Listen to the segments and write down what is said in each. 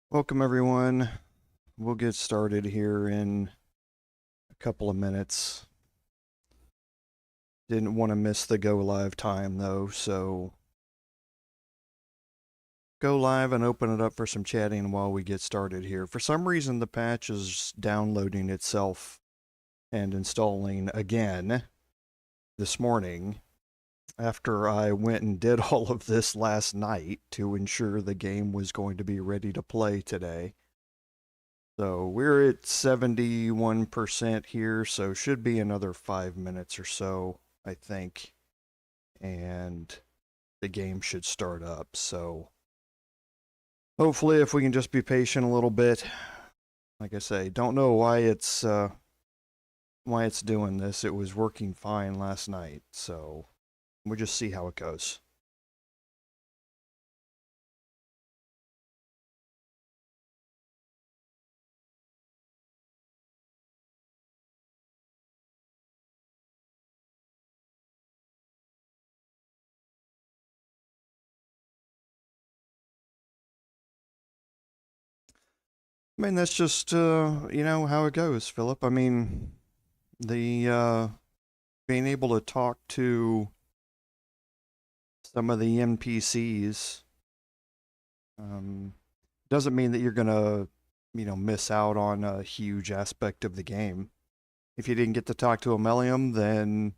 Welcome everyone. We'll get started here in a couple of minutes. Didn't want to miss the go live time though, so go live and open it up for some chatting while we get started here. For some reason the patch is downloading itself and installing again this morning after I went and did all of this last night to ensure the game was going to be ready to play today. So we're at 71% here, so should be another 5 minutes or so, I think. And the game should start up, so hopefully if we can just be patient a little bit. Like I say, don't know why it's doing this. It was working fine last night, so we'll just see how it goes. I mean, that's just, how it goes, Philip. I mean, the being able to talk to some of the NPCs doesn't mean that you're gonna, miss out on a huge aspect of the game. If you didn't get to talk to Aemelium, then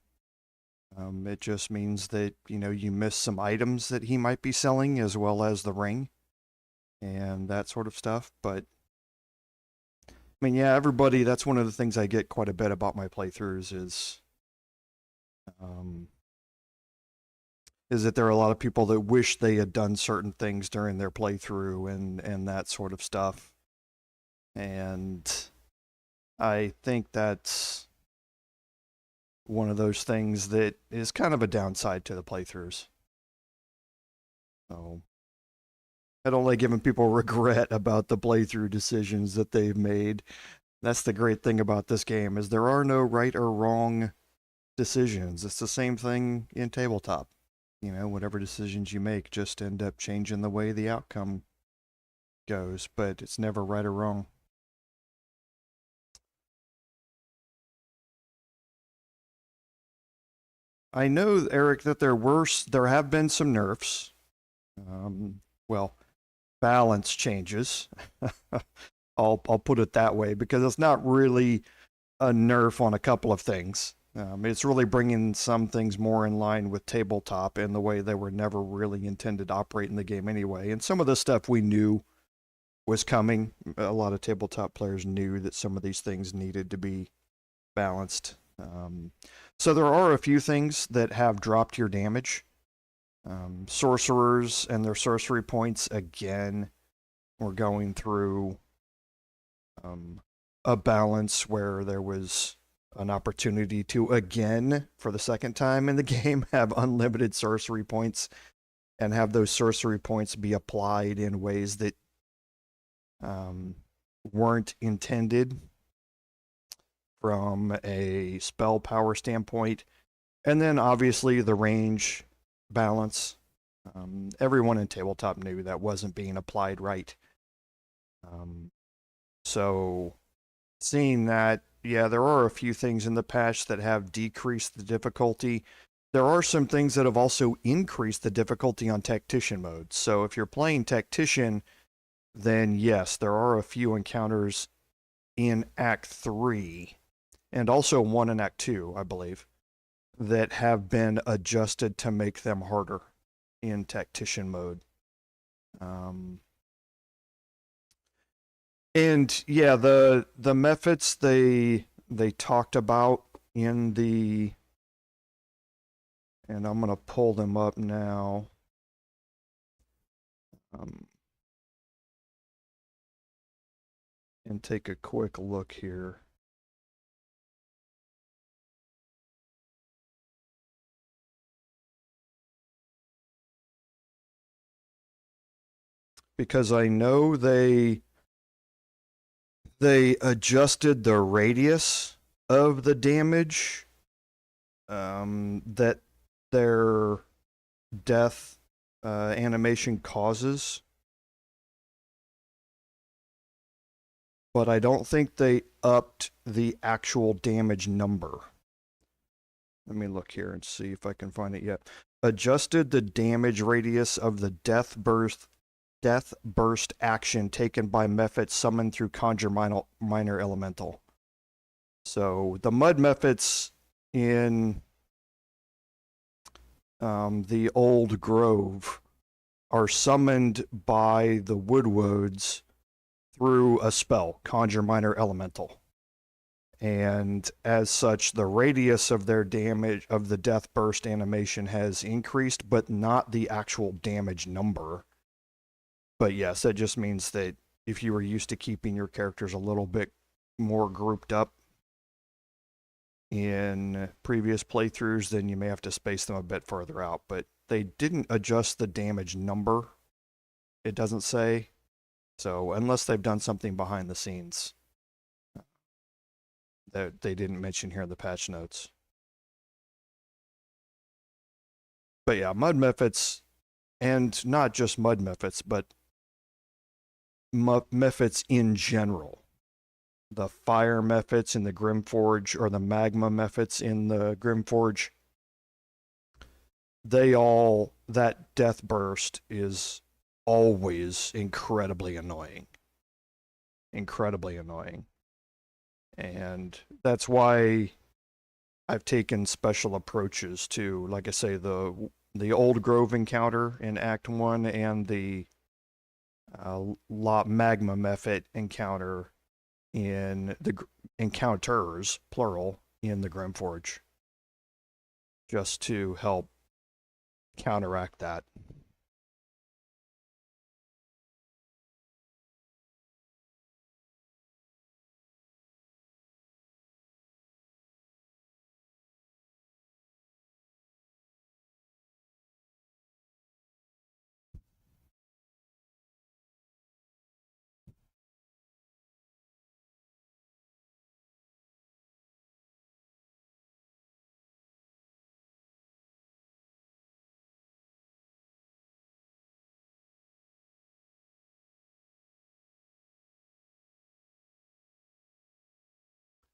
it just means that you miss some items that he might be selling, as well as the ring and that sort of stuff. But I mean, yeah, everybody. That's one of the things I get quite a bit about my playthroughs um, is that there are a lot of people that wish they had done certain things during their playthrough and that sort of stuff. And I think that's one of those things that is kind of a downside to the playthroughs. So I don't like giving people regret about the playthrough decisions that they've made. That's the great thing about this game is there are no right or wrong decisions. It's the same thing in tabletop. Whatever decisions you make just end up changing the way the outcome goes, but it's never right or wrong. I know, Eric, that there have been some nerfs. Well, balance changes. I'll put it that way because it's not really a nerf on a couple of things. It's really bringing some things more in line with tabletop in the way they were never really intended to operate in the game anyway. And some of the stuff we knew was coming. A lot of tabletop players knew that some of these things needed to be balanced. So there are a few things that have dropped your damage. Sorcerers and their sorcery points, again, we're going through a balance where there was an opportunity to, again, for the second time in the game, have unlimited sorcery points and have those sorcery points be applied in ways that weren't intended from a spell power standpoint. And then obviously the range balance. Everyone in tabletop knew that wasn't being applied right. So seeing that, yeah, there are a few things in the patch that have decreased the difficulty. There are some things that have also increased the difficulty on tactician mode. So if you're playing tactician, then yes, there are a few encounters in Act 3 and also one in Act 2, I believe, that have been adjusted to make them harder in tactician mode. And yeah, the methods they talked about in the, and I'm gonna pull them up now. And take a quick look here. Because I know they adjusted the radius of the damage that their death animation causes. but I don't think they upped the actual damage number. Let me look here and see if I can find it yet. Adjusted the damage radius of the death burst action taken by Mephit summoned through Conjure Minor Elemental. So the Mud Mephits in the Old Grove are summoned by the Woodwoads through a spell, Conjure Minor Elemental. And as such, the radius of their damage of the death burst animation has increased, but not the actual damage number. But yes, that just means that if you were used to keeping your characters a little bit more grouped up in previous playthroughs, then you may have to space them a bit further out. But they didn't adjust the damage number, it doesn't say. So unless they've done something behind the scenes that they didn't mention here in the patch notes. But yeah, Mud Mephits, and not just Mud Mephits, but Mephits in general. The Fire Mephits in the Grimforge, or the Magma Mephits in the Grimforge, that death burst is always incredibly annoying. Incredibly annoying. And that's why I've taken special approaches to, like I say, the Old Grove encounter in Act 1 and the Magma Mephit encounter in the encounters, plural, in the Grimforge, just to help counteract that.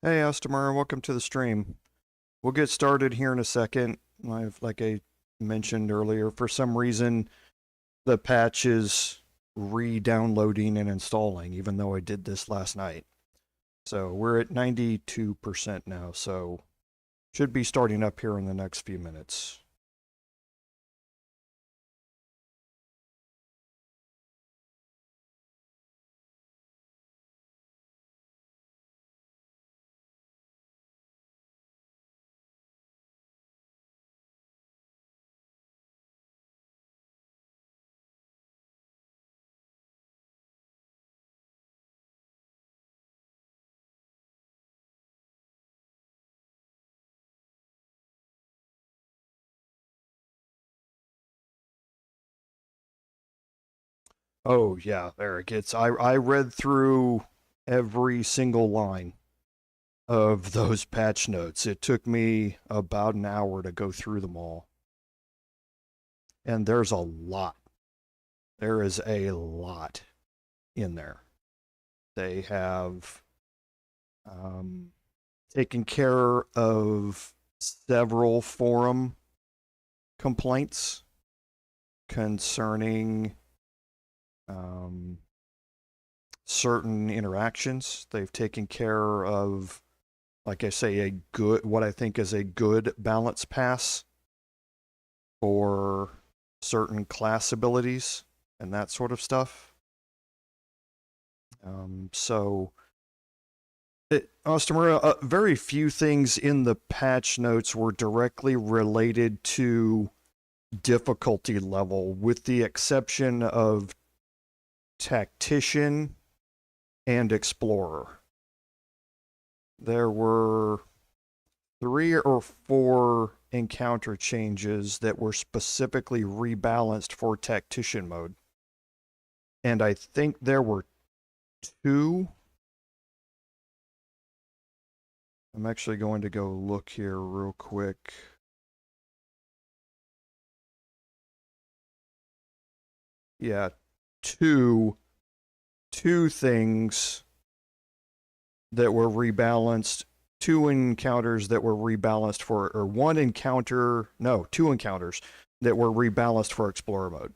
Hey, Ostermar, welcome to the stream. We'll get started here in a second. Like I mentioned earlier, for some reason, the patch is re-downloading and installing, even though I did this last night. So we're at 92% now, so should be starting up here in the next few minutes. Oh yeah, there it gets. I read through every single line of those patch notes. It took me about an hour to go through them all. And there's a lot. There is a lot in there. They have taken care of several forum complaints concerning certain interactions. They've taken care of, like I say, what I think is a good balance pass for certain class abilities and that sort of stuff. So, Ostamura, very few things in the patch notes were directly related to difficulty level, with the exception of Tactician and Explorer. There were 3 or 4 encounter changes that were specifically rebalanced for Tactician mode. And I think there were 2. I'm actually going to go look here real quick. Yeah, two things that were rebalanced, 2 encounters that were rebalanced for, or 1 encounter, no, 2 encounters that were rebalanced for Explorer mode.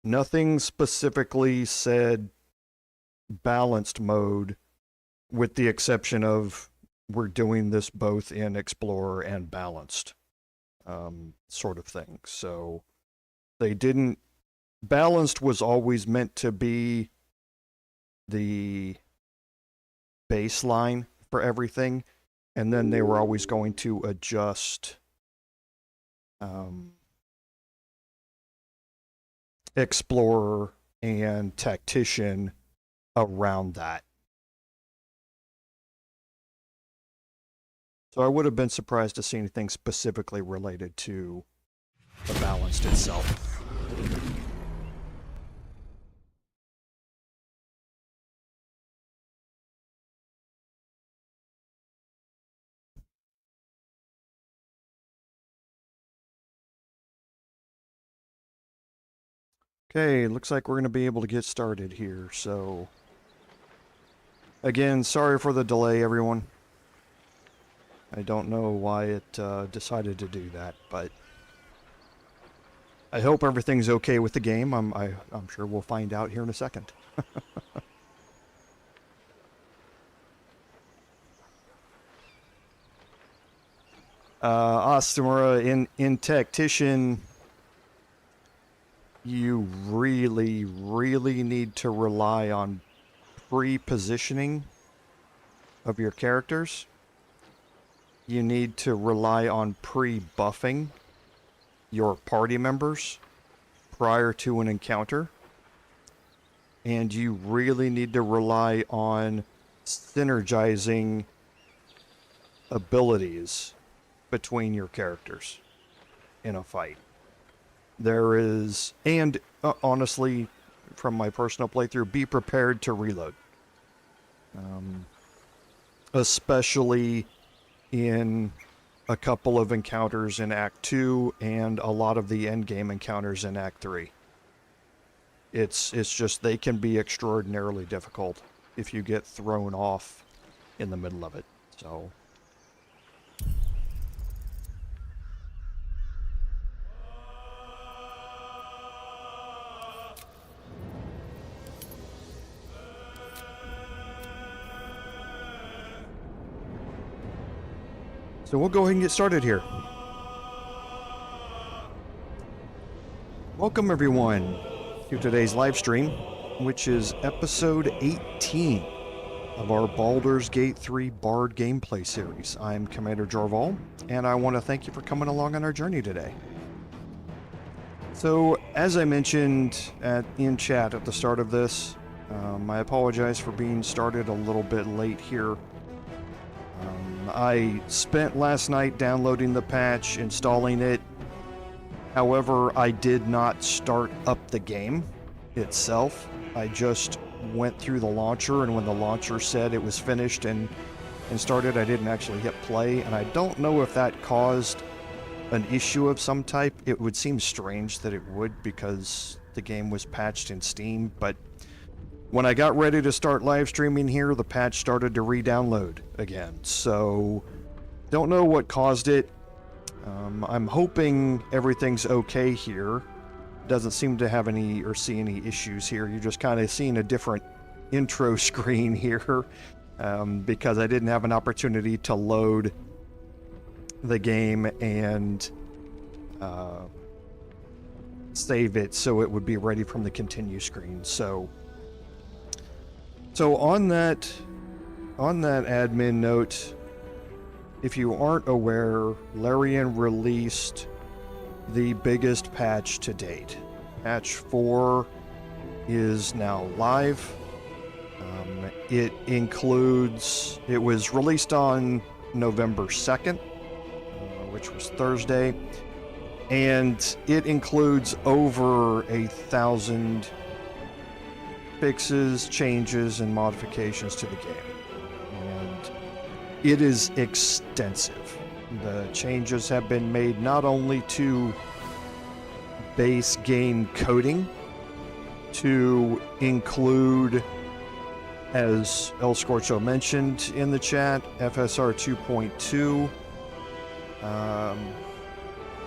Nothing specifically said balanced mode, with the exception of we're doing this both in Explorer and balanced, sort of thing. So they didn't, balanced was always meant to be the baseline for everything, and then they were always going to adjust Explorer and Tactician around that. So I would have been surprised to see anything specifically related to the balanced itself. Okay, looks like we're going to be able to get started here, so... Again, sorry for the delay, everyone. I don't know why it decided to do that, but... I hope everything's okay with the game. I'm sure we'll find out here in a second. Ostamura, in Tactician... You really, really need to rely on pre-positioning of your characters. You need to rely on pre-buffing your party members prior to an encounter. And you really need to rely on synergizing abilities between your characters in a fight. There is, and honestly, from my personal playthrough, be prepared to reload. Especially in a couple of encounters in Act 2 and a lot of the endgame encounters in Act 3. It's just, they can be extraordinarily difficult if you get thrown off in the middle of it, so... So we'll go ahead and get started here. Welcome everyone to today's live stream, which is episode 18 of our Baldur's Gate 3 Bard gameplay series. I'm Commander Jorval, and I want to thank you for coming along on our journey today. So, as I mentioned in chat at the start of this, I apologize for being started a little bit late here. I spent last night downloading the patch, installing it. However, I did not start up the game itself. I just went through the launcher, and when the launcher said it was finished and started, I didn't actually hit play, and I don't know if that caused an issue of some type. It would seem strange that it would, because the game was patched in Steam, but when I got ready to start live streaming here, the patch started to re-download again. So, don't know what caused it. I'm hoping everything's okay here. Doesn't seem to have any or see any issues here. You're just kind of seeing a different intro screen here because I didn't have an opportunity to load the game and save it so it would be ready from the continue screen. So on that admin note, if you aren't aware, Larian released the biggest patch to date. Patch 4 is now live. It was released on November 2nd, which was Thursday, and it includes over 1,000 fixes, changes, and modifications to the game. And it is extensive. The changes have been made not only to base game coding, to include as El Scorcho mentioned in the chat, FSR 2.2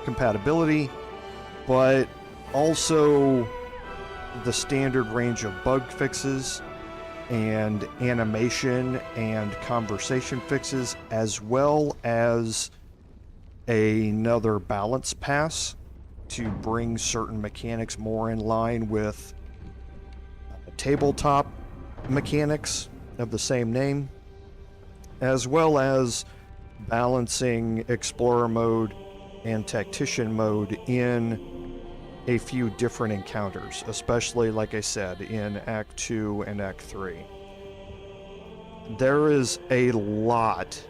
compatibility, but also the standard range of bug fixes and animation and conversation fixes, as well as another balance pass to bring certain mechanics more in line with tabletop mechanics of the same name, as well as balancing explorer mode and tactician mode in a few different encounters, especially, like I said, in Act 2 and Act 3. There is a lot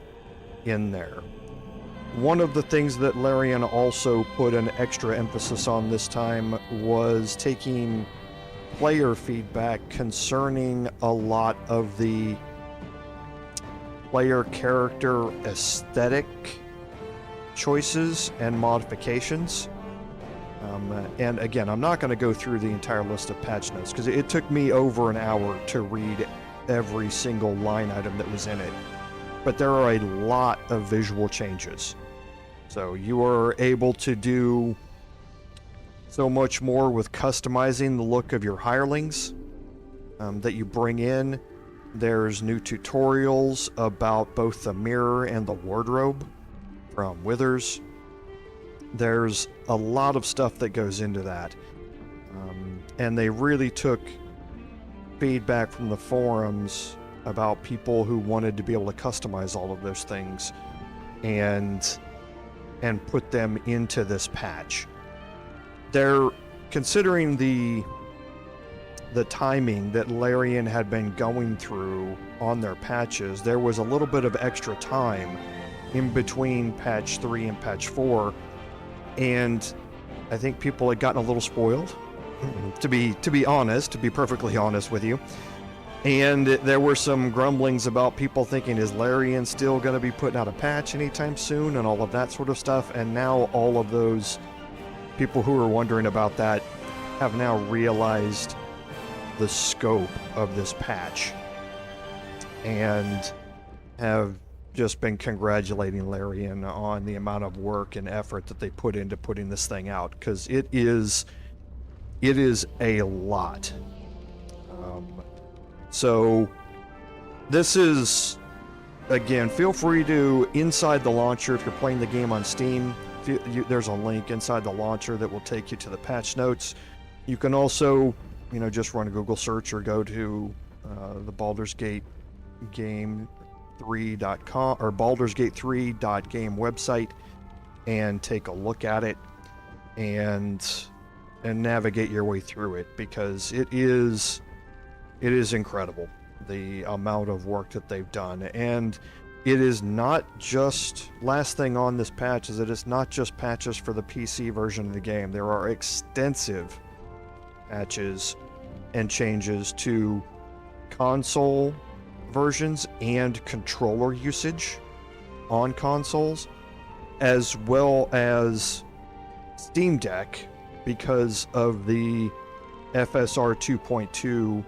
in there. One of the things that Larian also put an extra emphasis on this time was taking player feedback concerning a lot of the player character aesthetic choices and modifications. And again, I'm not going to go through the entire list of patch notes because it took me over an hour to read every single line item that was in it. But there are a lot of visual changes. So you are able to do so much more with customizing the look of your hirelings that you bring in. There's new tutorials about both the mirror and the wardrobe from Withers. There's a lot of stuff that goes into that. And they really took feedback from the forums about people who wanted to be able to customize all of those things and put them into this patch. They're considering the timing that Larian had been going through on their patches. There was a little bit of extra time in between patch 3 and patch 4, and I think people had gotten a little spoiled, to be honest, to be perfectly honest with you. And there were some grumblings about people thinking, is Larian still going to be putting out a patch anytime soon, and all of that sort of stuff. And now all of those people who were wondering about that have now realized the scope of this patch and have just been congratulating Larian on the amount of work and effort that they put into putting this thing out, because it is a lot. So this is, again, feel free to, inside the launcher, if you're playing the game on Steam, there's a link inside the launcher that will take you to the patch notes. You can also, just run a Google search or go to the Baldur's Gate Game 3.com or Baldur's Gate 3.game website and take a look at it and navigate your way through it, because it is incredible, the amount of work that they've done. And it is not just, last thing on this patch is that it's not just patches for the PC version of the game. There are extensive patches and changes to console versions and controller usage on consoles, as well as Steam Deck, because of the FSR 2.2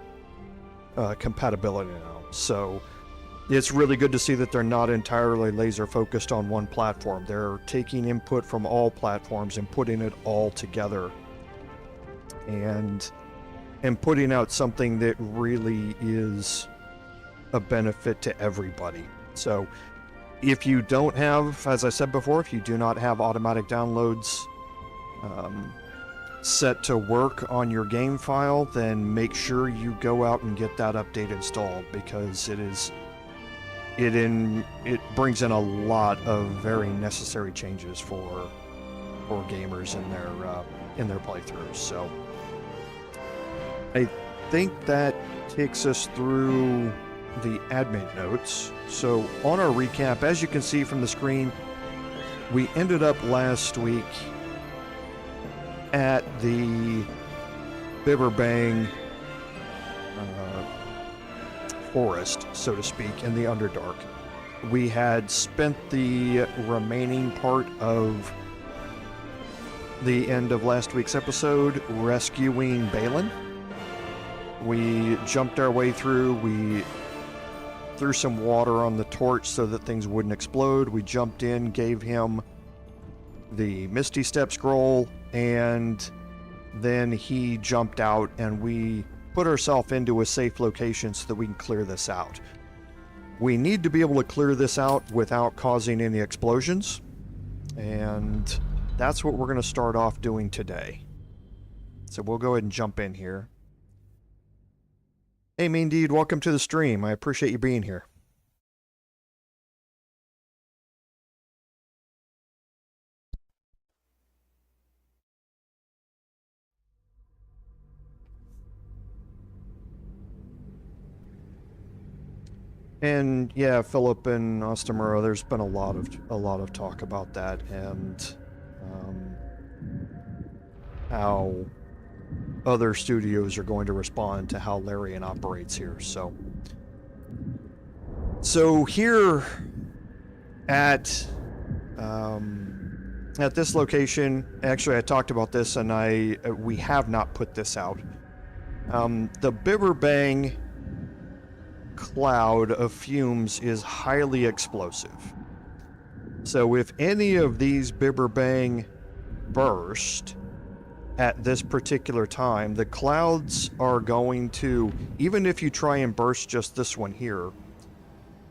compatibility now. So it's really good to see that they're not entirely laser focused on one platform. They're taking input from all platforms and putting it all together and putting out something that really is a benefit to everybody. So if you don't have, as I said before, if you do not have automatic downloads set to work on your game file, then make sure you go out and get that update installed, because it brings in a lot of very necessary changes for gamers in their playthroughs. So I think that takes us through the admin notes. So on our recap, as you can see from the screen, we ended up last week at the Bibberbang forest, so to speak, in the Underdark. We had spent the remaining part of the end of last week's episode rescuing Balin, We jumped our way through. We threw some water on the torch so that things wouldn't explode. We jumped in, gave him the Misty Step scroll, and then he jumped out, and we put ourselves into a safe location so that we can clear this out. We need to be able to clear this out without causing any explosions, and that's what we're going to start off doing today. So we'll go ahead and jump in here. Hey, Mean Deed, welcome to the stream. I appreciate you being here. And yeah, Philip and Ostamura, there's been a lot of talk about that, and how other studios are going to respond to how Larian operates here. So here at this location, actually I talked about this, and we have not put this out. The Bibberbang cloud of fumes is highly explosive. So if any of these Bibberbang burst at this particular time, the clouds are going to, even if you try and burst just this one here,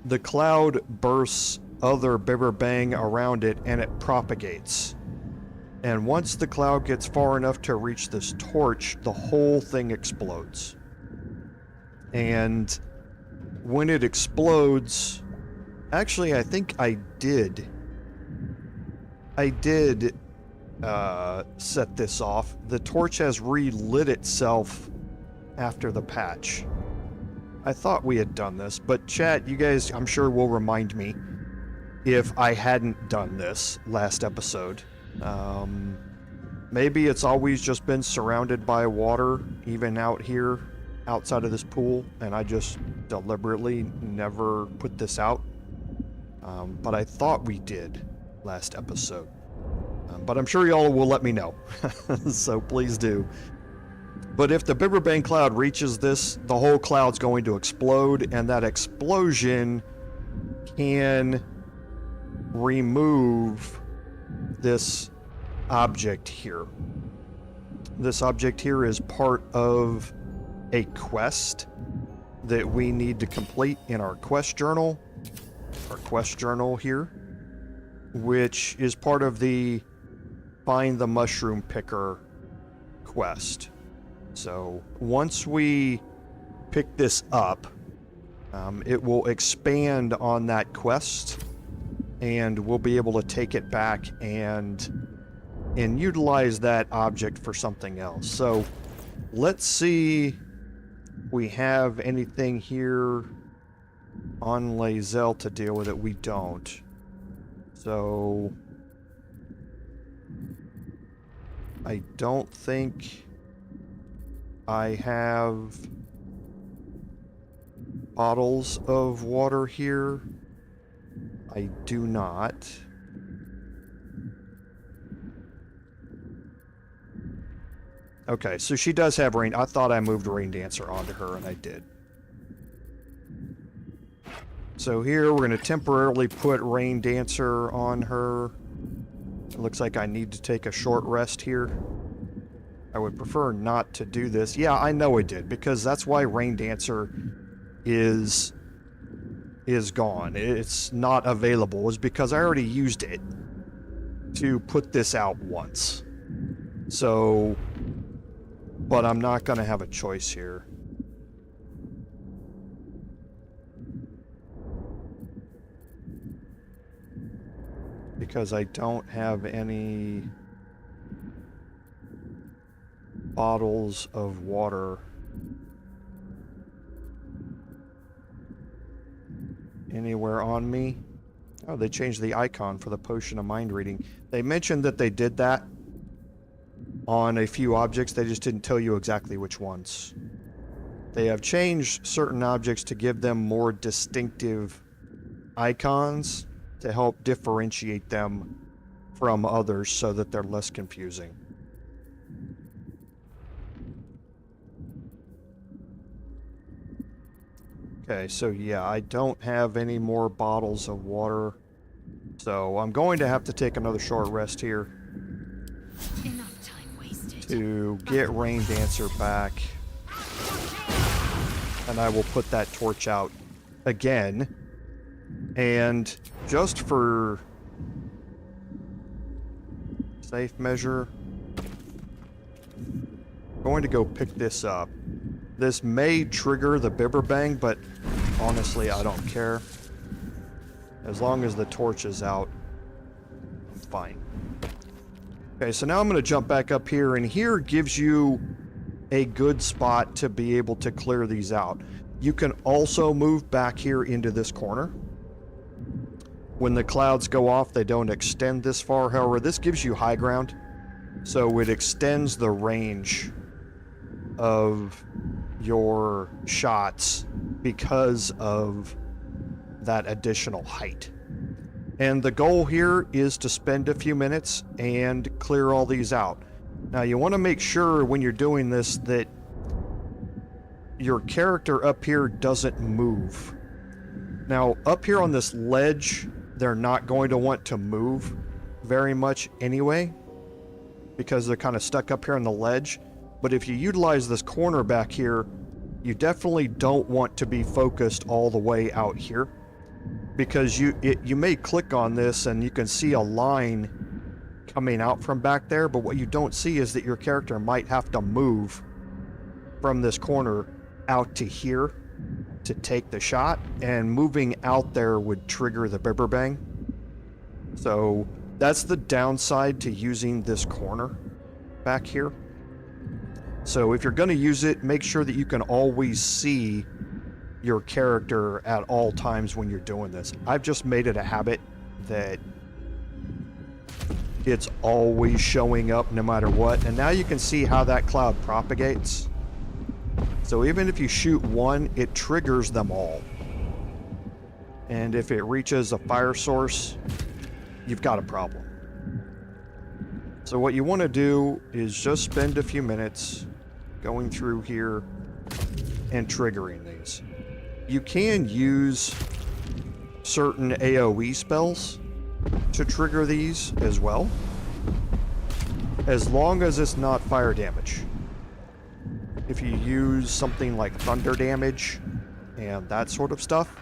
the cloud bursts other Bibberbang around it and it propagates. And once the cloud gets far enough to reach this torch, the whole thing explodes. And when it explodes, actually I think I did set this off. The torch has relit itself after the patch. I thought we had done this, but chat, you guys I'm sure will remind me if I hadn't done this last episode. Maybe it's always just been surrounded by water, even out here outside of this pool, and I just deliberately never put this out. But I thought we did last episode. But I'm sure y'all will let me know. So please do. But if the Bibberbang cloud reaches this, the whole cloud's going to explode, and that explosion can remove this object here. This object here is part of a quest that we need to complete in our quest journal. Our quest journal here, which is part of the Find the Mushroom Picker quest. So once we pick this up, it will expand on that quest, and we'll be able to take it back and utilize that object for something else. So let's see if we have anything here on Lae'zel to deal with it. We don't. So I don't think I have bottles of water here. I do not. Okay, so she does have rain. I thought I moved Rain Dancer onto her, and I did. So here we're going to temporarily put Rain Dancer on her. It looks like I need to take a short rest here. I would prefer not to do this. Yeah, I know I did, because that's why Rain Dancer is gone. It's not available. It's because I already used it to put this out once. So, but I'm not going to have a choice here. Because I don't have any bottles of water anywhere on me. Oh, they changed the icon for the Potion of Mind Reading. They mentioned that they did that on a few objects. They just didn't tell you exactly which ones. They have changed certain objects to give them more distinctive icons to help differentiate them from others so that they're less confusing. Okay, so yeah, I don't have any more bottles of water. So I'm going to have to take another short rest here. Enough time wasted. To get Rain Dancer back. And I will put that torch out again. And just for safe measure, I'm going to go pick this up. This may trigger the Bibberbang, but honestly, I don't care. As long as the torch is out, I'm fine. Okay, so now I'm going to jump back up here, and here gives you a good spot to be able to clear these out. You can also move back here into this corner. When the clouds go off, they don't extend this far. However, this gives you high ground, so it extends the range of your shots because of that additional height. And the goal here is to spend a few minutes and clear all these out. Now you want to make sure when you're doing this that your character up here doesn't move. Now up here on this ledge, they're not going to want to move very much anyway, because they're kind of stuck up here on the ledge. But if you utilize this corner back here, you definitely don't want to be focused all the way out here, because you may click on this and you can see a line coming out from back there, but what you don't see is that your character might have to move from this corner out to here to take the shot, and moving out there would trigger the Bibberbang. So that's the downside to using this corner back here. So if you're going to use it, make sure that you can always see your character at all times when you're doing this. I've just made it a habit that it's always showing up no matter what. And now you can see how that cloud propagates. So even if you shoot one, it triggers them all. And if it reaches a fire source, you've got a problem. So what you want to do is just spend a few minutes going through here and triggering these. You can use certain AoE spells to trigger these as well, as long as it's not fire damage. If you use something like thunder damage and that sort of stuff,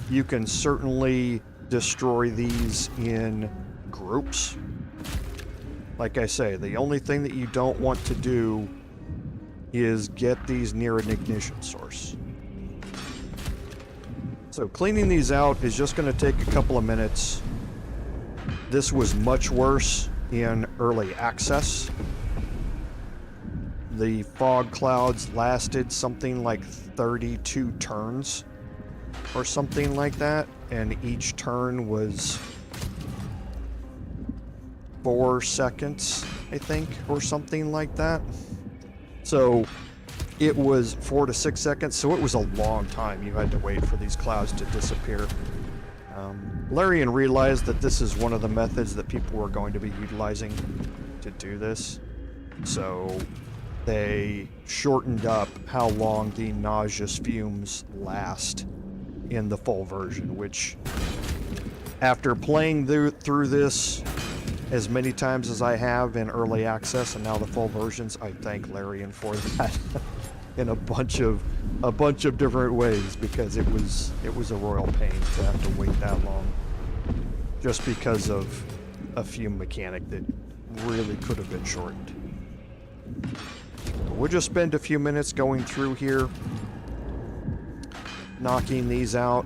you can certainly destroy these in groups. Like I say, the only thing that you don't want to do is get these near an ignition source. So cleaning these out is just going to take a couple of minutes. This was much worse in early access. The fog clouds lasted something like 32 turns or something like that, and each turn was 4 seconds, I think, or something like that. So it was 4 to 6 seconds, so it was a long time you had to wait for these clouds to disappear. Larian realized that this is one of the methods that people were going to be utilizing to do this, so they shortened up how long the nauseous fumes last in the full version, which, after playing through this as many times as I have in early access and now the full versions, I thank Larian for that in a bunch of different ways, because it was a royal pain to have to wait that long just because of a fume mechanic that really could have been shortened. We'll just spend a few minutes going through here, knocking these out,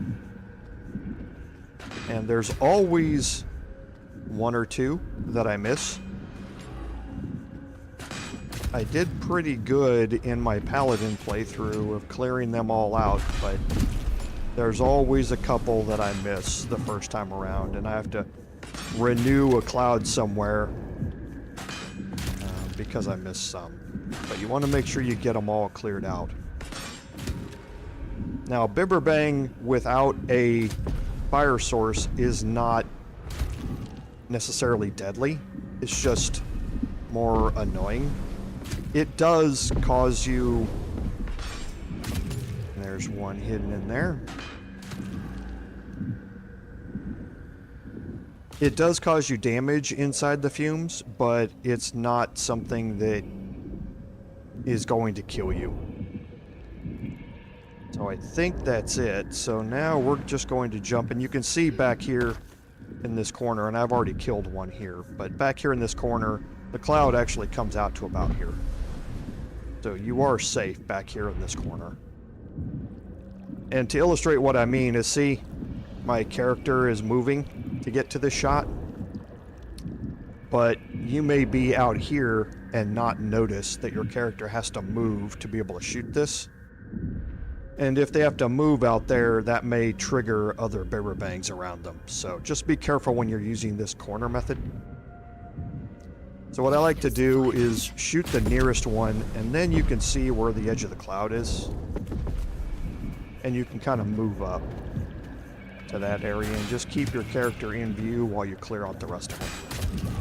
and there's always one or two that I miss. I did pretty good in my Paladin playthrough of clearing them all out, but there's always a couple that I miss the first time around, and I have to renew a cloud somewhere because I missed some. But you want to make sure you get them all cleared out. Now, Bibberbang without a fire source is not necessarily deadly. It's just more annoying. It does cause you... There's one hidden in there. It does cause you damage inside the fumes, but it's not something that is going to kill you. So I think that's it. So now we're just going to jump, and you can see back here in this corner, and I've already killed one here, but back here in this corner, the cloud actually comes out to about here. So you are safe back here in this corner. And to illustrate what I mean is, see, my character is moving to get to this shot, but you may be out here and not notice that your character has to move to be able to shoot this. And if they have to move out there, that may trigger other Bibberbangs around them. So just be careful when you're using this corner method. So what I like to do is shoot the nearest one, and then you can see where the edge of the cloud is. And you can kind of move up to that area and just keep your character in view while you clear out the rest of them.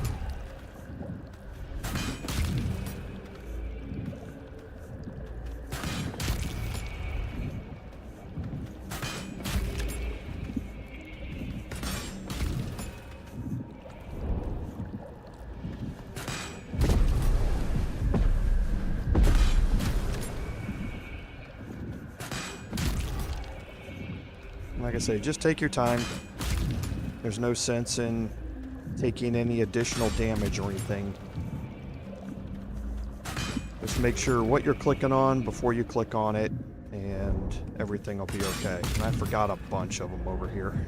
Like I say, just take your time. There's no sense in taking any additional damage or anything. Just make sure what you're clicking on before you click on it, and everything will be okay. And I forgot a bunch of them over here.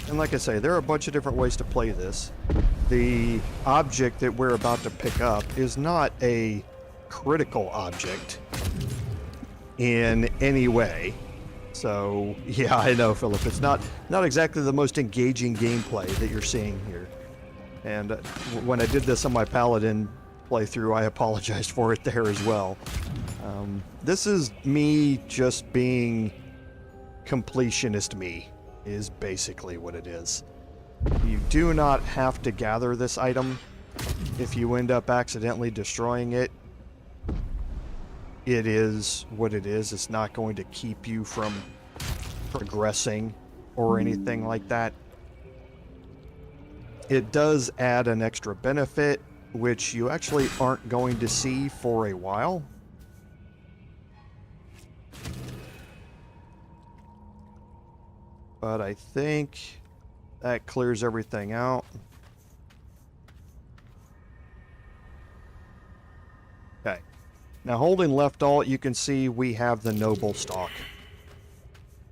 And like I say, there are a bunch of different ways to play this. The object that we're about to pick up is not a critical object in any way. So, yeah, I know, Philip, it's not exactly the most engaging gameplay that you're seeing here. And when I did this on my Paladin playthrough, I apologized for it there as well. This is me just being completionist me. Is basically what it is. You do not have to gather this item. If you end up accidentally destroying it, it is what it is. It's not going to keep you from progressing or anything like that. It does add an extra benefit, which you actually aren't going to see for a while. But I think that clears everything out. Okay. Now holding left alt, you can see we have the Noblestalk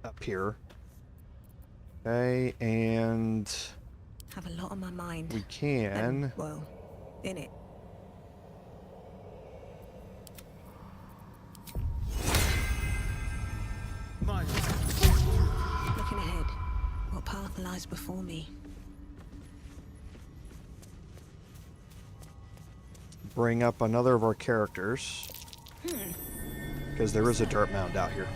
up here. Okay, and Have a lot on my mind. we can... Well, in it. Looking ahead. What path lies before me? bring up another of our characters. Because there is a dirt mound out here.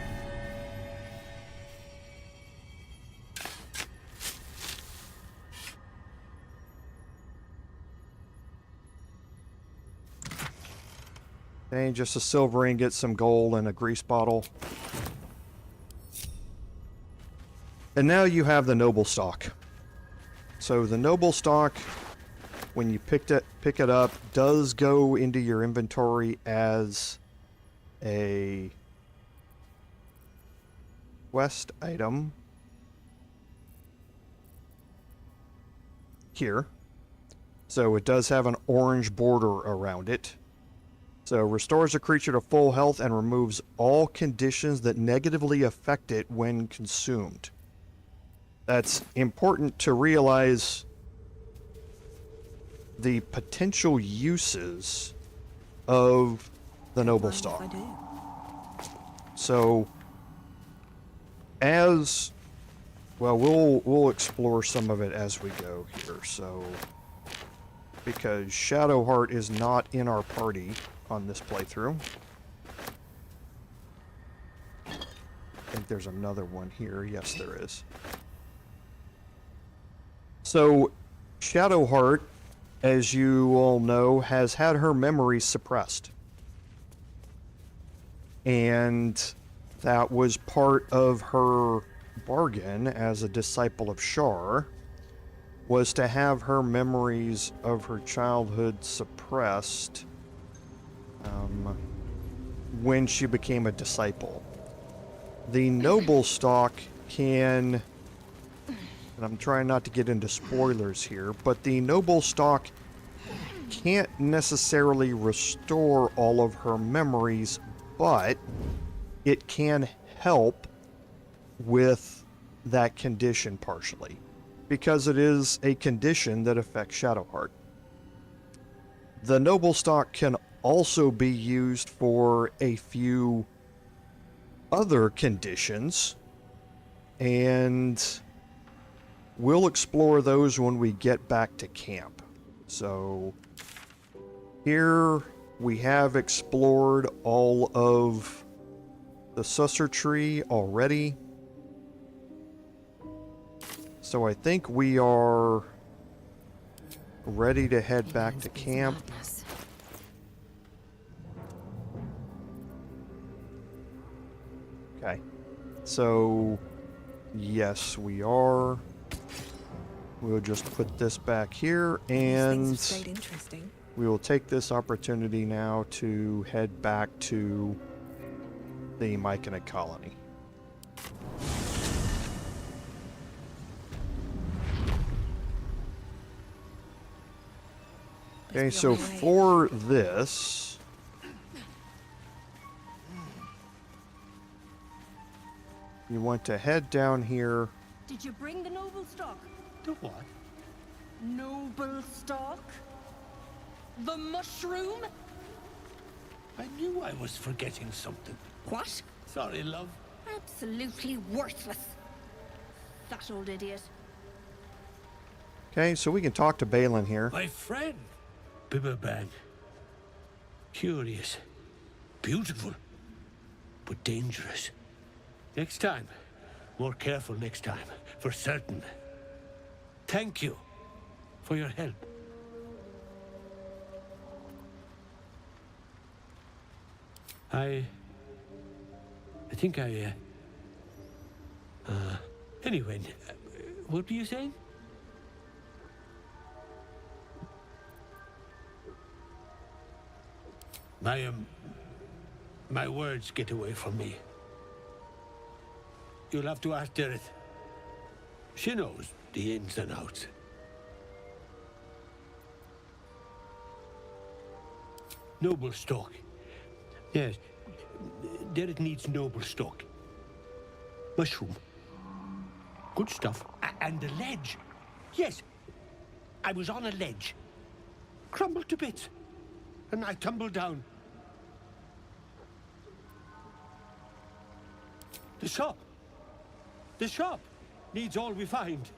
Okay, just a silver ingot, some gold, and a grease bottle. And now you have the Noblestalk. So the Noblestalk, when you pick it up, does go into your inventory as a quest item here. So it does have an orange border around it. So restores a creature to full health and removes all conditions that negatively affect it when consumed. That's important to realize the potential uses of the Noblestalk. So, as well, we'll explore some of it as we go here. So, because Shadowheart is not in our party on this playthrough. I think there's another one here. Yes, there is. So, Shadowheart, as you all know, has had her memories suppressed. And that was part of her bargain as a disciple of Shar, was to have her memories of her childhood suppressed when she became a disciple. The Noblestalk can, and I'm trying not to get into spoilers here, but the Noblestalk can't necessarily restore all of her memories, but it can help with that condition partially, because it is a condition that affects Shadowheart. The Noblestalk can also be used for a few other conditions, and we'll explore those when we get back to camp. So here we have explored all of the Susser tree already. So I think we are ready to head back to camp. Okay. So, yes, we are. We'll just put this back here, and we will take this opportunity now to head back to the Myconid colony. Okay, so for this, you want to head down here. Did you bring the Noblestalk? The what? Noblestalk? The mushroom? I knew I was forgetting something. What? Sorry, love. Absolutely worthless. That old idiot. Okay, so we can talk to Balin here. My friend, Bibberbang. Curious, beautiful, but dangerous. Next time. More careful next time, for certain. Thank you for your help. I think anyway, what were you saying? My words get away from me. You'll have to ask Dereth. She knows the ins and outs. Noblestalk. Yes, Dereth needs Noblestalk. Mushroom. Good stuff. And the ledge. Yes, I was on a ledge. Crumbled to bits. And I tumbled down. The shop. The shop needs all we find.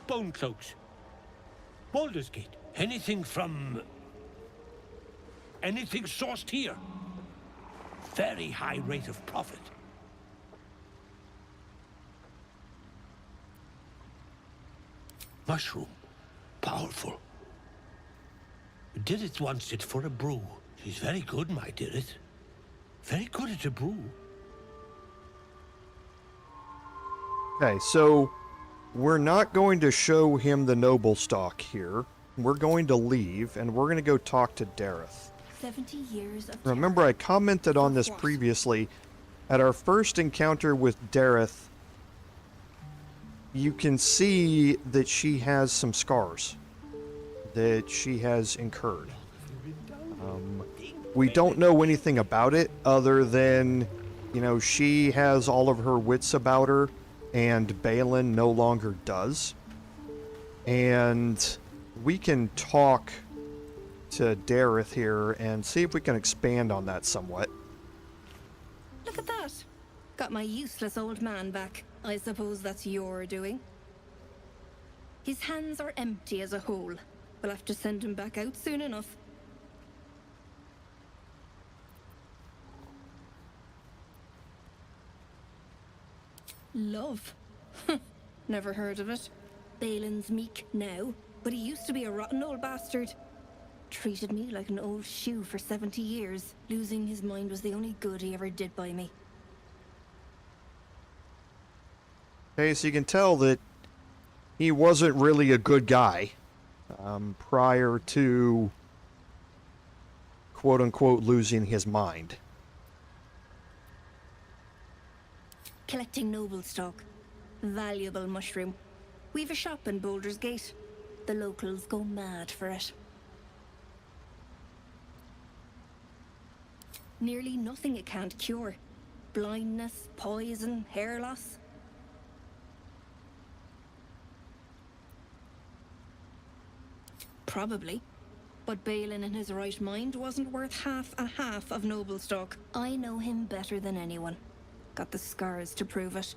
Bonecloaks. Baldur's Gate. Anything sourced here. Very high rate of profit. Mushroom. Powerful. Dirith wants it for a brew. She's very good, my Dirith. Very good at a brew. Okay, so we're not going to show him the Noblestalk here. We're going to leave, and we're going to go talk to Dareth. 70 years of Remember, I commented on this previously. At our first encounter with Dareth, you can see that she has some scars that she has incurred. We don't know anything about it other than, you know, she has all of her wits about her, and Balin no longer does. And we can talk to Dareth here and see if we can expand on that somewhat. Look at that. Got my useless old man back. I suppose that's your doing. His hands are empty as a whole. We'll have to send him back out soon enough. Love? Never heard of it. Balin's meek now, but he used to be a rotten old bastard. Treated me like an old shoe for 70 years. Losing his mind was the only good he ever did by me. Okay, so you can tell that he wasn't really a good guy prior to, quote-unquote, losing his mind. Collecting Noblestalk. Valuable mushroom. We've a shop in Baldur's Gate. The locals go mad for it. Nearly nothing it can't cure. Blindness, poison, hair loss. Probably. But Balin in his right mind wasn't worth half of Noblestalk. I know him better than anyone. Got the scars to prove it.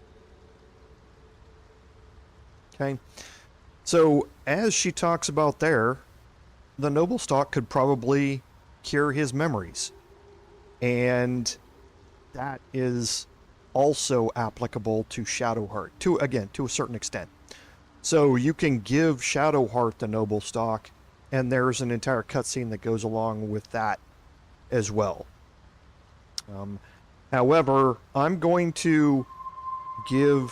Okay. So, as she talks about there, the Noblestalk could probably cure his memories. And that is also applicable to Shadowheart, to a certain extent. So you can give Shadowheart the Noblestalk, and there's an entire cutscene that goes along with that as well. However, I'm going to give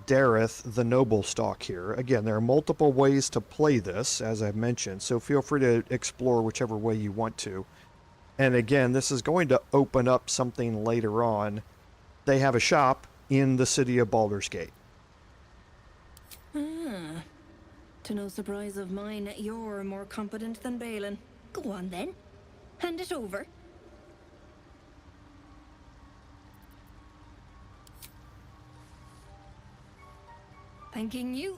Dareth the Noblestalk here. Again, there are multiple ways to play this, as I've mentioned, so feel free to explore whichever way you want to. And again, this is going to open up something later on. They have a shop in the city of Baldur's Gate. Ah. To no surprise of mine, you're more competent than Balin. Go on then. Hand it over. Thanking you.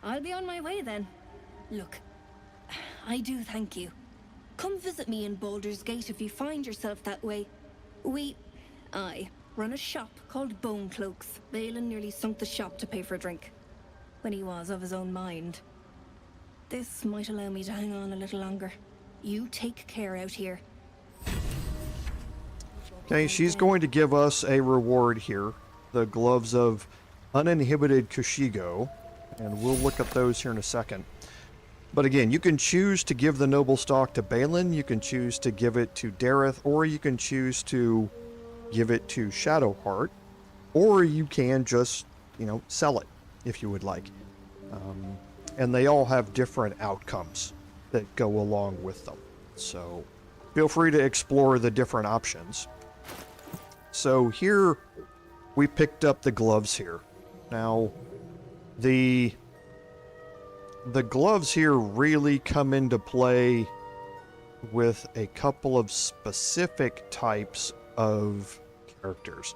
I'll be on my way then. Look, I do thank you. Come visit me in Baldur's Gate if you find yourself that way. I run a shop called Bonecloaks. Balin nearly sunk the shop to pay for a drink. When he was of his own mind. This might allow me to hang on a little longer. You take care out here. Okay, she's going to give us a reward here. The gloves of uninhibited Kushigo. And we'll look at those here in a second. But again, you can choose to give the Noblestalk to Balin, you can choose to give it to Dareth, or you can choose to give it to Shadowheart, or you can just, sell it if you would like. And they all have different outcomes that go along with them. So feel free to explore the different options. So here we picked up the gloves here. Now, the gloves here really come into play with a couple of specific types of characters.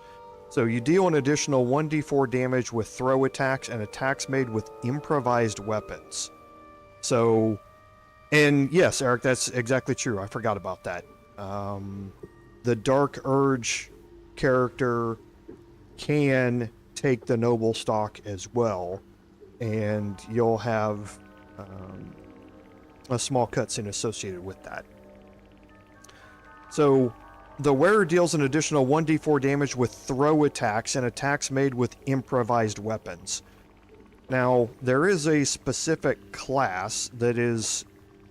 So you deal an additional 1d4 damage with throw attacks and attacks made with improvised weapons. So, and yes, Eric, that's exactly true. I forgot about that. The Dark Urge character can take the Noblestalk as well, and you'll have a small cutscene associated with that. So, the wearer deals an additional 1d4 damage with throw attacks and attacks made with improvised weapons. Now, there is a specific class that is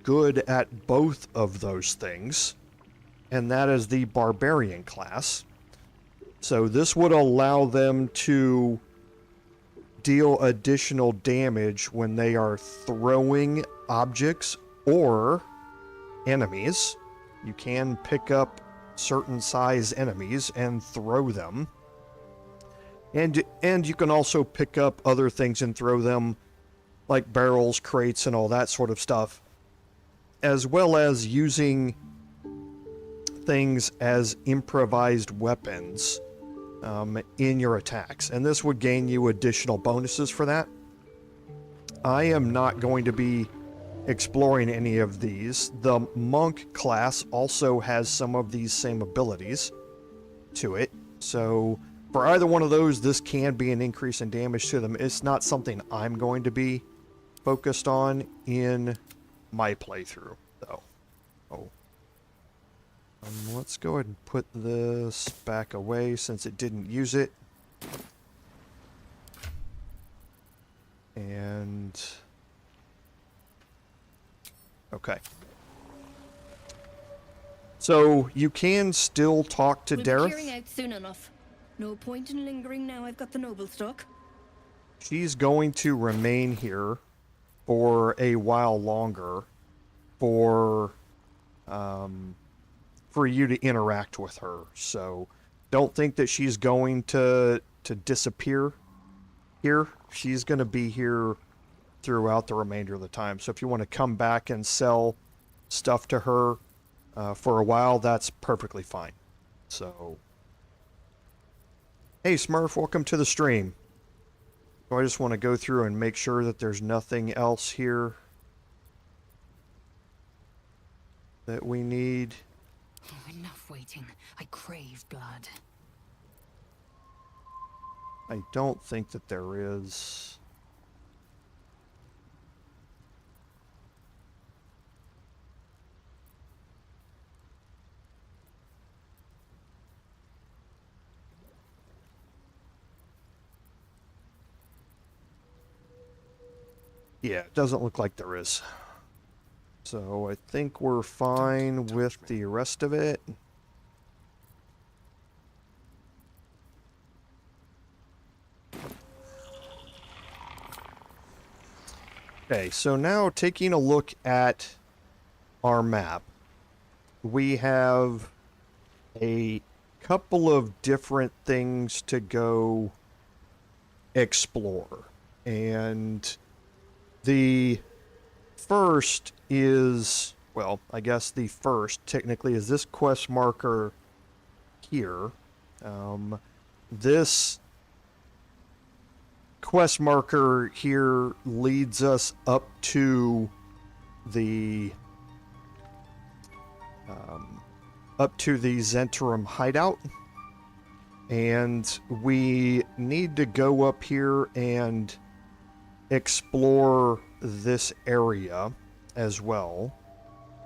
good at both of those things, and that is the Barbarian class. So this would allow them to deal additional damage when they are throwing objects or enemies. You can pick up certain size enemies and throw them. And you can also pick up other things and throw them, like barrels, crates, and all that sort of stuff, as well as using things as improvised weapons in your attacks. And this would gain you additional bonuses for that. I am not going to be exploring any of these. The monk class also has some of these same abilities. to it. So for either one of those, this can be an increase in damage to them. It's not something I'm going to be focused on in my playthrough, though. Oh. Let's go ahead and put this back away since it didn't use it. And... okay. So, you can still talk to We'll Dareth. be clearing out soon enough. No point in lingering now I've got the Noblestalk. She's going to remain here for a while longer for you to interact with her. So don't think that she's going to disappear here. She's going to be here throughout the remainder of the time. So if you want to come back and sell stuff to her for a while, that's perfectly fine. So, hey Smurf, welcome to the stream. So I just want to go through and make sure that there's nothing else here that we need. Oh, enough waiting. I crave blood. I don't think that there is. Yeah, it doesn't look like there is. So I think we're fine with the rest of it. Okay, so now taking a look at our map, we have a couple of different things to go explore. And the first is, well, I guess the first technically is this quest marker here. This quest marker here leads us up to the Zhentarim hideout, and we need to go up here and explore this area as well.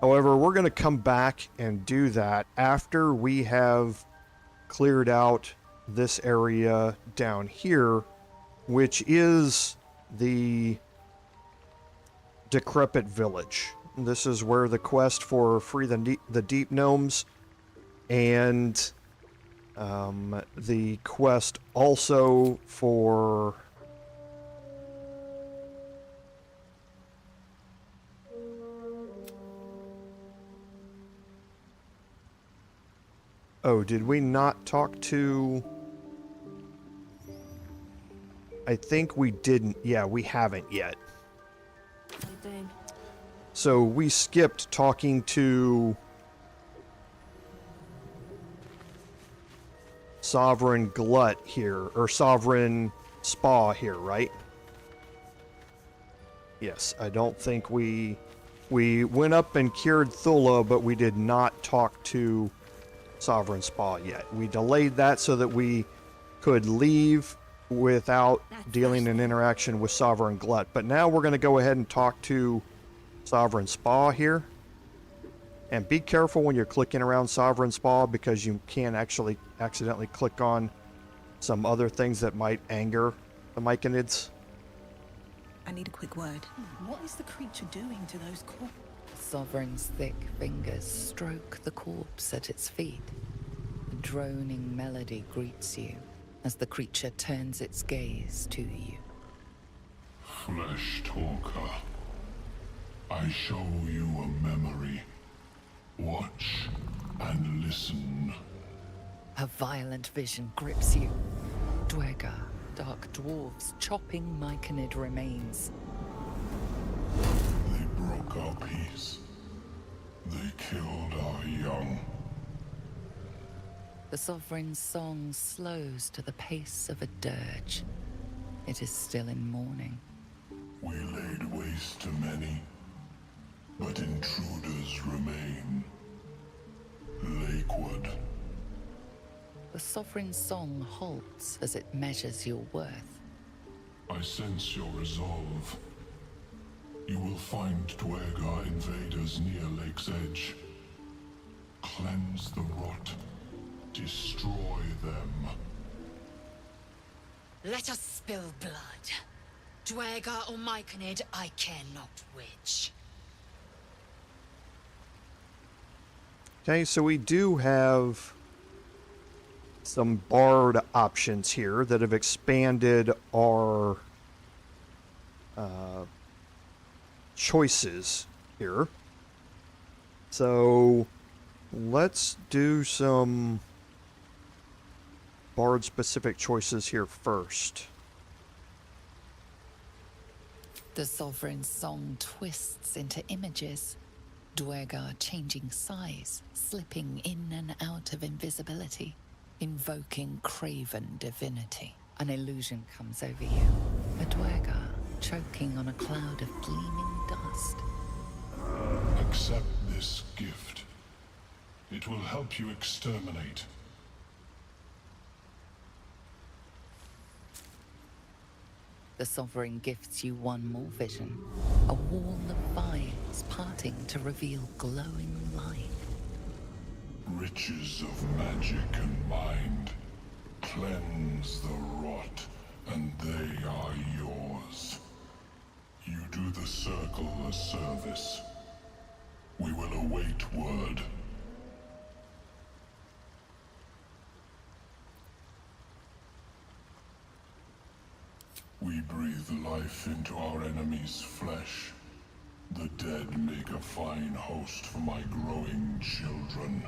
However, we're going to come back and do that after we have cleared out this area down here, which is the Decrepit village. This is where the quest for Free the Deep Gnomes and the quest also for oh, did we not talk to... I think we didn't. Yeah, we haven't yet. So we skipped talking to Sovereign Glut here, or Sovereign Spaw here, right? Yes, I don't think we went up and cured Thula, but we did not talk to Sovereign Spaw yet. We delayed that so that we could leave without dealing in interaction with Sovereign Glut. But now we're going to go ahead and talk to Sovereign Spaw here. And be careful when you're clicking around Sovereign Spaw, because you can actually accidentally click on some other things that might anger the Myconids. I need a quick word. What is the creature doing to those corpses? Sovereign's thick fingers stroke the corpse at its feet. A droning melody greets you as the creature turns its gaze to you. Flesh talker, I show you a memory. Watch and listen. A violent vision grips you. Duergar, dark dwarves chopping Myconid remains. They broke our peace. They killed our young. The Sovereign's song slows to the pace of a dirge. It is still in mourning. We laid waste to many, but intruders remain. Lakewood. The Sovereign Song halts as it measures your worth. I sense your resolve. You will find Duergar invaders near Lake's Edge. Cleanse the rot. Destroy them. Let us spill blood. Duergar or Myconid, I care not which. Okay, so we do have some bard options here that have expanded our choices here. So let's do some bard specific choices here first. The Sovereign Song twists into images. Duergar changing size, slipping in and out of invisibility, invoking craven divinity. An illusion comes over you. A Duergar choking on a cloud of gleaming dust. Accept this gift. It will help you exterminate. The Sovereign gifts you one more vision. A wall of vines parting to reveal glowing light. Riches of magic and mind. Cleanse the rot, and they are yours. You do the Circle a service. We will await word. We breathe life into our enemy's flesh. The dead make a fine host for my growing children.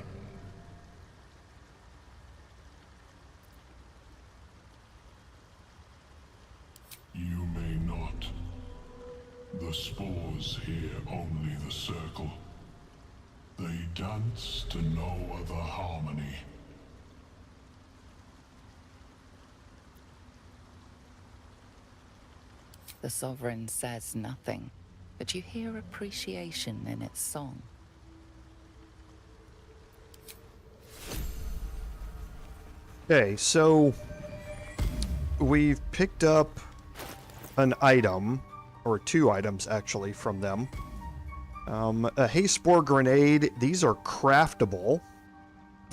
You may not. The spores hear only the circle. They dance to no other harmony. The Sovereign says nothing, but you hear appreciation in its song. Okay, so we've picked up an item, or two items actually, from them. A haste spore grenade. These are craftable,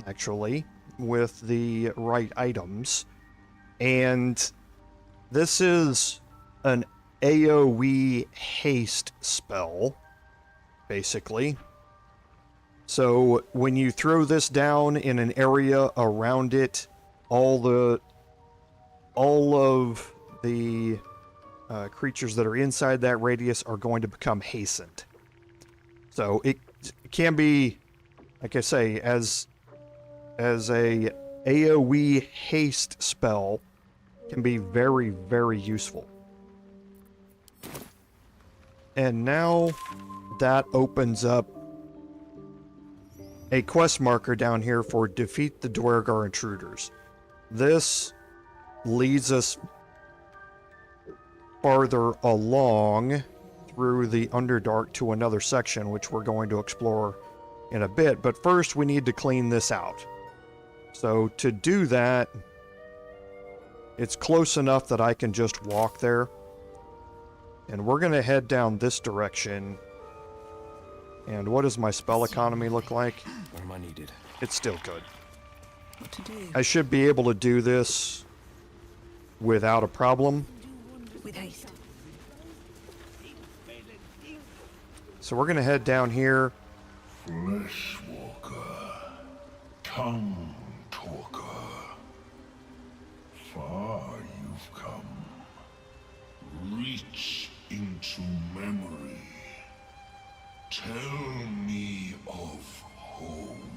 actually, with the right items. And this is an AoE haste spell, basically. So when you throw this down in an area around it, all of the creatures that are inside that radius are going to become hastened. So it can be, like I say, as a AoE haste spell, can be very, very useful. And now that opens up a quest marker down here for defeat the Duergar intruders. This leads us farther along through the Underdark to another section, which we're going to explore in a bit. But first, we need to clean this out. So to do that, it's close enough that I can just walk there. And we're going to head down this direction. And what does my spell economy look like? Where am I needed? It's still good. What to do? I should be able to do this without a problem. With haste. So we're going to head down here. Fleshwalker, tongue talker. Far you've come. Reach into memory. Tell me of home.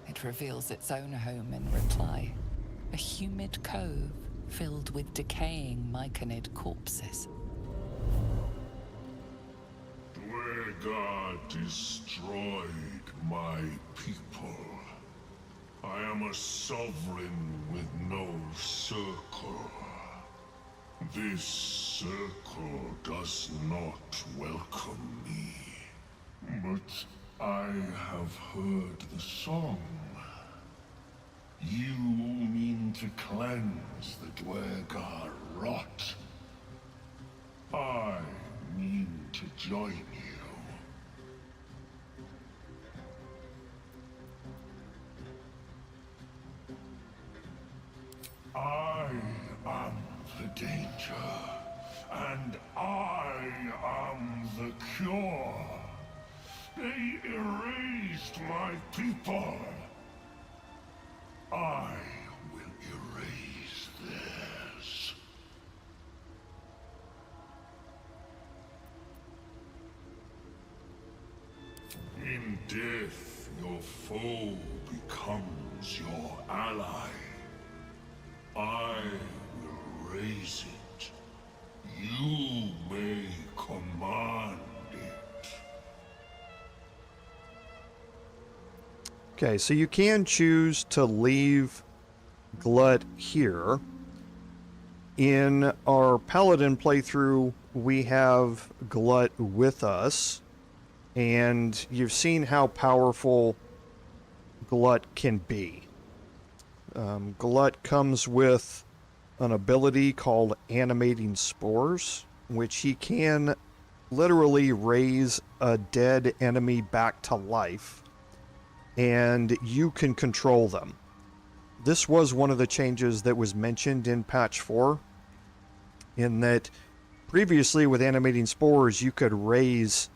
It reveals its own home in reply. A humid cove filled with decaying Myconid corpses. Duergar destroyed my people. I am a sovereign with no circle. This circle does not welcome me. But I have heard the song. You mean to cleanse the Duergar rot. I mean to join you. I am the danger, and I am the cure. They erased my people. I will erase theirs. In death, your foe becomes your ally. I will raise it. You may command it. Okay, so you can choose to leave Glut here. In our Paladin playthrough, we have Glut with us, and you've seen how powerful Glut can be. Glut comes with an ability called Animating Spores, which he can literally raise a dead enemy back to life, and you can control them. This was one of the changes that was mentioned in patch 4, in that previously with Animating Spores you could raise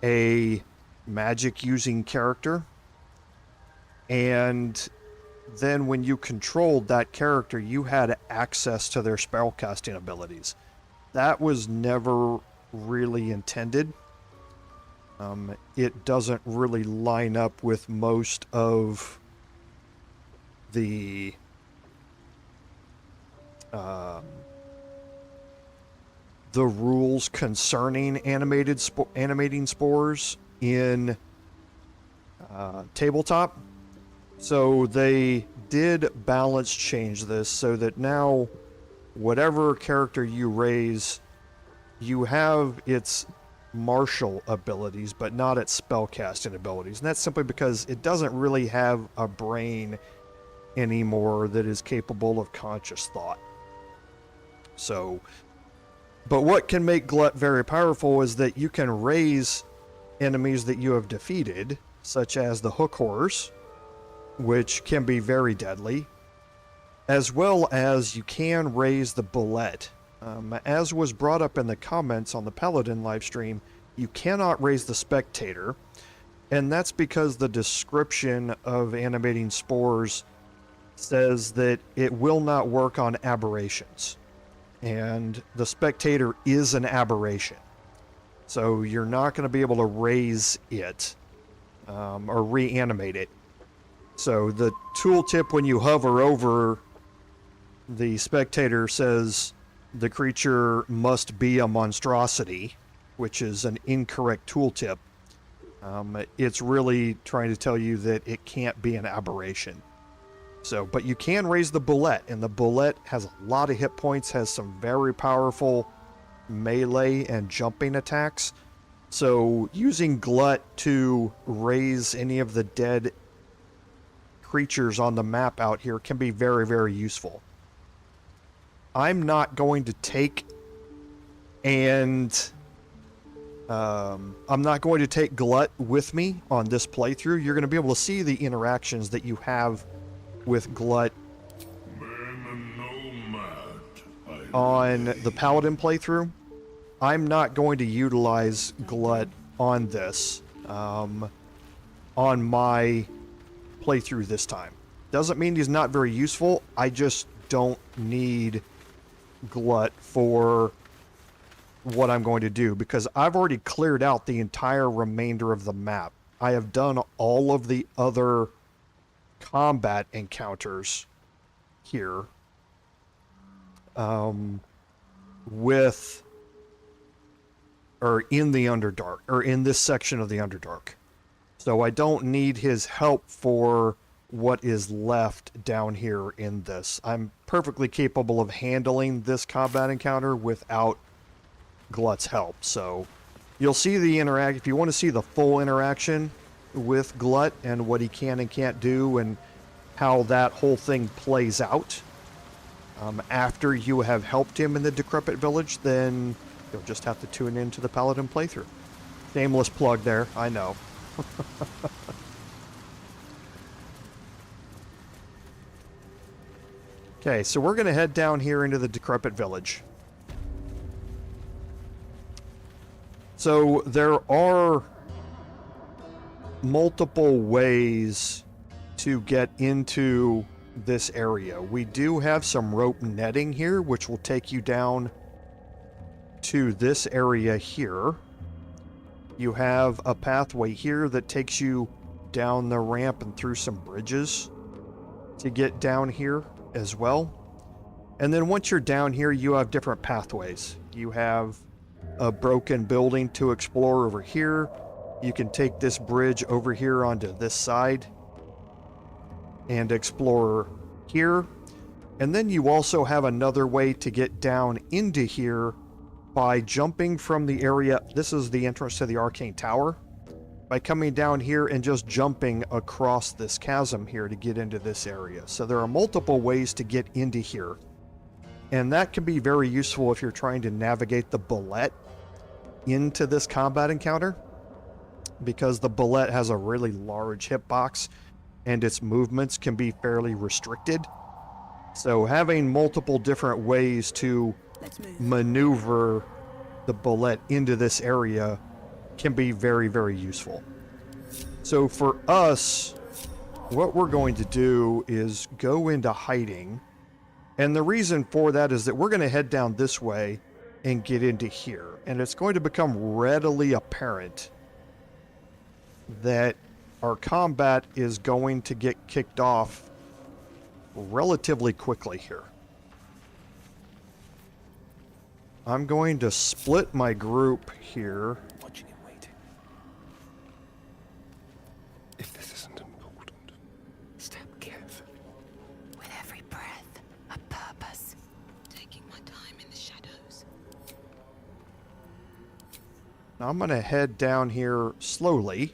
a magic using character, and then when you controlled that character you had access to their spellcasting abilities. That was never really intended. It doesn't really line up with most of the rules concerning animating spores in tabletop. So they did balance change this so that now whatever character you raise, you have its martial abilities, but not its spellcasting abilities. And that's simply because it doesn't really have a brain anymore that is capable of conscious thought. So, but what can make Glut very powerful is that you can raise enemies that you have defeated, such as the Hook Horrors, which can be very deadly, as well as you can raise the Bullet. As was brought up in the comments on the Paladin livestream, you cannot raise the Spectator, and that's because the description of Animating Spores says that it will not work on aberrations, and the Spectator is an aberration. So you're not going to be able to raise it or reanimate it. So the tooltip when you hover over the Spectator says the creature must be a monstrosity, which is an incorrect tooltip. It's really trying to tell you that it can't be an aberration. So, but you can raise the Bullet, and the Bullet has a lot of hit points, has some very powerful melee and jumping attacks. So using Glut to raise any of the dead creatures on the map out here can be very, very useful. I'm not going to take Glut with me on this playthrough. You're going to be able to see the interactions that you have with Glut on the Paladin playthrough. I'm not going to utilize Glut on this, on my playthrough this time. Doesn't mean he's not very useful. I just don't need Glut for what I'm going to do, because I've already cleared out the entire remainder of the map. I have done all of the other combat encounters here in the Underdark, or in this section of the Underdark. So I don't need his help for what is left down here in this. I'm perfectly capable of handling this combat encounter without Glut's help. So You'll see the interact. If you want to see the full interaction with Glut and what he can and can't do and how that whole thing plays out after you have helped him in the Decrepit village, then you'll just have to tune into the Paladin playthrough. Shameless plug there, I know. Okay, so we're going to head down here into the Decrepit village. So there are multiple ways to get into this area. We do have some rope netting here, which will take you down to this area here. You have a pathway here that takes you down the ramp and through some bridges to get down here as well. And then once you're down here, you have different pathways. You have a broken building to explore over here. You can take this bridge over here onto this side and explore here. And then you also have another way to get down into here by jumping from the area. This is the entrance to the Arcane Tower. By coming down here and just jumping across this chasm here to get into this area. So there are multiple ways to get into here. And that can be very useful if you're trying to navigate the bullet into this combat encounter, because the bullet has a really large hitbox and its movements can be fairly restricted. So having multiple different ways to maneuver the bullet into this area can be very, very useful. So for us, what we're going to do is go into hiding. And the reason for that is that we're going to head down this way and get into here. And it's going to become readily apparent that our combat is going to get kicked off relatively quickly here. I'm going to split my group here. Watching and waiting. If this isn't important, step carefully. With every breath, a purpose. Taking my time in the shadows. Now I'm going to head down here slowly.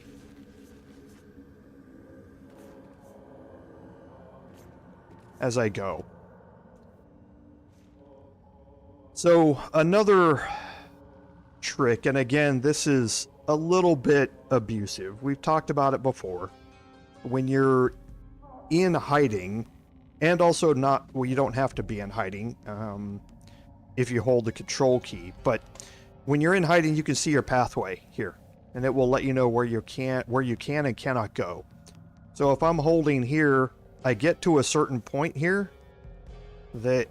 As I go. So another trick, and again, this is a little bit abusive. We've talked about it before. When you're in hiding, and also not, well, you don't have to be in hiding if you hold the control key, but when you're in hiding, you can see your pathway here, and it will let you know where you can and cannot go. So if I'm holding here, I get to a certain point here that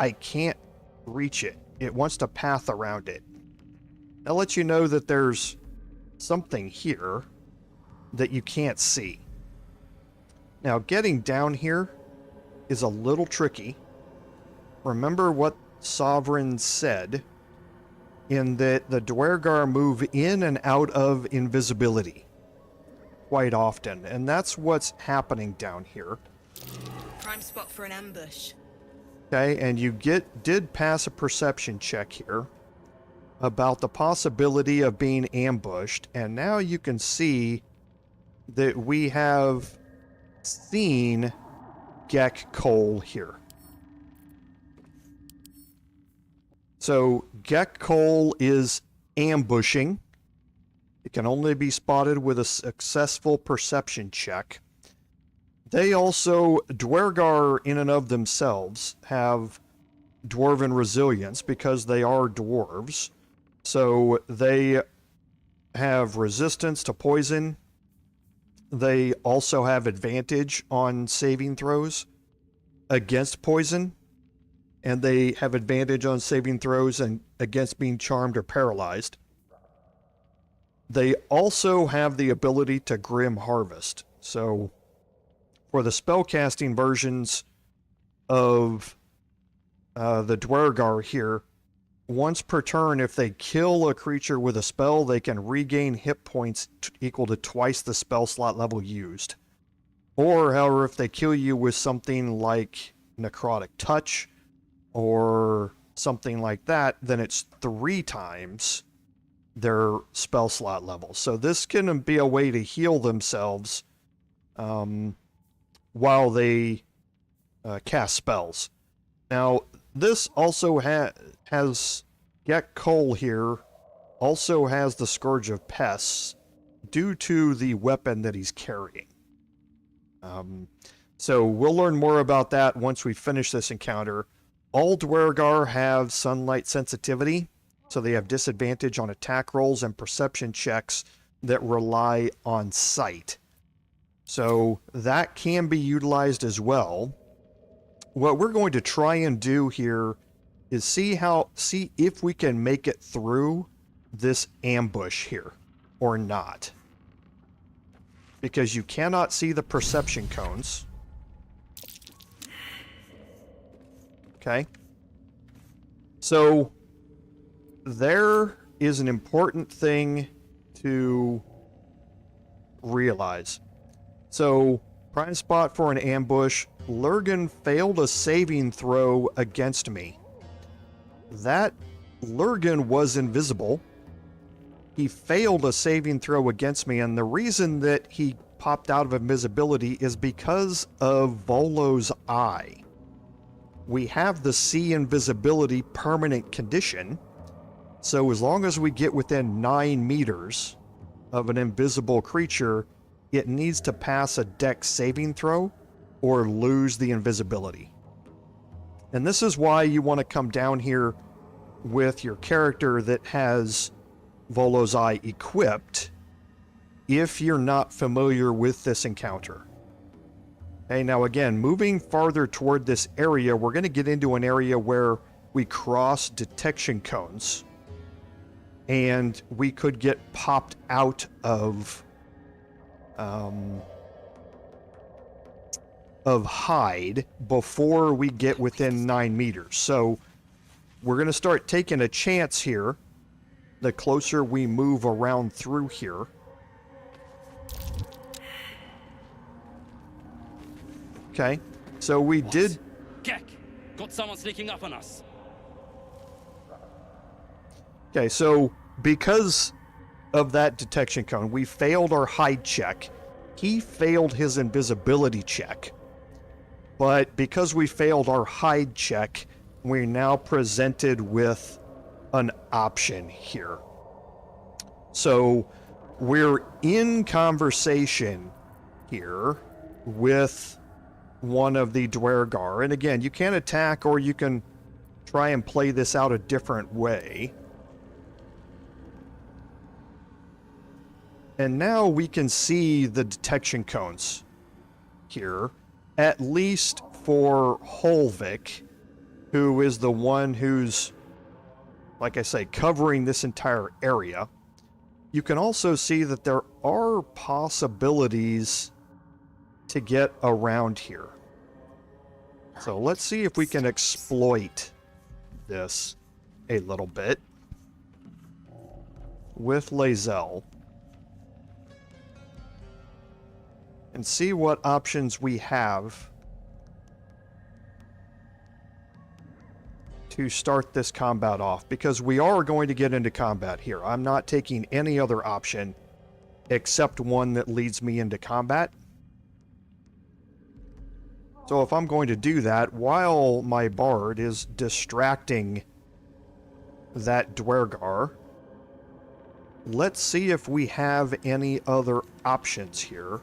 I can't reach it. It wants to path around it. That lets you know that there's something here that you can't see. Now, getting down here is a little tricky. Remember what Sovereign said in that the Duergar move in and out of invisibility quite often, and that's what's happening down here. Prime spot for an ambush. Okay, and you did pass a perception check here about the possibility of being ambushed, and now you can see that we have seen Gek Cole here. So Gek Cole is ambushing. It can only be spotted with a successful perception check. They also, Duergar in and of themselves, have dwarven resilience because they are dwarves. So they have resistance to poison. They also have advantage on saving throws against poison. And they have advantage on saving throws and against being charmed or paralyzed. They also have the ability to Grim Harvest. So for the spellcasting versions of the Duergar here, once per turn, if they kill a creature with a spell, they can regain hit points equal to twice the spell slot level used. Or, however, if they kill you with something like Necrotic Touch or something like that, then it's 3 times their spell slot levels. So this can be a way to heal themselves while they cast spells. Now, this also has Gek Cole here, also has the Scourge of Pests due to the weapon that he's carrying. So we'll learn more about that once we finish this encounter. All Duergar have sunlight sensitivity, so they have disadvantage on attack rolls and perception checks that rely on sight. So that can be utilized as well. What we're going to try and do here is see if we can make it through this ambush here or not. Because you cannot see the perception cones. Okay. So there is an important thing to realize. So, prime spot for an ambush. Lurgan failed a saving throw against me. That Lurgan was invisible. He failed a saving throw against me, and the reason that he popped out of invisibility is because of Volo's eye. We have the see invisibility permanent condition, so as long as we get within 9 meters of an invisible creature, it needs to pass a dex saving throw or lose the invisibility. And this is why you want to come down here with your character that has Volo's Eye equipped if you're not familiar with this encounter. Okay, now again, moving farther toward this area, we're going to get into an area where we cross detection cones, and we could get popped out of hide before we get within 9 meters. So we're going to start taking a chance here the closer we move around through here. Okay, so we did... Gek! Got someone sneaking up on us. Okay, so because of that detection cone, we failed our hide check. He failed his invisibility check. But because we failed our hide check, we're now presented with an option here. So we're in conversation here with one of the Duergar. And again, you can attack or you can try and play this out a different way. And now we can see the detection cones here, at least for Holvik, who is the one who's, like I say, covering this entire area. You can also see that there are possibilities to get around here. So let's see if we can exploit this a little bit with Lae'zel and see what options we have to start this combat off, because we are going to get into combat here. I'm not taking any other option except one that leads me into combat. So if I'm going to do that, while my bard is distracting that Duergar, let's see if we have any other options here.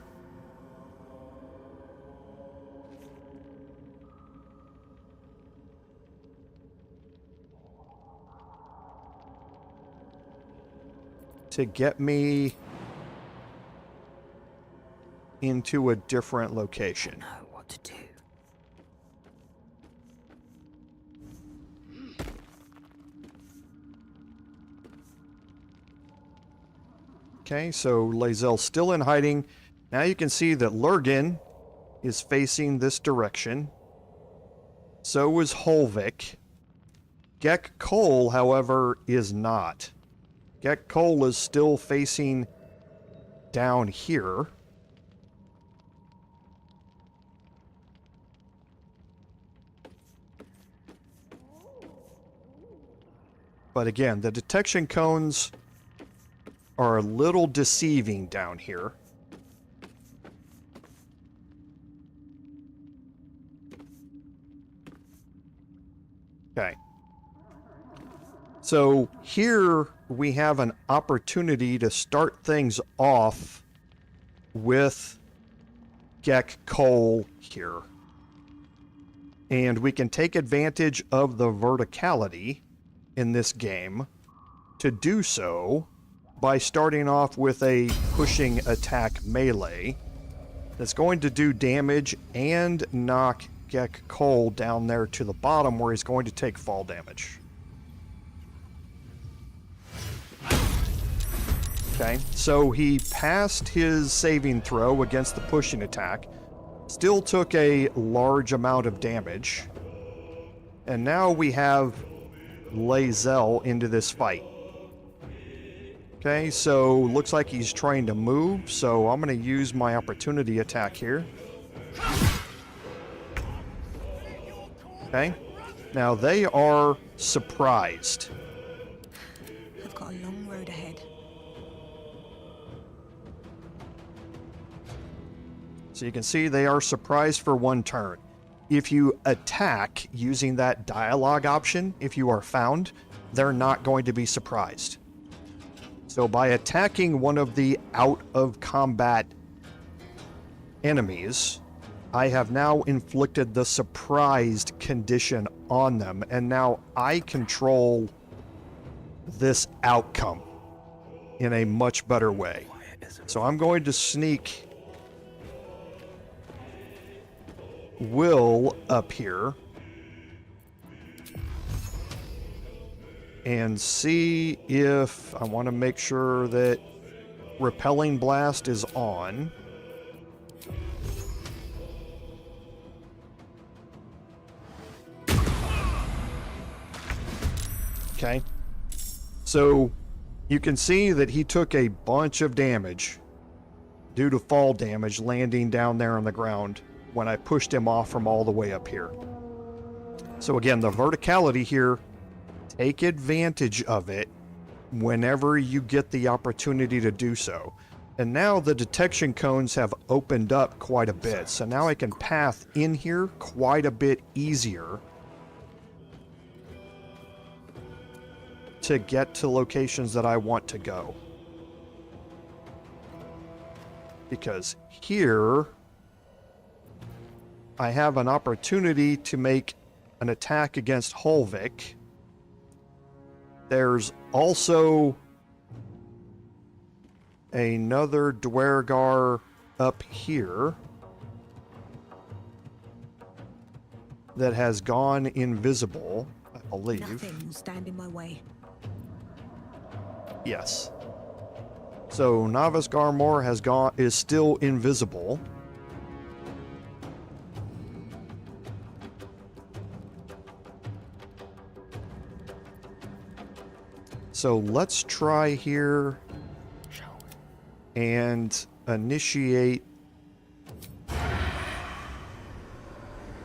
To get me into a different location. Know what to do. Okay, so Lae'zel's still in hiding. Now you can see that Lurgan is facing this direction. So is Holvik. Gek Cole, however, is not. Gek Cole is still facing down here. But again, the detection cones are a little deceiving down here. Okay. So here we have an opportunity to start things off with Gek coal here. And we can take advantage of the verticality in this game to do so by starting off with a pushing attack melee that's going to do damage and knock Gek Cole down there to the bottom where he's going to take fall damage. Okay, so he passed his saving throw against the pushing attack, still took a large amount of damage, and now we have Lae'zel into this fight. Okay, so looks like he's trying to move, so I'm going to use my opportunity attack here. Okay, now they are surprised. I've got a long road ahead. So you can see they are surprised for one turn. If you attack using that dialogue option, if you are found, they're not going to be surprised. So by attacking one of the out of combat enemies, I have now inflicted the surprised condition on them, and now I control this outcome in a much better way. So I'm going to sneak Will up here and see if I want to make sure that Repelling Blast is on. Okay. So you can see that he took a bunch of damage due to fall damage landing down there on the ground when I pushed him off from all the way up here. So again, the verticality here, take advantage of it whenever you get the opportunity to do so. And now the detection cones have opened up quite a bit, so now I can path in here quite a bit easier to get to locations that I want to go. Because here I have an opportunity to make an attack against Holvik. There's also another Duergar up here that has gone invisible, I believe. Nothing will stand in my way. Yes. So Novice Garmor is still invisible. So let's try here and initiate.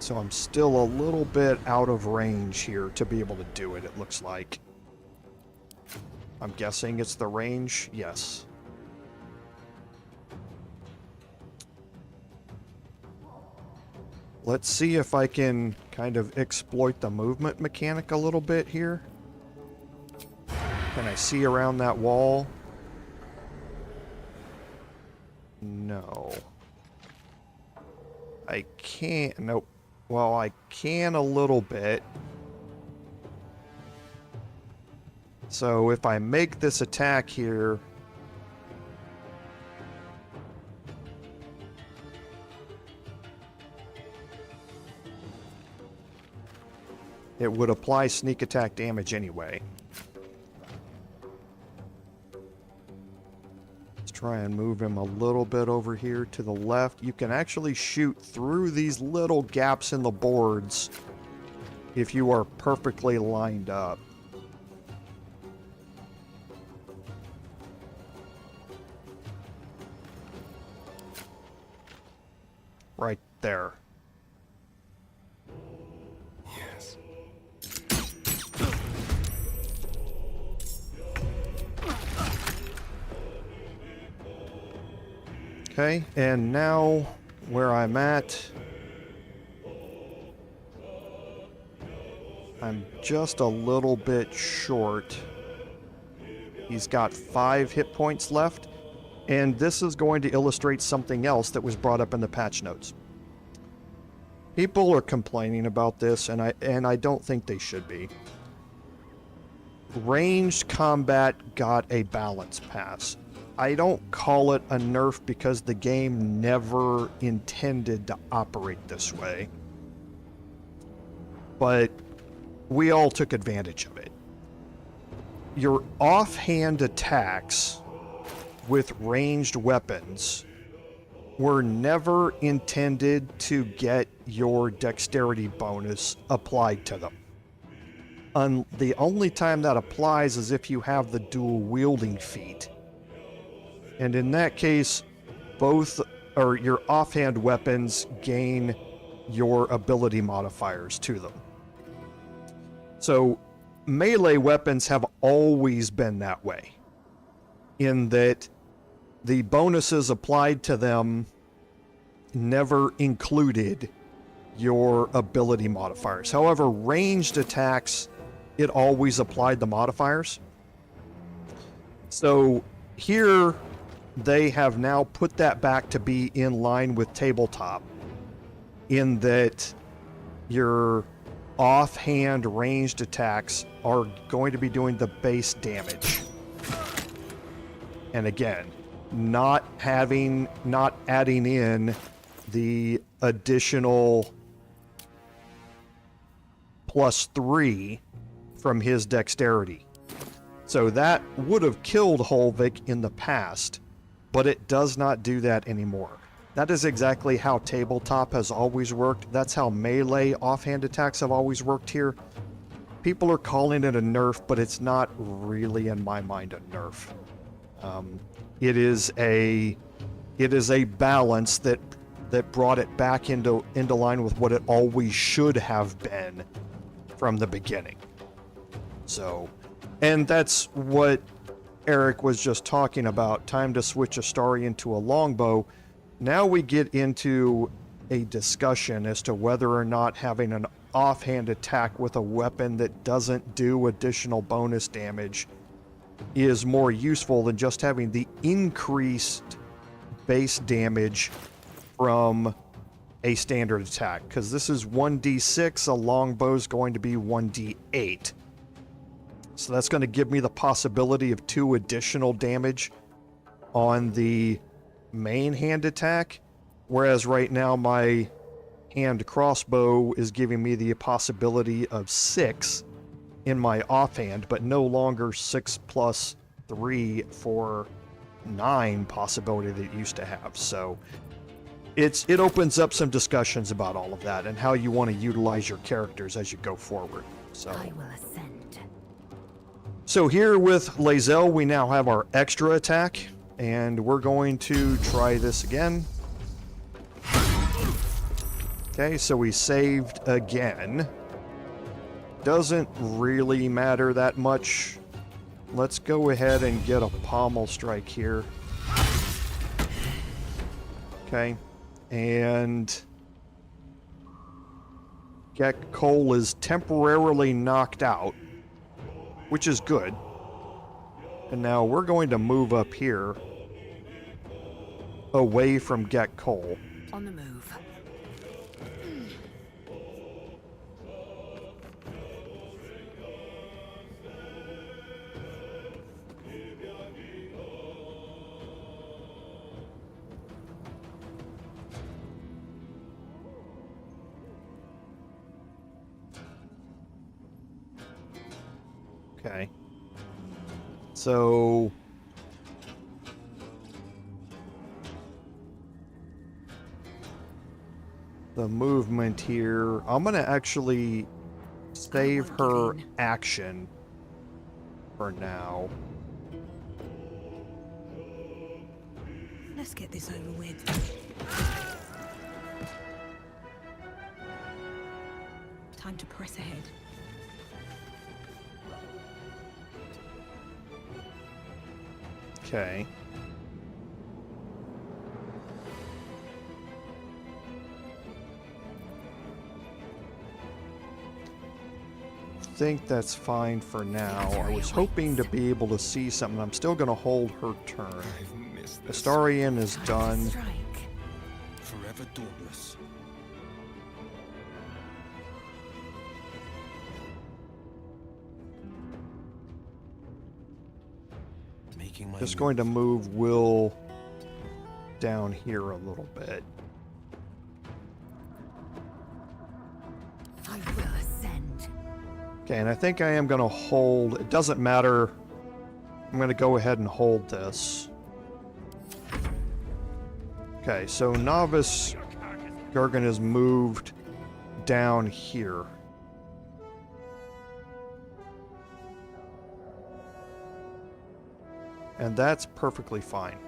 So I'm still a little bit out of range here to be able to do it, it looks like. I'm guessing it's the range. Yes. Let's see if I can kind of exploit the movement mechanic a little bit here. Can I see around that wall? No. I can't. Nope. Well, I can a little bit. So if I make this attack here, it would apply sneak attack damage anyway. Let's try and move him a little bit over here to the left. You can actually shoot through these little gaps in the boards if you are perfectly lined up. Right there. Yes. Okay, and now where I'm at, I'm just a little bit short. He's got 5 hit points left, and this is going to illustrate something else that was brought up in the patch notes. People are complaining about this, and I don't think they should be. Ranged combat got a balance pass. I don't call it a nerf because the game never intended to operate this way. But we all took advantage of it. Your offhand attacks with ranged weapons were never intended to get your dexterity bonus applied to them. The only time that applies is if you have the dual wielding feat. And in that case, both or your offhand weapons gain your ability modifiers to them. So melee weapons have always been that way, in that the bonuses applied to them never included your ability modifiers. However, ranged attacks, it always applied the modifiers. So here they have now put that back to be in line with tabletop, in that your offhand ranged attacks are going to be doing the base damage. And again, not adding in the additional +3 from his dexterity. So that would have killed Holvik in the past, but it does not do that anymore. That is exactly how tabletop has always worked. That's how melee offhand attacks have always worked here. People are calling it a nerf, but it's not really, in my mind, a nerf. It is a balance that brought it back into line with what it always should have been from the beginning. So, and that's what Eric was just talking about. Time to switch Astarion to a longbow. Now we get into a discussion as to whether or not having an offhand attack with a weapon that doesn't do additional bonus damage is more useful than just having the increased base damage from a standard attack. Because this is 1d6, a longbow is going to be 1d8. So that's going to give me the possibility of 2 additional damage on the main hand attack, whereas right now my hand crossbow is giving me the possibility of 6 in my offhand, but no longer 6 plus 3 for 9 possibility that it used to have. So it opens up some discussions about all of that and how you want to utilize your characters as you go forward. So I will ascend. So here with Lae'zel, we now have our extra attack, and we're going to try this again. Okay, so we saved again. Doesn't really matter that much. Let's go ahead and get a pommel strike here. Okay, and Gek Cole is temporarily knocked out, which is good. And now we're going to move up here away from Gek Cole. On the move. Okay. So the movement here, I'm going to actually save her action for now. Let's get this over with. Time to press ahead. Okay. think that's fine for now. I was hoping to be able to see something. I'm still going to hold her turn. I've missed this. Astarion is done. Strike. Forever dauntless. Making my Just move. going to move Will down here a little bit. I will ascend. Okay, and I think I am going to hold. It doesn't matter. I'm going to go ahead and hold this. Okay, so Novice Gargan has moved down here. And that's perfectly fine.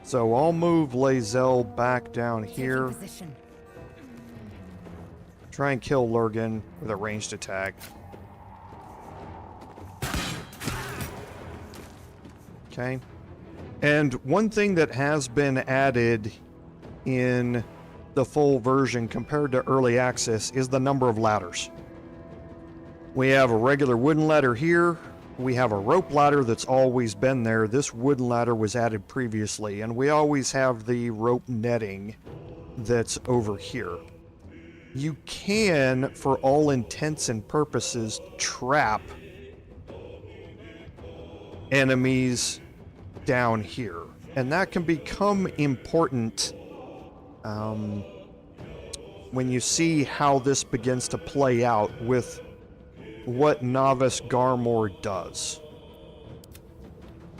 So I'll move Lae'zel back down here. Taking position. Try and kill Lurgan with a ranged attack. Okay. And one thing that has been added in the full version compared to early access is the number of ladders. We have a regular wooden ladder here. We have a rope ladder that's always been there. This wooden ladder was added previously, and we always have the rope netting that's over here. You can, for all intents and purposes, trap enemies down here. And that can become important when you see how this begins to play out with what Novice Garmor does.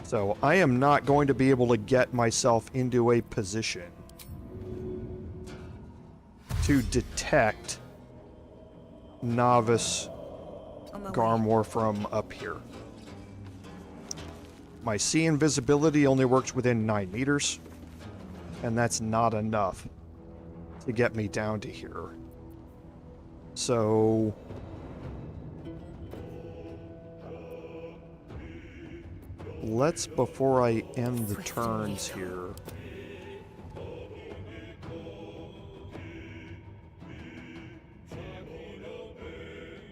So I am not going to be able to get myself into a position to detect Novice On my way. Garmor from up here. My sea invisibility only works within 9 meters, and that's not enough to get me down to here. So let's, before I end the turns here,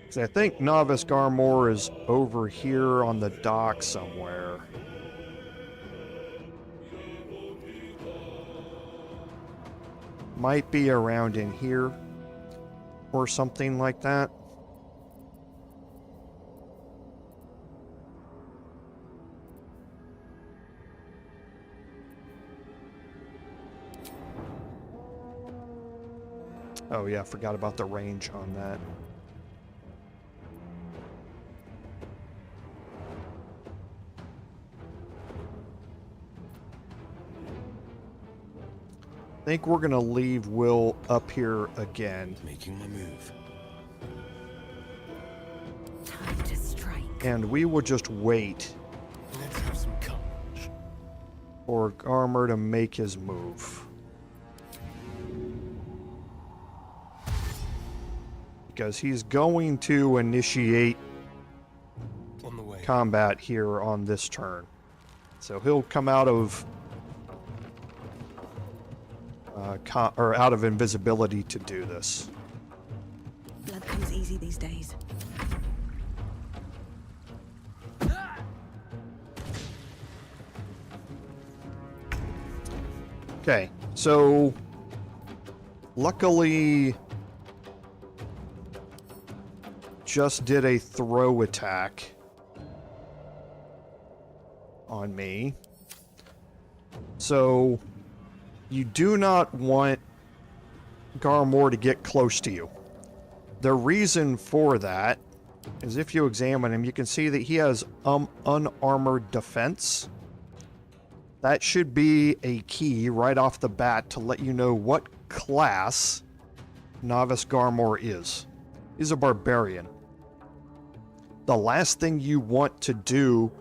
because I think Novice Garmor is over here on the dock somewhere. Might be around in here or something like that. Oh yeah, forgot about the range on that. I think we're gonna leave Will up here again, Making my move. Time to strike. and we will just wait Let's have some courage. for Garmor to make his move. Because he's going to initiate On the way. combat here on this turn. So he'll come out of out of invisibility to do this. Blood comes easy these days. Okay, so luckily just did a throw attack on me. So you do not want Garmor to get close to you. The reason for that is if you examine him, you can see that he has unarmored defense. That should be a key right off the bat to let you know what class Novice Garmor is. He's a barbarian. The last thing you want to do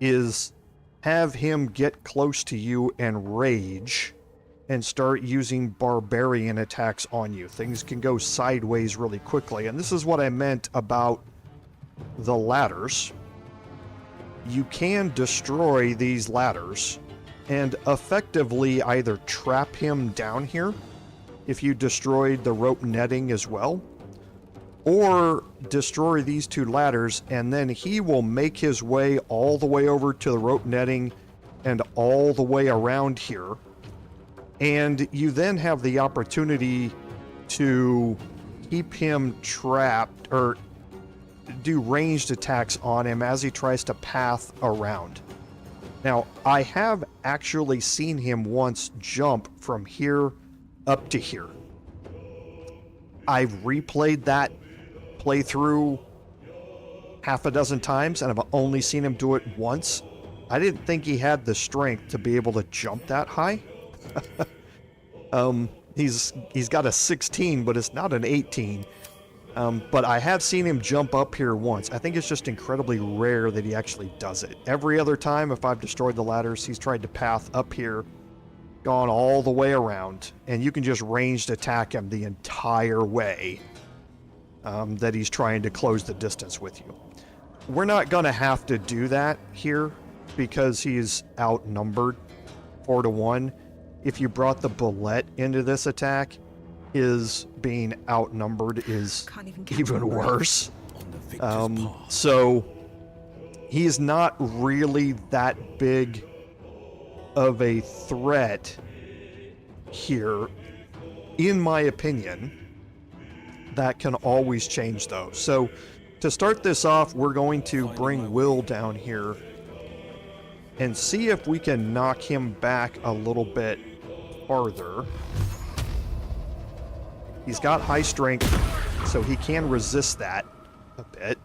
is have him get close to you and rage and start using barbarian attacks on you. Things can go sideways really quickly, and this is what I meant about the ladders. You can destroy these ladders and effectively either trap him down here if you destroyed the rope netting as well, or destroy these 2 ladders, and then he will make his way all the way over to the rope netting and all the way around here. And you then have the opportunity to keep him trapped or do ranged attacks on him as he tries to path around. Now, I have actually seen him once jump from here up to here. I've replayed that playthrough half a dozen times, and I've only seen him do it once. I didn't think he had the strength to be able to jump that high. He's got a 16, but it's not an 18. But I have seen him jump up here once. I think it's just incredibly rare that he actually does it. Every other time, if I've destroyed the ladders, he's tried to path up here, gone all the way around, and you can just ranged attack him the entire way that he's trying to close the distance with you. We're not going to have to do that here because he's outnumbered 4-1. If you brought the bullet into this attack, his being outnumbered is even worse. So he's not really that big of a threat here, in my opinion. That can always change though. So to start this off, we're going to bring Will down here and see if we can knock him back a little bit farther. He's got high strength, so he can resist that a bit.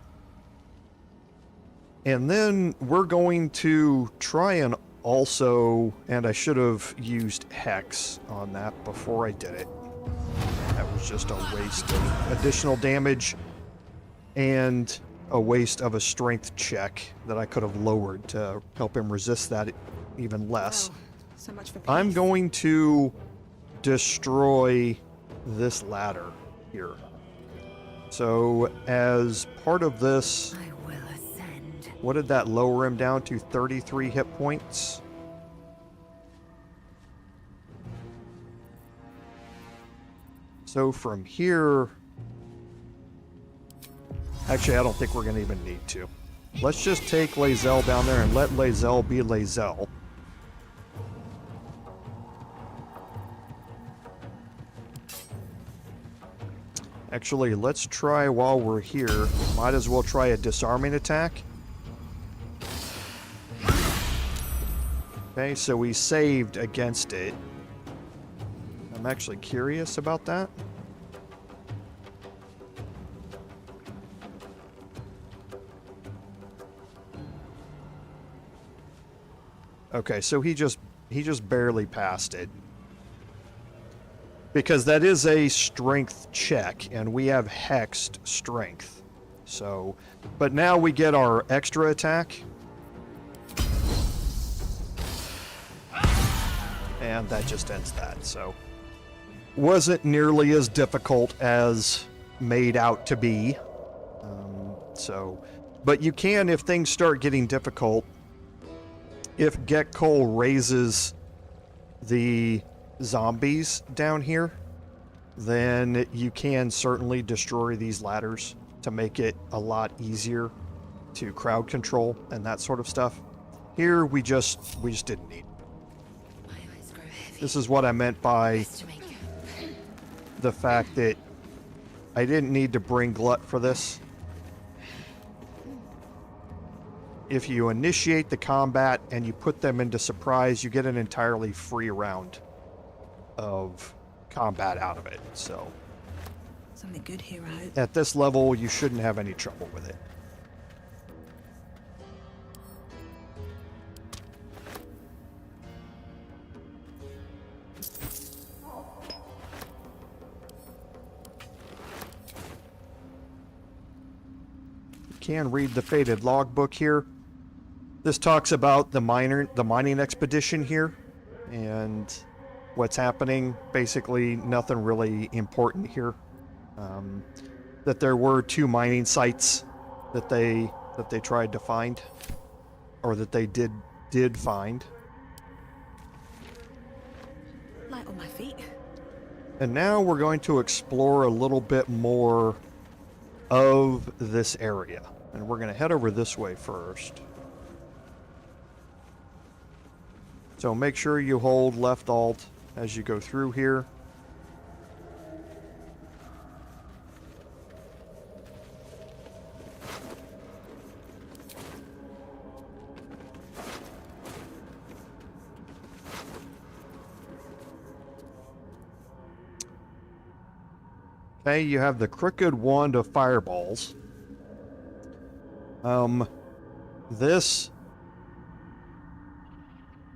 And then we're going to try and also, and I should have used Hex on that before I did it. That was just a waste of additional damage and a waste of a strength check that I could have lowered to help him resist that even less. So much for I'm peace. going to destroy this ladder here. So as part of this, I will ascend. what did that lower him down to? 33 hit points. So from here, actually I don't think we're going to even need to. Let's just take Lae'zel down there and let Lae'zel be Lae'zel. Actually, let's try while we're here. Might as well try a disarming attack. Okay, so we saved against it. I'm actually curious about that. Okay, so he just barely passed it. Because that is a strength check, and we have hexed strength. So, but now we get our extra attack. And that just ends that, so. Wasn't nearly as difficult as made out to be. But you can, if things start getting difficult, if Gek'Kol raises the zombies down here, then you can certainly destroy these ladders to make it a lot easier to crowd control and that sort of stuff. Here we just didn't need. This is what I meant by the fact that I didn't need to bring Glut for this. If you initiate the combat and you put them into surprise, you get an entirely free round of combat out of it. So Something good here, I hope. at this level, you shouldn't have any trouble with it. You can read the faded logbook here. This talks about the mining expedition here and what's happening. Basically, nothing really important here. That there were 2 mining sites that they tried to find, or that they did find. Light on my feet. And now we're going to explore a little bit more of this area. And we're going to head over this way first. So make sure you hold left alt as you go through here. Okay, you have the crooked wand of fireballs. This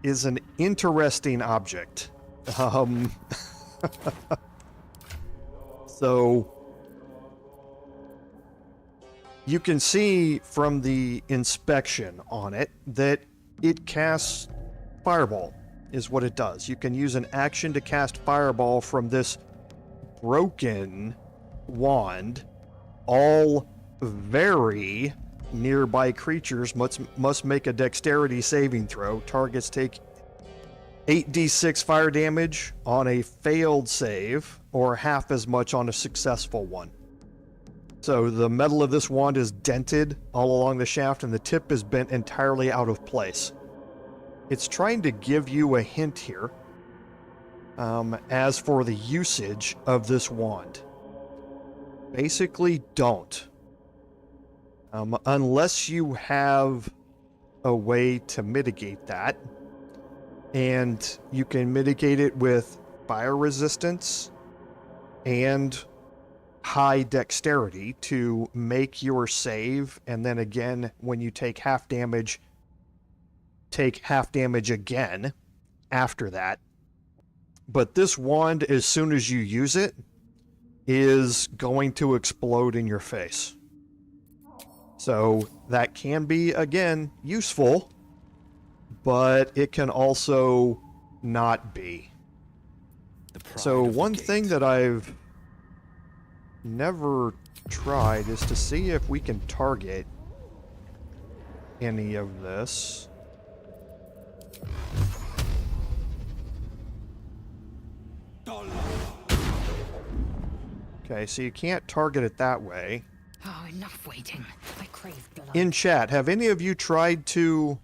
is an interesting object. So you can see from the inspection on it that it casts fireball, is what it does. You can use an action to cast fireball from this broken wand. All very nearby creatures must make a dexterity saving throw. Targets take 8d6 fire damage on a failed save, or half as much on a successful one. So the metal of this wand is dented all along the shaft, and the tip is bent entirely out of place. It's trying to give you a hint here as for the usage of this wand. Basically, don't. Unless you have a way to mitigate that. And you can mitigate it with fire resistance and high dexterity to make your save. And then again, when you take half damage again after that. But this wand, as soon as you use it, is going to explode in your face. So that can be, again, useful, but it can also not be. So one thing that I've never tried is to see if we can target any of this. Okay, so you can't target it that way. Oh, enough waiting. I crave blood. In chat, have any of you tried to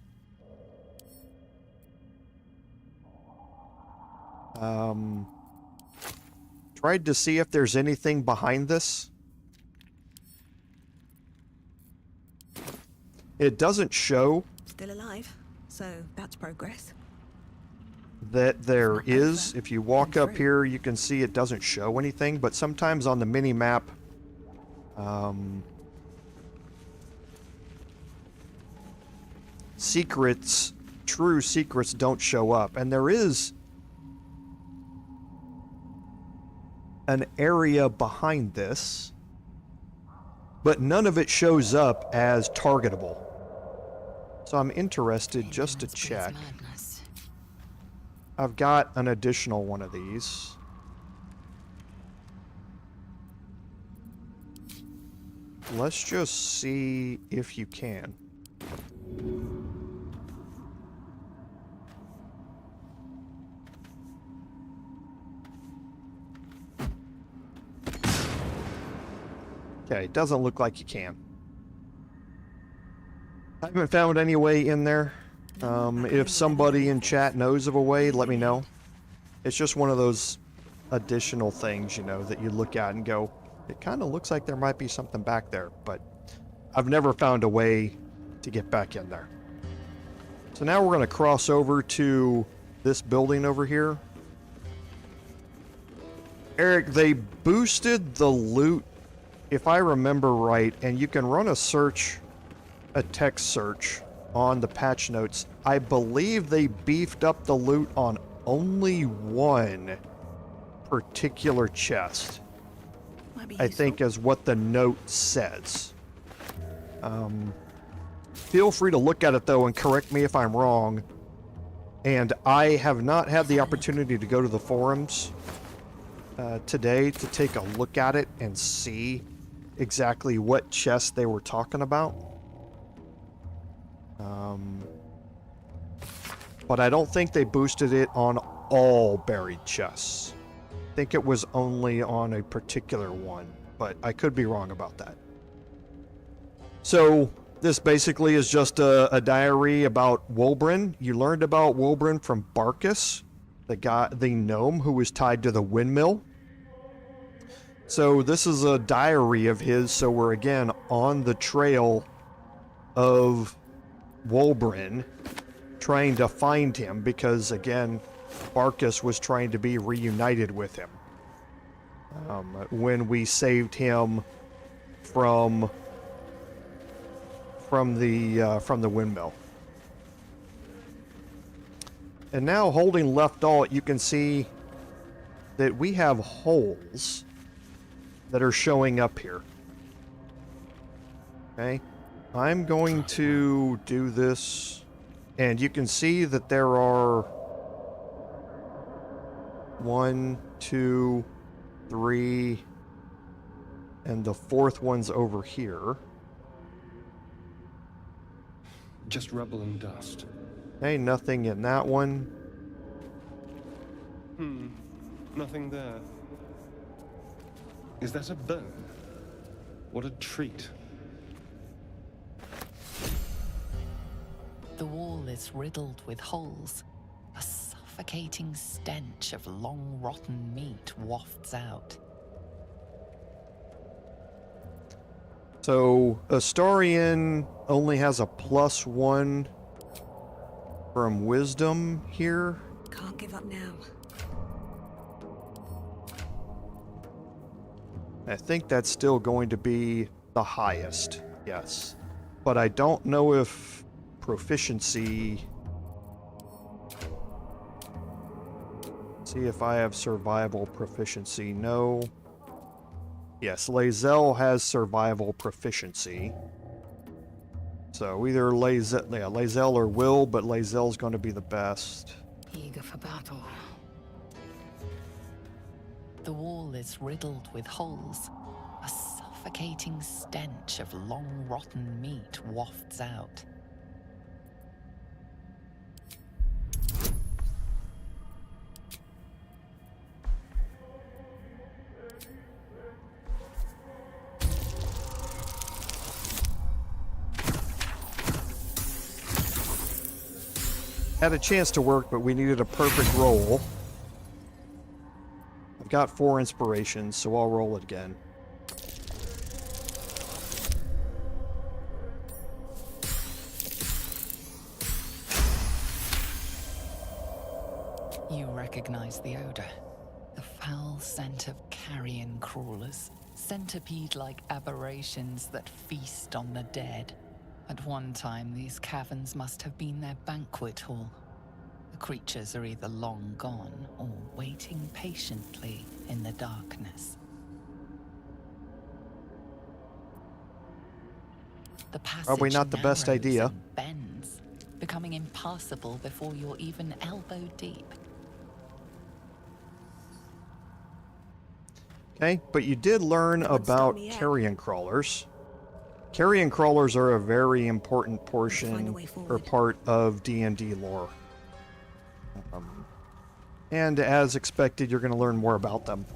see if there's anything behind this? It doesn't show Still alive, so that's progress. that there is. If you walk up here, you can see it doesn't show anything, but sometimes on the mini map, secrets, true secrets don't show up. And there is an area behind this, but none of it shows up as targetable. So I'm interested just to check. I've got an additional one of these. Let's just see if you can. Okay, it doesn't look like you can. I haven't found any way in there. If somebody in chat knows of a way, let me know. It's just one of those additional things, you know, that you look at and go, it kind of looks like there might be something back there, but I've never found a way to get back in there. So now we're going to cross over to this building over here. Eric, they boosted the loot, if I remember right, and you can run a search, a text search on the patch notes. I believe they beefed up the loot on only one particular chest. I think is what the note says. Feel free to look at it though and correct me if I'm wrong. And I have not had the opportunity to go to the forums today to take a look at it and see exactly what chest they were talking about. But I don't think they boosted it on all buried chests. I think it was only on a particular one, but I could be wrong about that. So this basically is just a diary about Wolbrin. You learned about Wolbrin from Barkus, the gnome who was tied to the windmill. So this is a diary of his, so we're again on the trail of Wolbrin, trying to find him because, again, Barkus was trying to be reunited with him. When we saved him from the windmill. And now, holding left alt, you can see that we have holes that are showing up here. Okay, I'm going to do this, and you can see that there are 1, 2, 3, and the fourth one's over here. Just rubble and dust. Okay, nothing in that one. Nothing there. Is that a bone? What a treat. The wall is riddled with holes. A suffocating stench of long rotten meat wafts out. So, Astarian only has a +1 from wisdom here. Can't give up now. I think that's still going to be the highest, yes. But I don't know if proficiency... See if I have survival proficiency. No. Yes, Lae'zel has survival proficiency. So either Lae'zel or Will, but Lae'zel's going to be the best. Eager for battle. The wall is riddled with holes. A suffocating stench of long rotten meat wafts out. Had a chance to work, but we needed a perfect roll. I've got 4 inspirations, so I'll roll it again. You recognize the odor. The foul scent of carrion crawlers. Centipede-like aberrations that feast on the dead. At one time, these caverns must have been their banquet hall. The creatures are either long gone or waiting patiently in the darkness. The passage Probably not the best narrows idea. and bends, becoming impassable before you're even elbow deep. Okay, but you did learn about carrion crawlers. Carrion crawlers are a very important portion or part of D&D lore. And as expected, you're going to learn more about them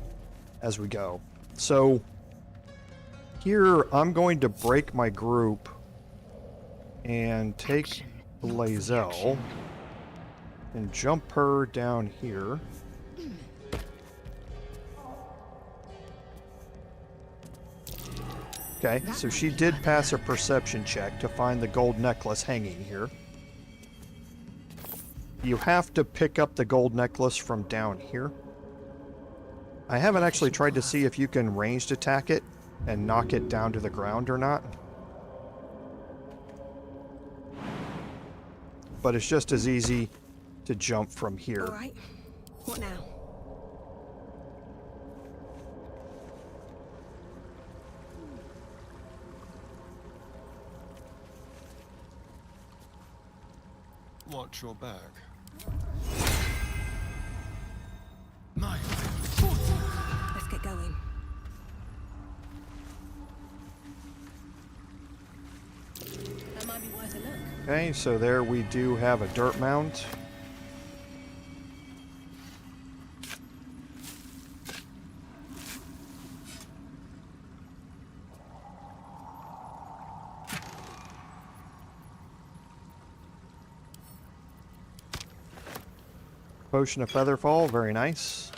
as we go. So, here I'm going to break my group and take Lae'zel and jump her down here. Okay, so she did pass a perception check to find the gold necklace hanging here. You have to pick up the gold necklace from down here. I haven't actually tried to see if you can ranged attack it and knock it down to the ground or not. But it's just as easy to jump from here. All right. What now? Watch your back. Let's get going. That might be worth a look. Okay, so there we do have a dirt mound. Potion of Featherfall, very nice.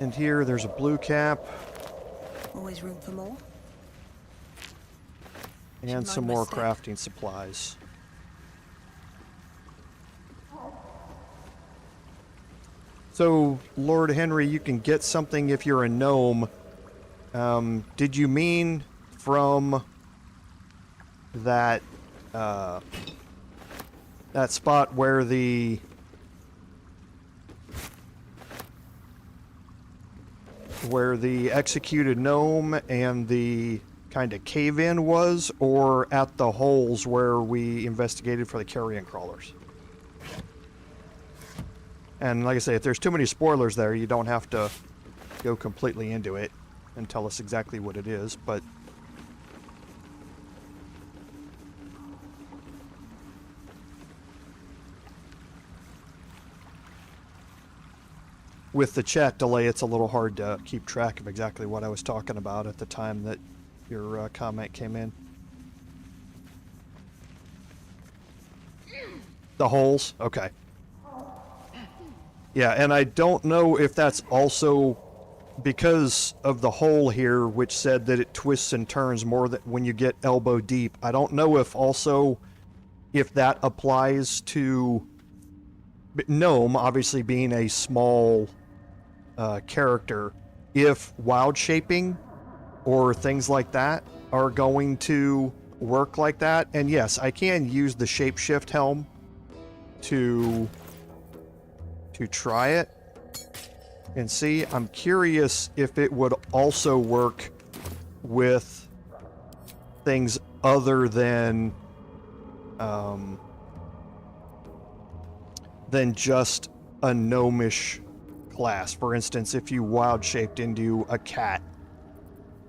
And here there's a blue cap. Always room for more. And some mind my more step? crafting supplies. So, Lord Henry, you can get something if you're a gnome. Did you mean from that that spot where the executed gnome and the kind of cave-in was, or at the holes where we investigated for the carrion crawlers? And like I say, if there's too many spoilers there, you don't have to go completely into it and tell us exactly what it is, but... with the chat delay, it's a little hard to keep track of exactly what I was talking about at the time that your comment came in. The holes? Okay. Yeah, and I don't know if that's also because of the hole here, which said that it twists and turns more than when you get elbow deep. I don't know if also if that applies to gnome, obviously being a small character, if wild shaping or things like that are going to work like that. And yes, I can use the shapeshift helm to try it and see. I'm curious if it would also work with things other than just a gnomish class. For instance, if you wild shaped into a cat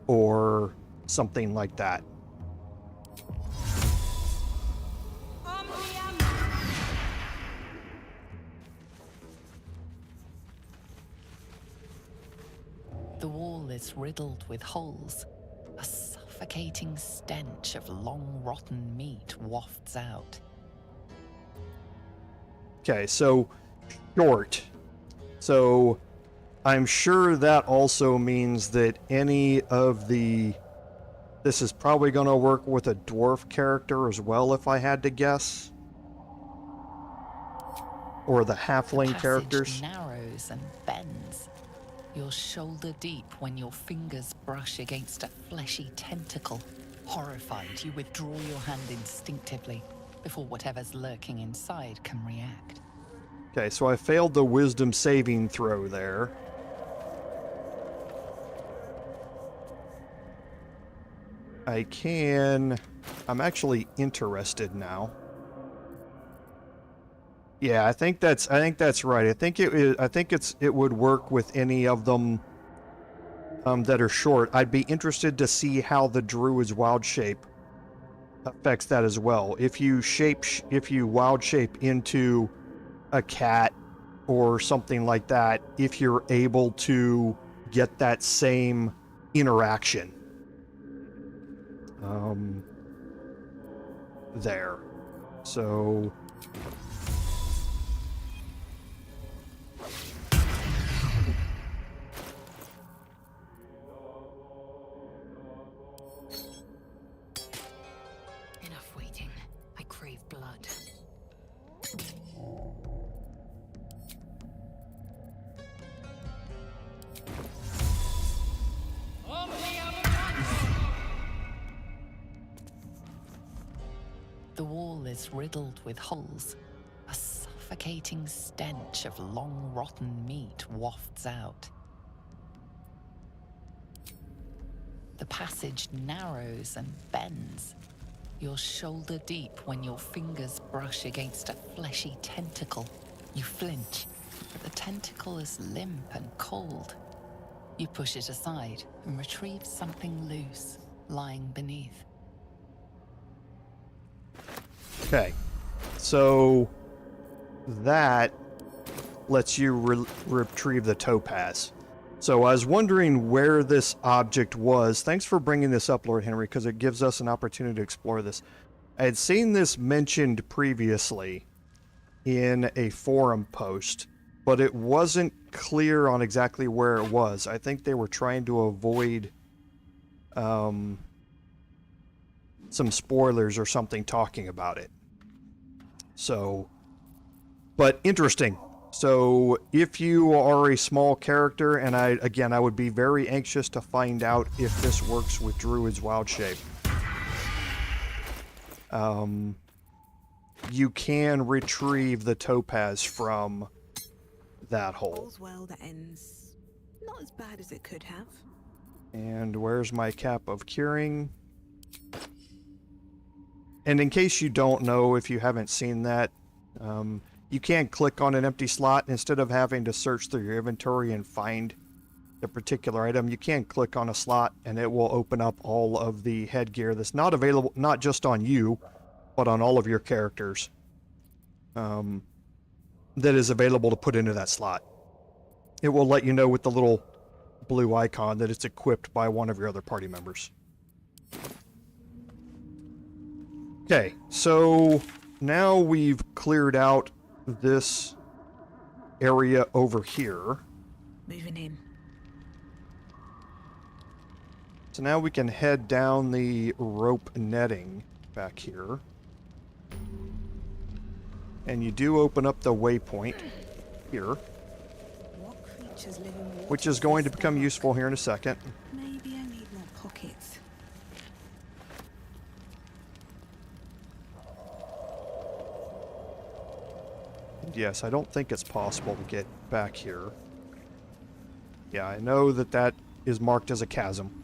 or something like that. The wall is riddled with holes. A suffocating stench of long rotten meat wafts out. Okay, so short. So I'm sure that also means that any of the... this is probably going to work with a dwarf character as well, if I had to guess. Or the halfling characters. The passage narrows and bends. You're shoulder deep when your fingers brush against a fleshy tentacle. Horrified, you withdraw your hand instinctively before whatever's lurking inside can react. Okay, so I failed the wisdom saving throw there. I'm actually interested now. Yeah, I think that's right. I think it would work with any of them that are short. I'd be interested to see how the Druid's wild shape affects that as well. If you wild shape into a cat or something like that, if you're able to get that same interaction there. So Enough waiting. I crave blood. The wall is riddled with holes. A suffocating stench of long rotten meat wafts out. The passage narrows and bends. You're shoulder deep when your fingers brush against a fleshy tentacle. You flinch, but the tentacle is limp and cold. You push it aside and retrieve something loose lying beneath. okay, so that lets you retrieve the topaz. So I was wondering where this object was. Thanks for bringing this up, Lord Henry, because it gives us an opportunity to explore this. I had seen this mentioned previously in a forum post, but it wasn't clear on exactly where it was. I think they were trying to avoid some spoilers or something talking about it. So, but interesting. So if you are a small character, and I would be very anxious to find out if this works with Druid's Wild Shape. You can retrieve the topaz from that hole. All's well that ends not as bad as it could have. And where's my cap of curing? And in case you don't know, if you haven't seen that, you can click on an empty slot instead of having to search through your inventory and find the particular item. You can click on a slot and it will open up all of the headgear that's not available, not just on you, but on all of your characters. That is available to put into that slot. It will let you know with the little blue icon that it's equipped by one of your other party members. Okay, so now we've cleared out this area over here. Moving in. So now we can head down the rope netting back here. And you do open up the waypoint here, What creatures live in water which is going to become dark? useful here in a second. Maybe I need more pockets. Yes, I don't think it's possible to get back here. Yeah, I know that that is marked as a chasm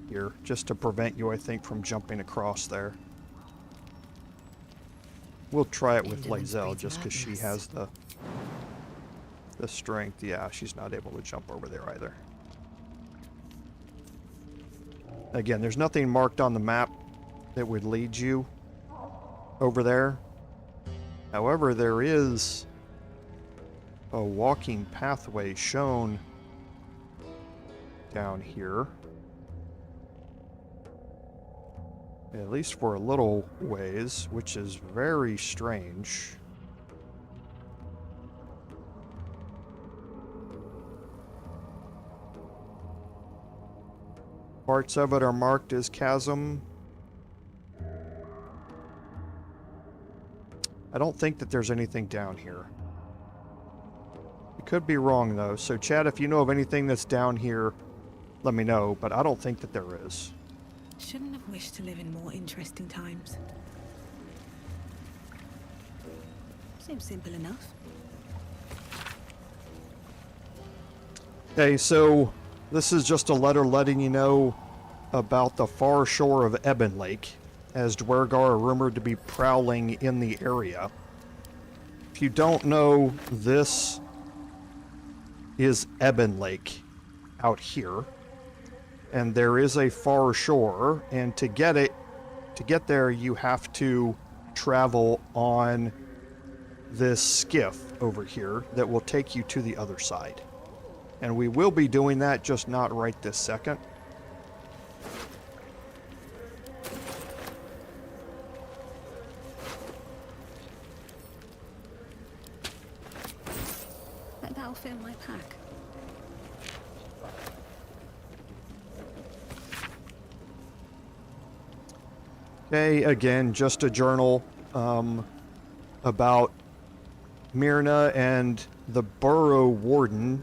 here, just to prevent you, I think, from jumping across there. We'll try it with Lae'zel, just because she has the strength. Yeah, she's not able to jump over there either. Again, there's nothing marked on the map that would lead you over there. However, there is a walking pathway shown down here. At least for a little ways, which is very strange. Parts of it are marked as chasm. I don't think that there's anything down here. I could be wrong though, so chat, if you know of anything that's down here, let me know, but I don't think that there is. Shouldn't have wished to live in more interesting times. Seems simple enough. Okay, so this is just a letter letting you know about the far shore of Ebenlake, as Duergar are rumored to be prowling in the area. If you don't know, this is Ebenlake out here. And there is a far shore, and to get there, you have to travel on this skiff over here that will take you to the other side. And we will be doing that, just not right this second. That'll fit in my pack. Okay, again, just a journal about Myrna and the Burrow Warden.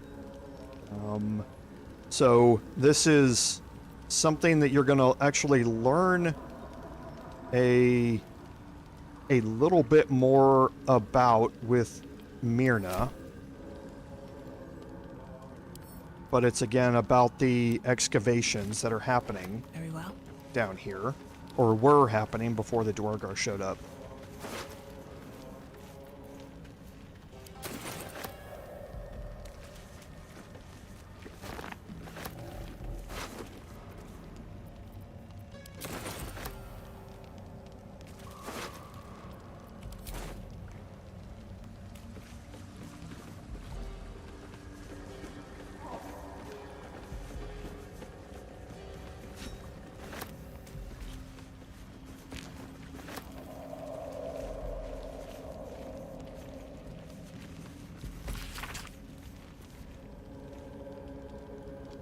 So this is something that you're going to actually learn a little bit more about with Myrna. But it's again about the excavations that are happening Very well. down here. Or were happening before the Duergar showed up.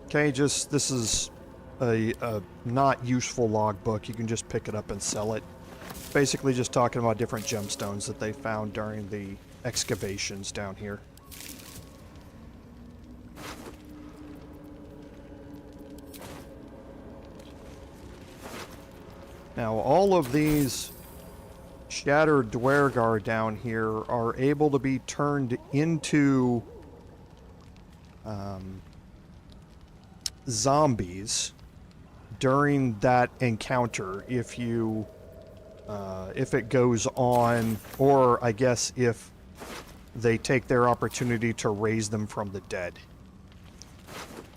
Okay, this is a not useful logbook. You can just pick it up and sell it. Basically just talking about different gemstones that they found during the excavations down here. Now, all of these shattered Duergar down here are able to be turned into zombies during that encounter if it goes on, or I guess if they take their opportunity to raise them from the dead.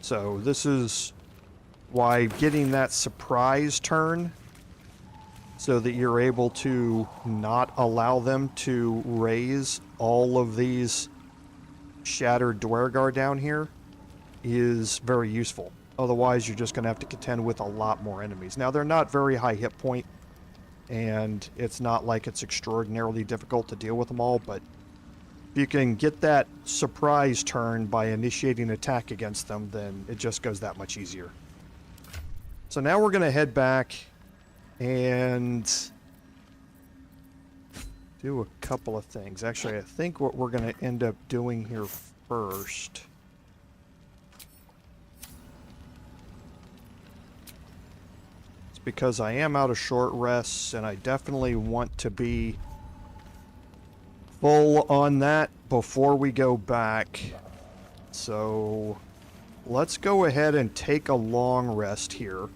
So this is why getting that surprise turn so that you're able to not allow them to raise all of these shattered Duergar down here is very useful. Otherwise, you're just going to have to contend with a lot more enemies. Now, they're not very high hit point, and it's not like it's extraordinarily difficult to deal with them all, but if you can get that surprise turn by initiating attack against them, then it just goes that much easier. So now we're going to head back and do a couple of things. Actually, I think what we're going to end up doing here first is because I am out of short rests and I definitely want to be full on that before we go back. So let's go ahead and take a long rest here.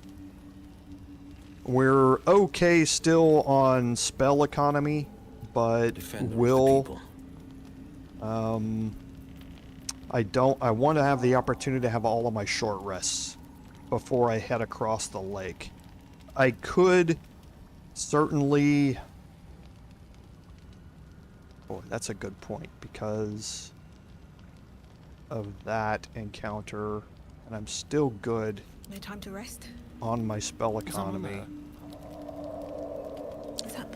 We're okay still on spell economy, but we'll I want to have the opportunity to have all of my short rests before I head across the lake. I could certainly... Oh, that's a good point, because of that encounter, and I'm still good. No time to rest. On my spell economy.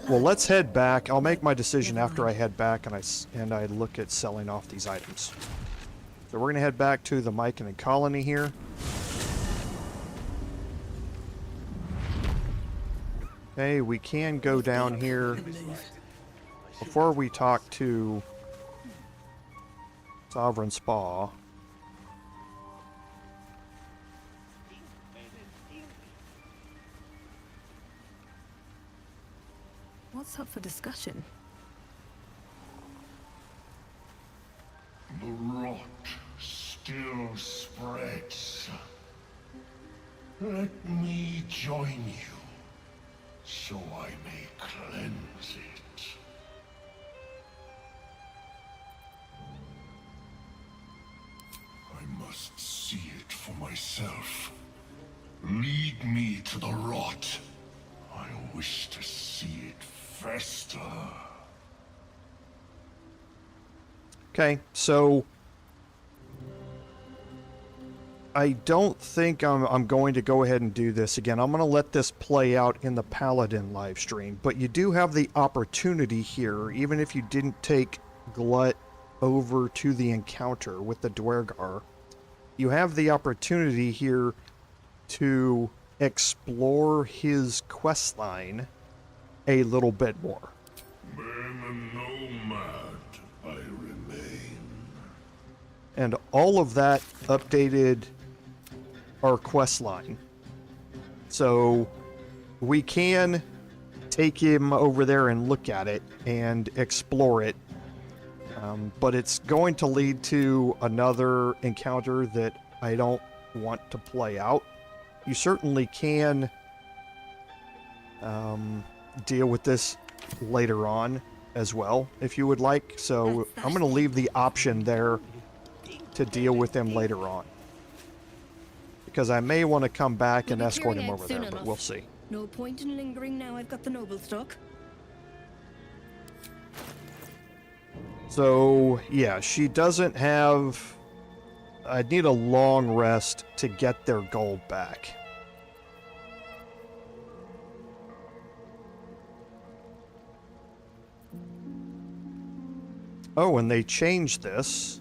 Well, let's head back. I'll make my decision after I head back and I look at selling off these items. So we're gonna head back to the Myconid colony here. Okay, we can go down here before we talk to Sovereign Spaw. What's up for discussion? The rot still spreads. Let me join you, so I may cleanse it. I must see it for myself. Lead me to the rot. I wish to see it fester. Okay, so I don't think I'm going to go ahead and do this again. I'm going to let this play out in the Paladin live stream, but you do have the opportunity here, even if you didn't take Glut over to the encounter with the Duergar, you have the opportunity here to explore his questline a little bit more. Being a nomad, I remain. And all of that updated our questline. So we can take him over there and look at it and explore it. But it's going to lead to another encounter that I don't want to play out. You certainly can deal with this later on as well, if you would like. So I'm going to leave the option there to deal with him later on, because I may want to come back and escort him over there, but we'll see. No point in lingering now I've got the Noblestalk. So yeah, she doesn't have... I'd need a long rest to get their gold back. Oh, and they changed this.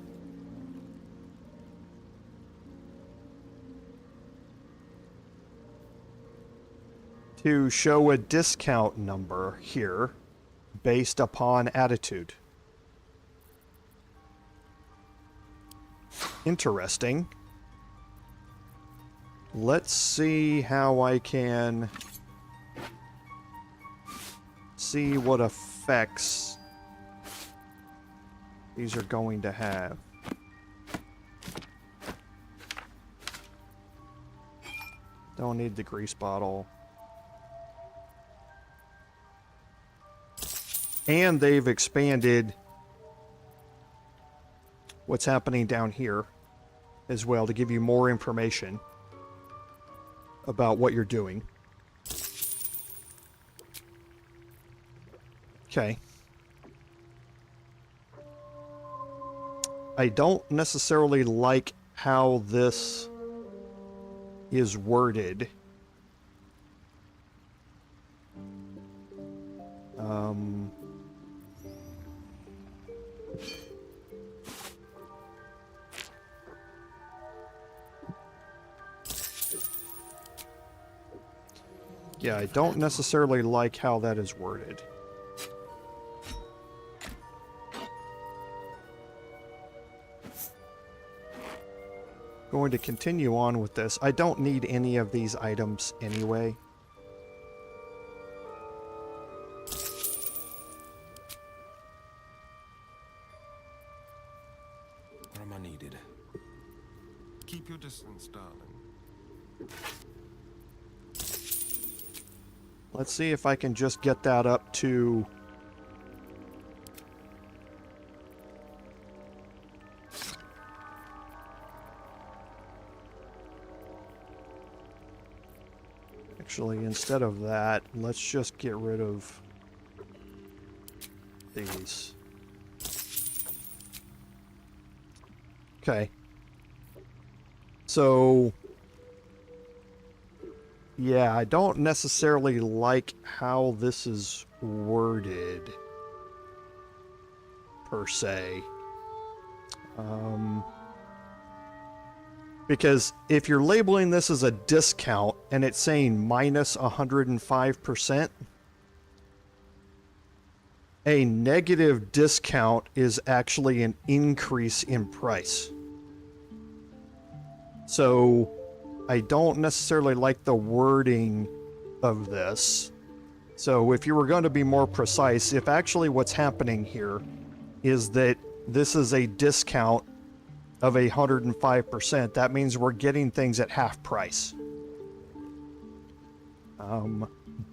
to show a discount number here based upon attitude. Interesting. Let's see how I can see what effects these are going to have. Don't need the grease bottle. And they've expanded what's happening down here as well to give you more information about what you're doing. Okay. I don't necessarily like how this is worded. Yeah, I don't necessarily like how that is worded. Going to continue on with this. I don't need any of these items anyway. Where am I needed? Keep your distance, darling. Let's see if I can just get that up to... Actually, instead of that, let's just get rid of these. Okay. So... yeah, I don't necessarily like how this is worded, per se. Because if you're labeling this as a discount and it's saying minus 105%, a negative discount is actually an increase in price. So I don't necessarily like the wording of this. So if you were going to be more precise, if actually what's happening here is that this is a discount of 105%, that means we're getting things at half price.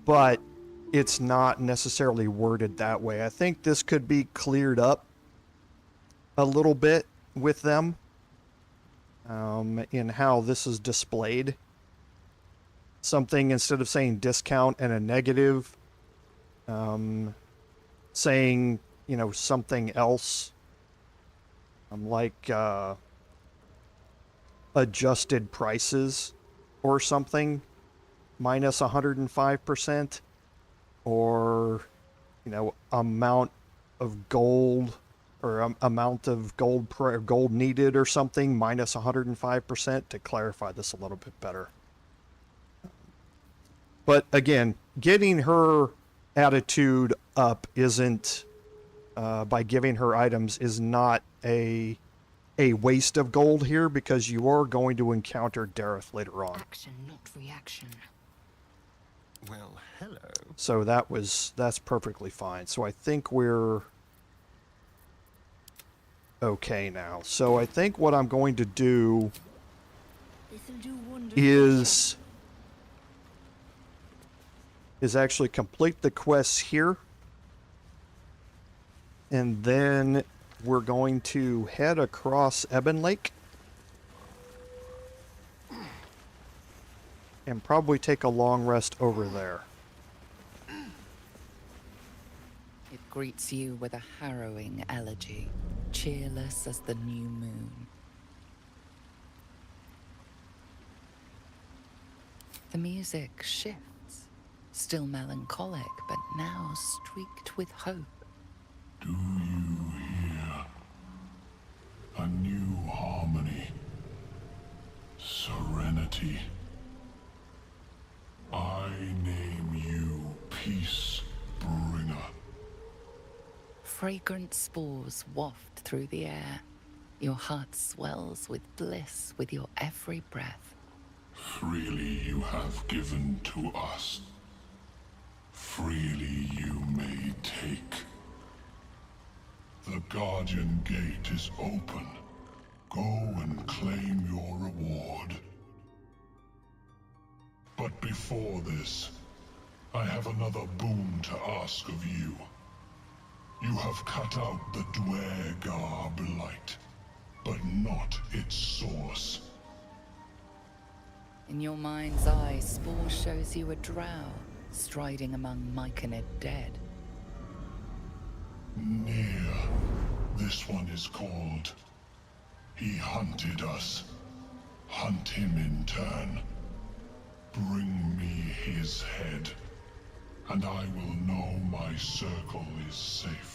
But it's not necessarily worded that way. I think this could be cleared up a little bit with them. In how this is displayed. Something, instead of saying discount and a negative, saying, you know, something else. Like, adjusted prices or something, minus 105%, or, you know, amount of gold, or amount of gold needed or something, minus 105%, to clarify this a little bit better. But again, getting her attitude up isn't, by giving her items, is not a waste of gold here, because you are going to encounter Dareth later on. Action, not reaction. Well, hello. So that's perfectly fine. So I think we're okay now. So I think what I'm going to do is actually complete the quests here. And then we're going to head across Ebenlake. And probably take a long rest over there. It greets you with a harrowing elegy, cheerless as the new moon. The music shifts, still melancholic, but now streaked with hope. Do you hear? A new harmony. Serenity. I name Fragrant spores waft through the air. Your heart swells with bliss with your every breath. Freely you have given to us. Freely you may take. The Guardian Gate is open. Go and claim your reward. But before this, I have another boon to ask of you. You have cut out the Duergar blight, but not its source. In your mind's eye, Spaw shows you a drow striding among Myconid dead. Near. This one is called. He hunted us. Hunt him in turn. Bring me his head, and I will know my circle is safe.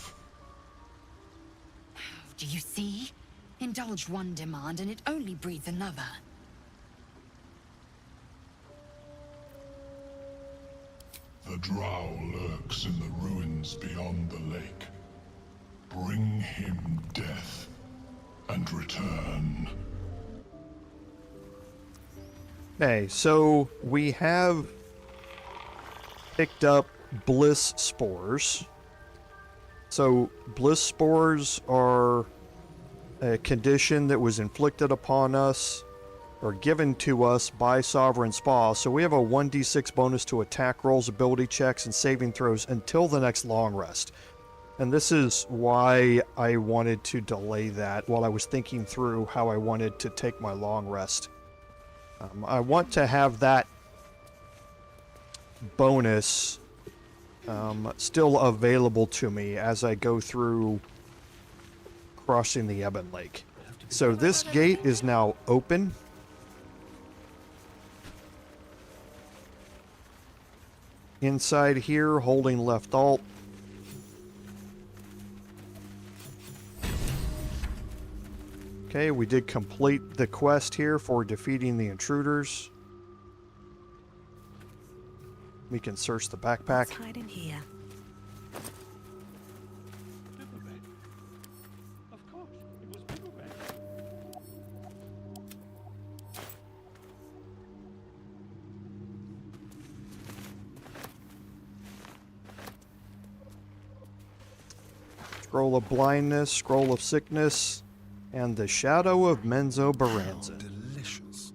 Do you see? Indulge one demand and it only breeds another. The drow lurks in the ruins beyond the lake. Bring him death, and return. Okay, so we have picked up bliss spores. So bliss spores are a condition that was inflicted upon us or given to us by Sovereign Spaw. So we have a 1d6 bonus to attack rolls, ability checks, and saving throws until the next long rest. And this is why I wanted to delay that while I was thinking through how I wanted to take my long rest. I want to have that bonus still available to me as I go through crossing the Ebenlake. So this gate is now open. Inside here, holding left alt. Okay, we did complete the quest here for defeating the intruders. We can search the backpack. Let's hide in here. Bibberbang. Of course, it was Bibberbang. Scroll of blindness, scroll of sickness, and the shadow of Menzo Baranzan. Delicious.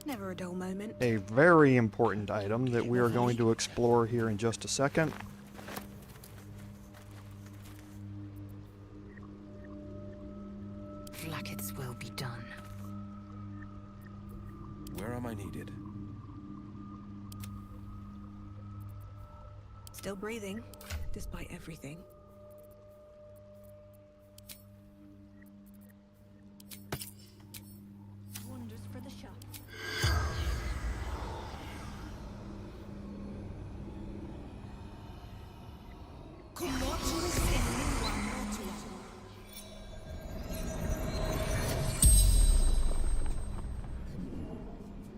Never a dull moment. A very important item that we are going to explore here in just a second. Like its will be done. Where am I needed? Still breathing, despite everything. Wonders for the shop.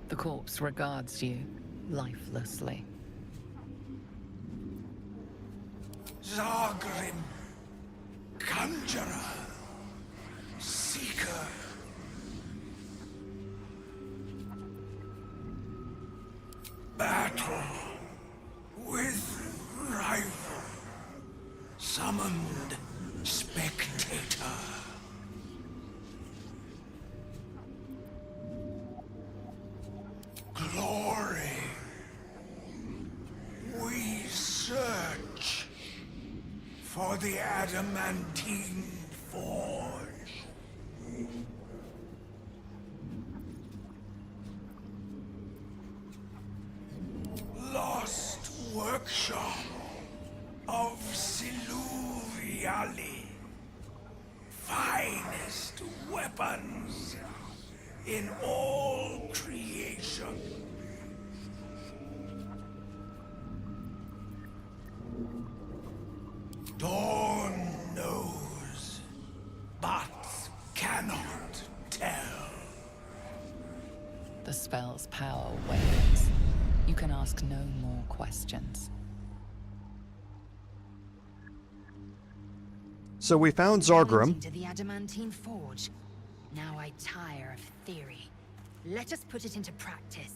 The corpse regards you lifelessly. Zhentarim, Conjurer, Seeker. Battle with rival. Summoned spectator. Glory. We search for the adamantine forge. Lost workshop of Siluviali. Finest weapons in all creation. Dawn knows, but cannot tell. The spell's power wanes. You can ask no more questions. So we found Zargrim. Into the adamantine forge. Now I tire of theory. Let us put it into practice.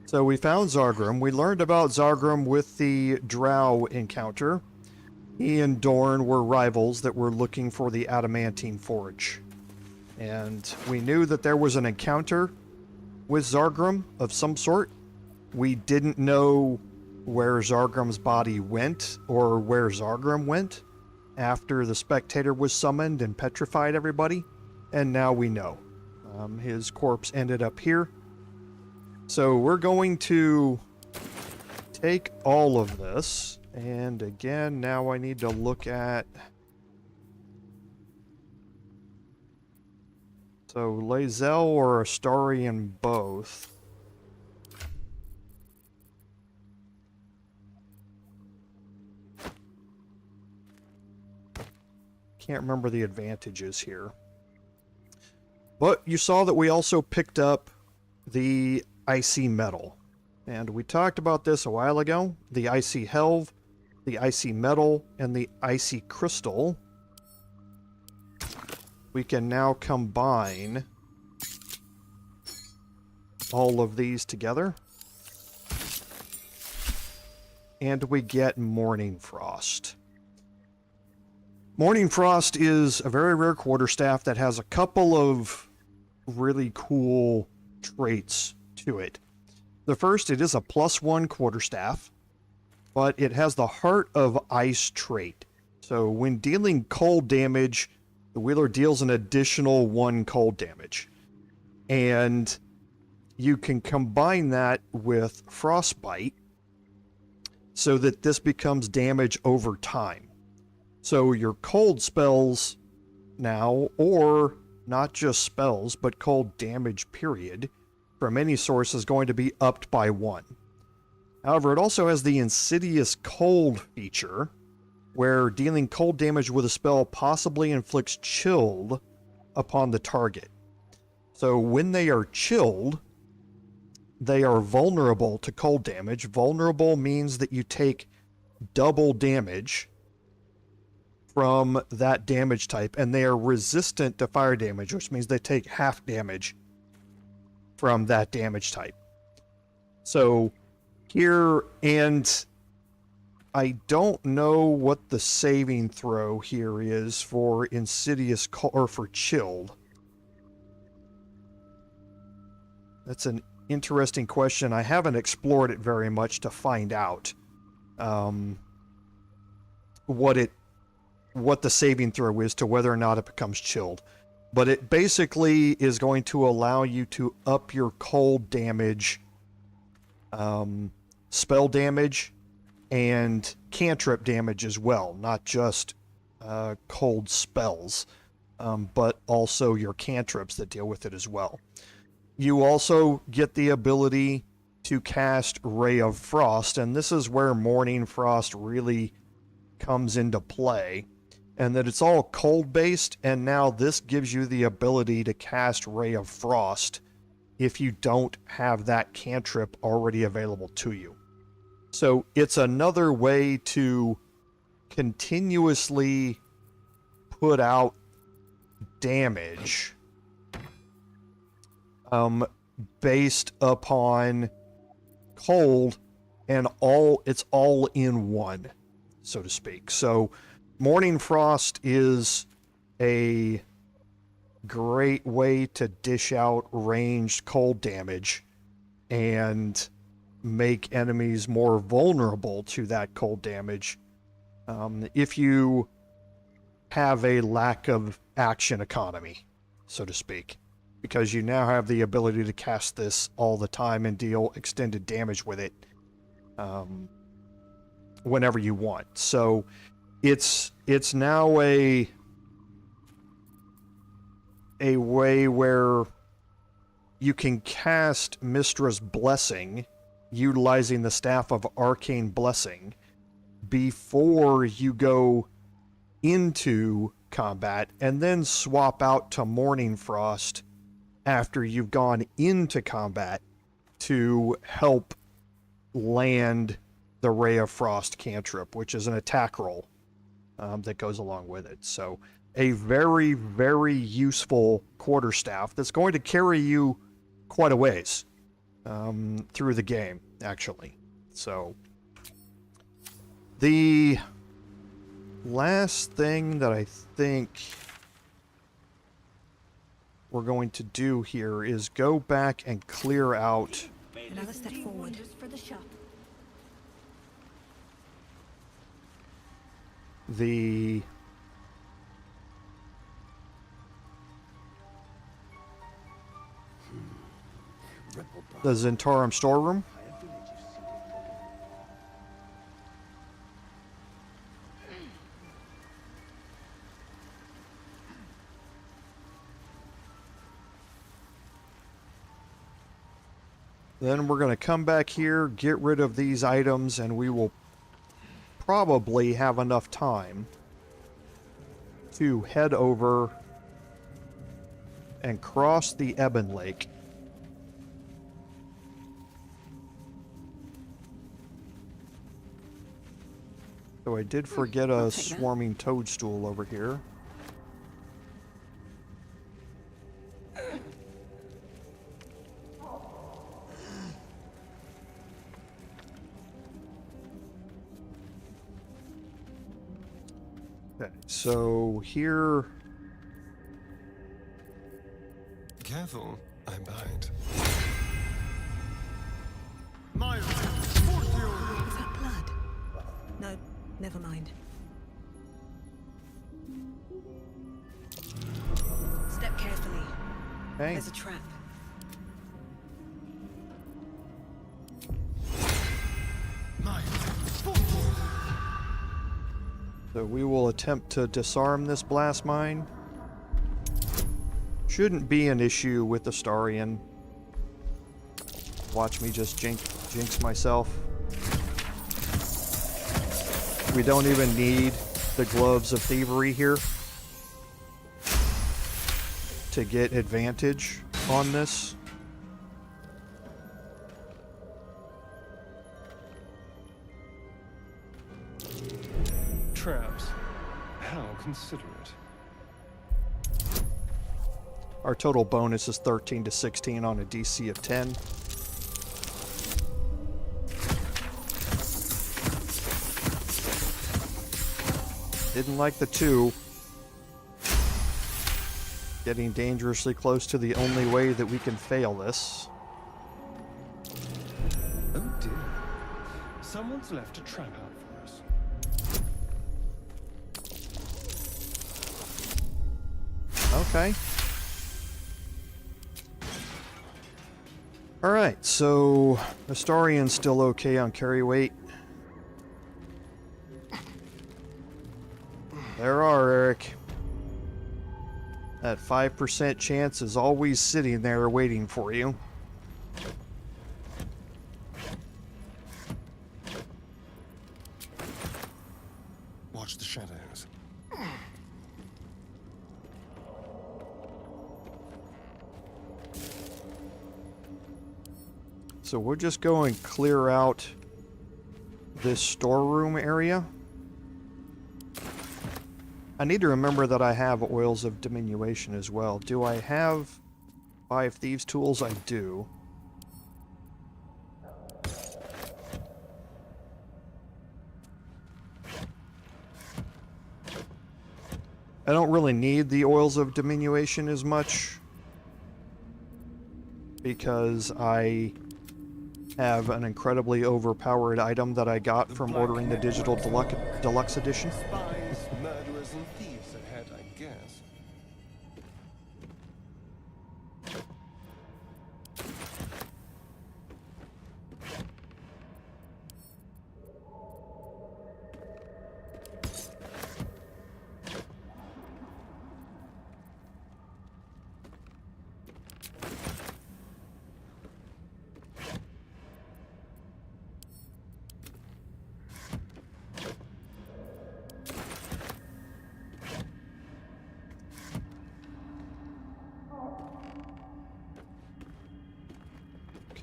So we found Zargrim. We learned about Zargrim with the Drow encounter. He and Dorn were rivals that were looking for the adamantine forge. And we knew that there was an encounter with Zargrim of some sort. We didn't know where Zargrim's body went or where Zargrim went after the spectator was summoned and petrified everybody. And now we know. His corpse ended up here. So we're going to take all of this. And again, now I need to look at... So Lae'zel or Astarian both. Can't remember the advantages here. But you saw that we also picked up the icy metal. And we talked about this a while ago. The icy helve, the icy metal, and the icy crystal. We can now combine all of these together. And we get Morning Frost. Morning Frost is a very rare quarterstaff that has a couple of really cool traits to it. The first, it is a +1 quarterstaff, but it has the Heart of Ice trait. So when dealing cold damage, the wielder deals an additional 1 cold damage. And you can combine that with Frostbite so that this becomes damage over time. So your cold spells now, or not just spells, but cold damage period, from any source is going to be upped by 1. However, it also has the Insidious Cold feature, where dealing cold damage with a spell possibly inflicts chilled upon the target. So when they are chilled, they are vulnerable to cold damage. Vulnerable means that you take double damage from that damage type, and they are resistant to fire damage, which means they take half damage from that damage type. So here, and I don't know what the saving throw here is for Insidious or for Chilled. That's an interesting question. I haven't explored it very much to find out what the saving throw is to whether or not it becomes chilled. But it basically is going to allow you to up your cold damage, spell damage, and cantrip damage as well. Not just cold spells, but also your cantrips that deal with it as well. You also get the ability to cast Ray of Frost, and this is where Morning Frost really comes into play. And that it's all cold based, and now this gives you the ability to cast Ray of Frost if you don't have that cantrip already available to you. So it's another way to continuously put out damage based upon cold, and it's all in one, so to speak. So Morning Frost is a great way to dish out ranged cold damage and make enemies more vulnerable to that cold damage if you have a lack of action economy, so to speak, because you now have the ability to cast this all the time and deal extended damage with it whenever you want. So it's now a way where you can cast Mistra's Blessing utilizing the Staff of Arcane Blessing before you go into combat, and then swap out to Morning Frost after you've gone into combat to help land the Ray of Frost cantrip, which is an attack roll. that goes along with it. So a very, very useful quarterstaff that's going to carry you quite a ways through the game, actually. So the last thing that I think we're going to do here is go back and clear out Another step forward. For the shop. the Zhentarim storeroom. Then we're going to come back here, get rid of these items, and we will probably have enough time to head over and cross the Ebenlake. So I did forget I'll a take that. swarming toadstool over here. Okay, so here, Careful, I bite. Is that blood? No, never mind. Step carefully. okay, There's a trap. so we will attempt to disarm this blast mine. Shouldn't be an issue with the Starian. Watch me just jinx myself. We don't even need the gloves of thievery here to get advantage on this. Traps. How considerate. Our total bonus is 13 to 16 on a DC of 10. Didn't like the 2. Getting dangerously close to the only way that we can fail this. Oh dear. Someone's left a trap out for us. Okay. Alright, so Astarian's still okay on carry weight. There are, Eric. That 5% chance is always sitting there waiting for you. Watch the shadows. So we'll just go and clear out this storeroom area. I need to remember that I have oils of diminution as well. Do I have 5 thieves tools? I do. I don't really need the oils of diminution as much because I have an incredibly overpowered item that I got from ordering the digital deluxe edition. Spies, murderers, and thieves ahead, I guess.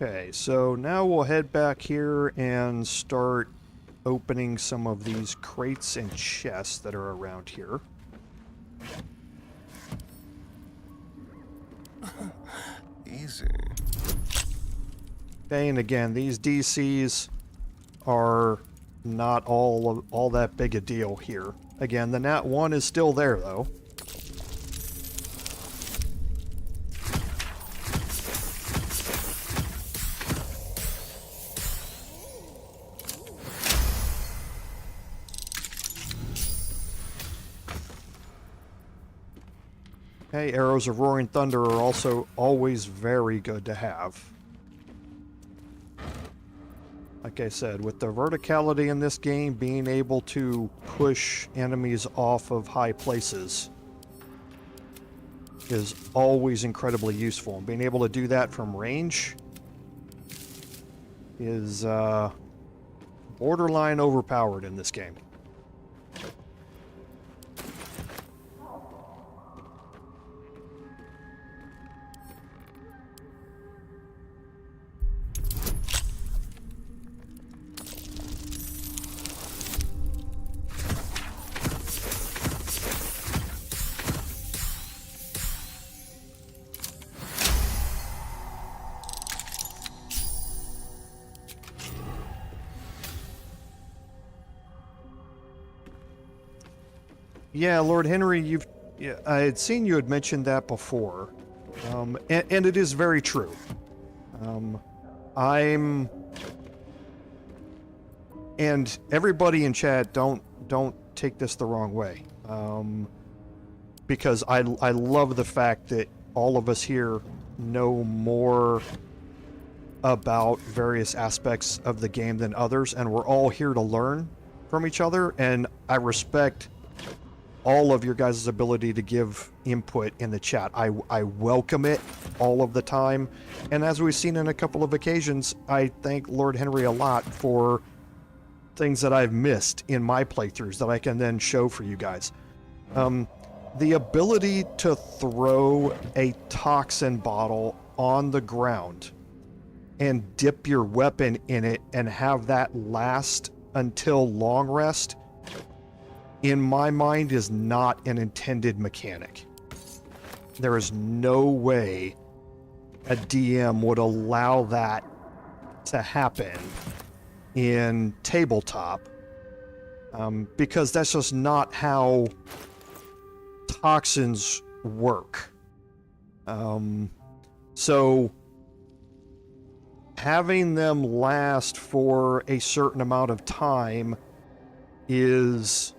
Okay, so now we'll head back here and start opening some of these crates and chests that are around here. Easy. Okay, and again, these DCs are not all that big a deal here. Again, the Nat 1 is still there, though. Okay, arrows of roaring thunder are also always very good to have. Like I said, with the verticality in this game, being able to push enemies off of high places is always incredibly useful. And being able to do that from range is borderline overpowered in this game. Yeah, Lord Henry, I had seen you had mentioned that before, and it is very true. And everybody in chat, don't take this the wrong way, because I love the fact that all of us here know more about various aspects of the game than others, and we're all here to learn from each other, and I respect all of your guys' ability to give input in the chat. I welcome it all of the time, and as we've seen in a couple of occasions, I thank Lord Henry a lot for things that I've missed in my playthroughs that I can then show for you guys. The ability to throw a toxin bottle on the ground and dip your weapon in it and have that last until long rest, in my mind, is not an intended mechanic. There is no way a DM would allow that to happen in tabletop, because that's just not how toxins work. So having them last for a certain amount of time is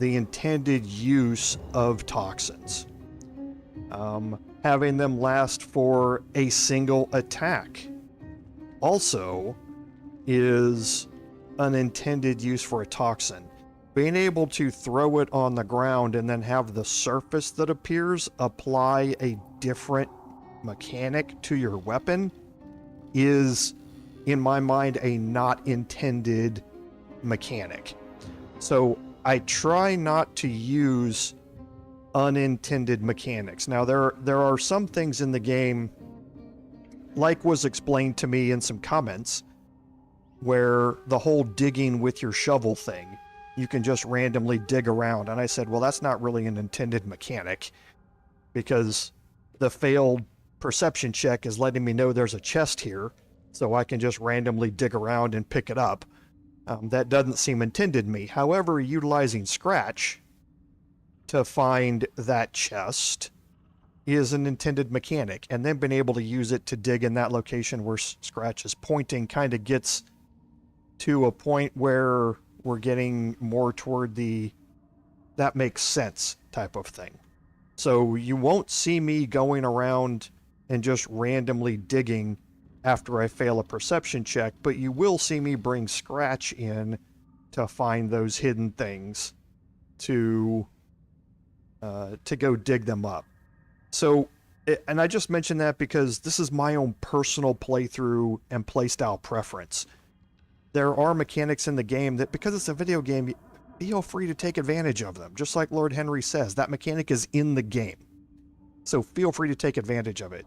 the intended use of toxins. Having them last for a single attack also is an intended use for a toxin. Being able to throw it on the ground and then have the surface that appears apply a different mechanic to your weapon is, in my mind, a not intended mechanic. So I try not to use unintended mechanics. Now, there are some things in the game, like was explained to me in some comments, where the whole digging with your shovel thing, you can just randomly dig around. And I said, well, that's not really an intended mechanic, because the failed perception check is letting me know there's a chest here, so I can just randomly dig around and pick it up. That doesn't seem intended to me. However, utilizing Scratch to find that chest is an intended mechanic, and then being able to use it to dig in that location where Scratch is pointing kind of gets to a point where we're getting more toward the that makes sense type of thing. So you won't see me going around and just randomly digging after I fail a perception check, but you will see me bring Scratch in to find those hidden things to go dig them up. So, and I just mentioned that because this is my own personal playthrough and playstyle preference. There are mechanics in the game that, because it's a video game, feel free to take advantage of them. Just like Lord Henry says, that mechanic is in the game. So feel free to take advantage of it.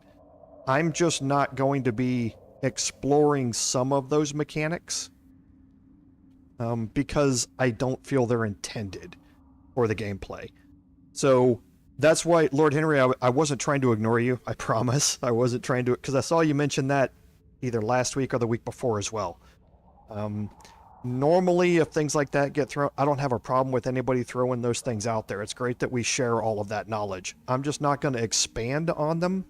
I'm just not going to be exploring some of those mechanics because I don't feel they're intended for the gameplay. So that's why, Lord Henry, I wasn't trying to ignore you. I promise. I wasn't trying to, because I saw you mention that either last week or the week before as well. Normally, if things like that get thrown, I don't have a problem with anybody throwing those things out there. It's great that we share all of that knowledge. I'm just not going to expand on them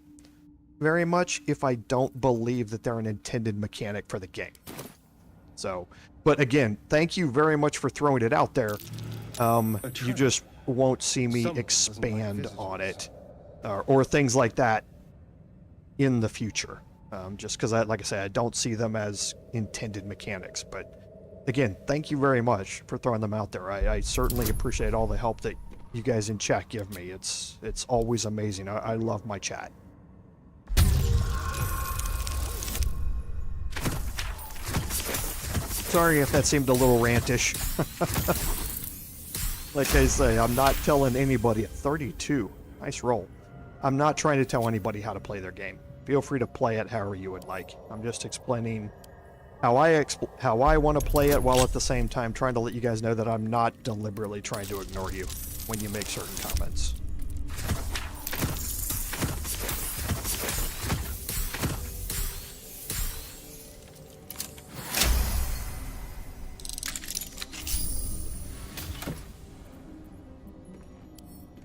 very much if I don't believe that they're an intended mechanic for the game. So, but again, thank you very much for throwing it out there. You just won't see me expand on it or things like that in the future. Just because, like I said, I don't see them as intended mechanics. But again, thank you very much for throwing them out there. I certainly appreciate all the help that you guys in chat give me. It's always amazing. I love my chat. Sorry if that seemed a little rantish. Like I say, I'm not telling anybody. 32. Nice roll. I'm not trying to tell anybody how to play their game. Feel free to play it however you would like. I'm just explaining how I want to play it, while at the same time trying to let you guys know that I'm not deliberately trying to ignore you when you make certain comments.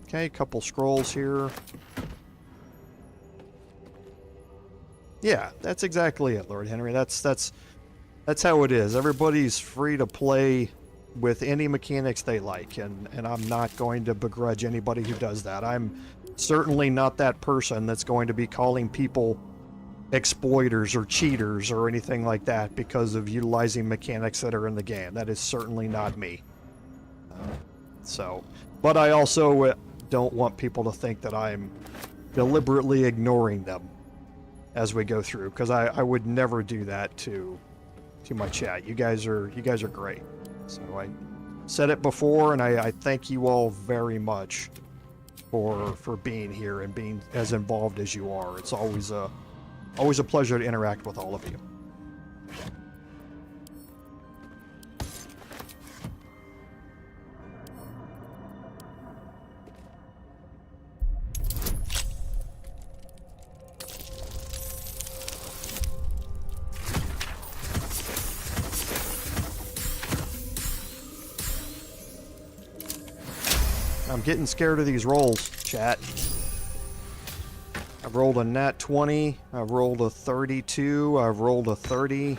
Okay, couple scrolls here. Yeah, that's exactly it, Lord Henry. That's how it is. Everybody's free to play with any mechanics they like, and I'm not going to begrudge anybody who does that. I'm certainly not that person that's going to be calling people exploiters or cheaters or anything like that because of utilizing mechanics that are in the game. That is certainly not me. But I also don't want people to think that I'm deliberately ignoring them as we go through, because I would never do that to my chat. You guys are great. So I said it before, and I thank you all very much for being here and being as involved as you are. It's always a pleasure to interact with all of you. I'm getting scared of these rolls, chat. I've rolled a nat 20, I've rolled a 32, I've rolled a 30.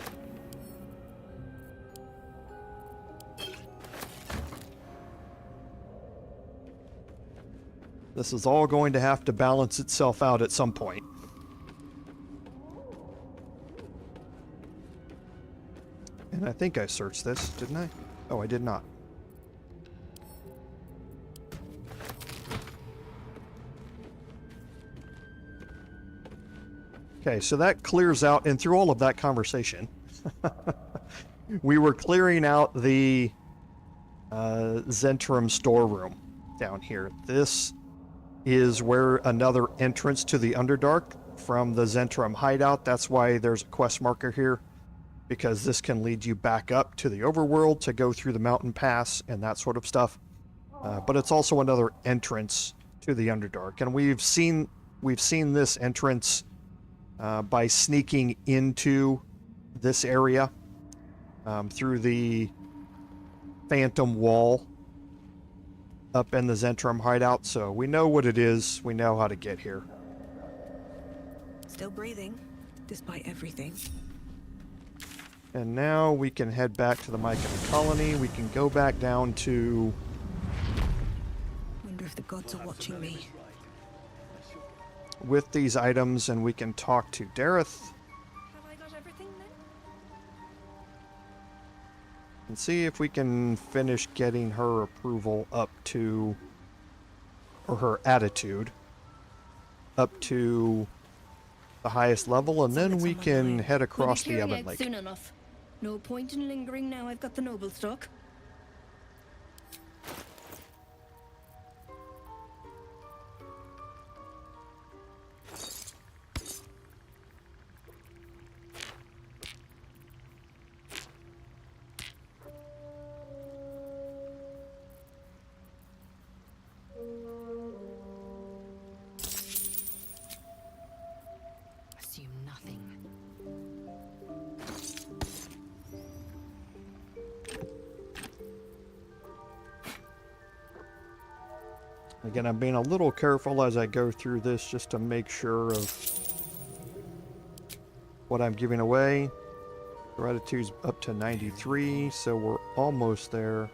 This is all going to have to balance itself out at some point. And I think I searched this, didn't I? Oh, I did not. Okay, so that clears out, and through all of that conversation, we were clearing out the Zhentarim storeroom down here. This is where another entrance to the Underdark from the Zhentarim hideout. That's why there's a quest marker here, because this can lead you back up to the overworld to go through the mountain pass and that sort of stuff. But it's also another entrance to the Underdark, and we've seen this entrance by sneaking into this area through the phantom wall up in the Zhentarim hideout, so we know what it is. We know how to get here. Still breathing, despite everything. And now we can head back to the Myconid colony. We can go back down to... Wonder if the gods are watching me. With these items, and we can talk to Dareth. Have I got everything then? And see if we can finish getting her approval up to, or her attitude, up to the highest level, and then we can head across the Ebenlake. Soon enough. No point in lingering now I've got the Noblestalk. Again, I'm being a little careful as I go through this just to make sure of what I'm giving away. Gratitude's up to 93, so we're almost there.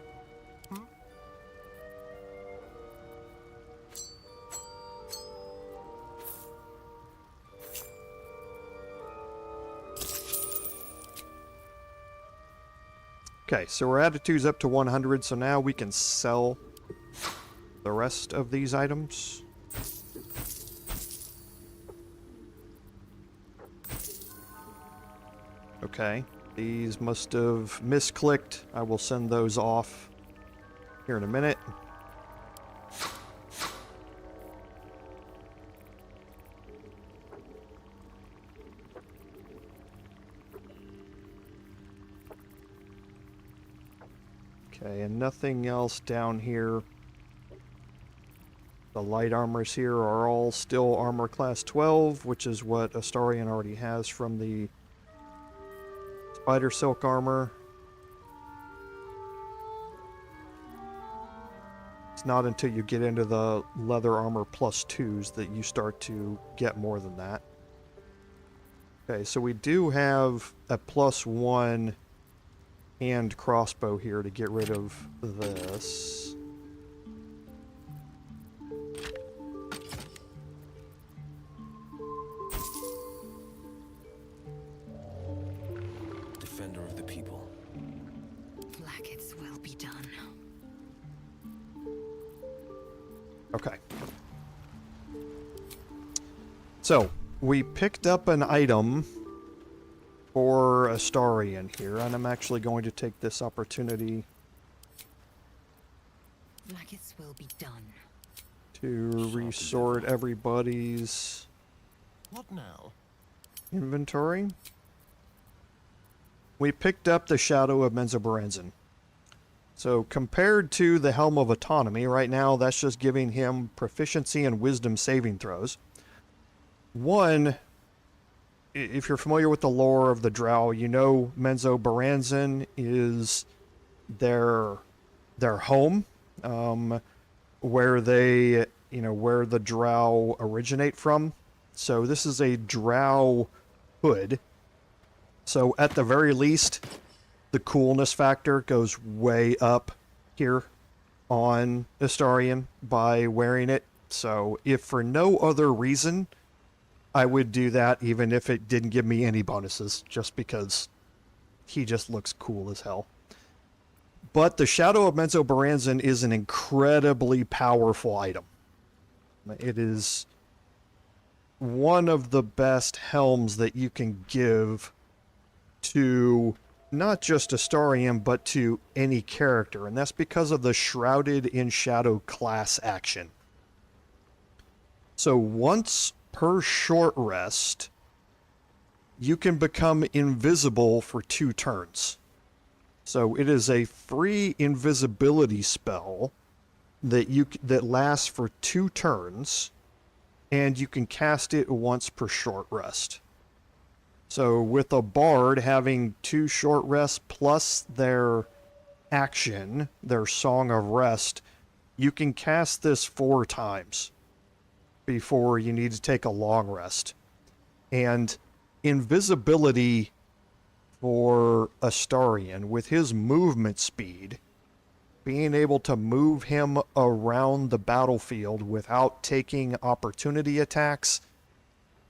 Okay, so our attitude's up to 100, so now we can sell the rest of these items. Okay, these must have misclicked. I will send those off here in a minute. Okay, and nothing else down here. The light armors here are all still armor class 12, which is what Astarion already has from the spider silk armor. It's not until you get into the leather armor plus 2s that you start to get more than that. Okay, so we do have a +1 hand crossbow here to get rid of this. Defender of the people. Blackets will be done. Okay. So, we picked up an item for Astarion here, and I'm actually going to take this opportunity Blackets will be done. to resort everybody's What now? inventory. We picked up the Shadow of Menzoberranzan. So compared to the Helm of Autonomy, right now that's just giving him proficiency and wisdom saving throws. One, if you're familiar with the lore of the Drow, you know Menzoberranzan is their home, where they, where the Drow originate from. So this is a Drow hood. So at the very least, the coolness factor goes way up here on Astarion by wearing it. So if for no other reason, I would do that even if it didn't give me any bonuses, just because he just looks cool as hell. But the Shadow of Menzoberranzan is an incredibly powerful item. It is one of the best helms that you can give to not just Astarion, but to any character, and that's because of the Shrouded in Shadow class action. So once per short rest, you can become invisible for 2 turns. So it is a free invisibility spell that lasts for 2 turns, and you can cast it once per short rest. So with a bard having 2 short rests plus their action, their Song of Rest, you can cast this 4 times before you need to take a long rest. And invisibility for Astarion, with his movement speed, being able to move him around the battlefield without taking opportunity attacks,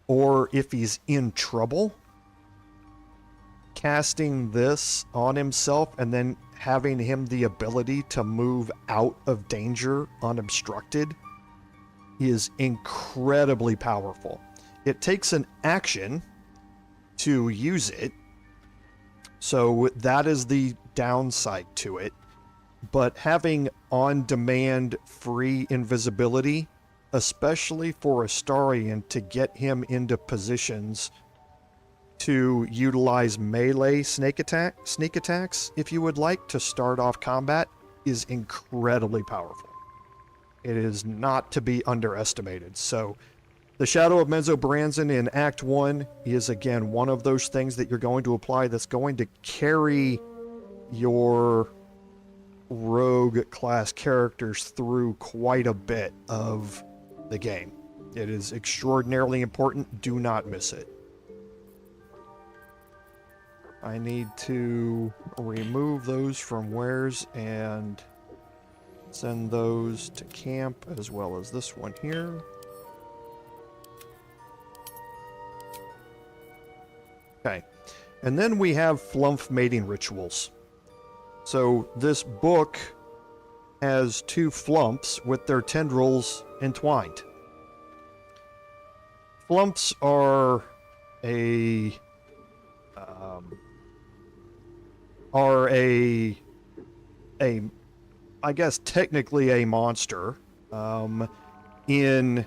or if he's in trouble, casting this on himself and then having him the ability to move out of danger unobstructed is incredibly powerful. It takes an action to use it, so that is the downside to it. But having on-demand free invisibility, especially for Astarion, to get him into positions to utilize melee sneak attacks, if you would like, to start off combat, is incredibly powerful. It is not to be underestimated. So the Shadow of Menzoberranzan in Act 1 is, again, one of those things that you're going to apply that's going to carry your rogue class characters through quite a bit of the game. It is extraordinarily important. Do not miss it. I need to remove those from wares and send those to camp, as well as this one here. Okay. And then we have flump mating rituals. So this book has 2 flumps with their tendrils entwined. Flumps are I guess technically a monster. In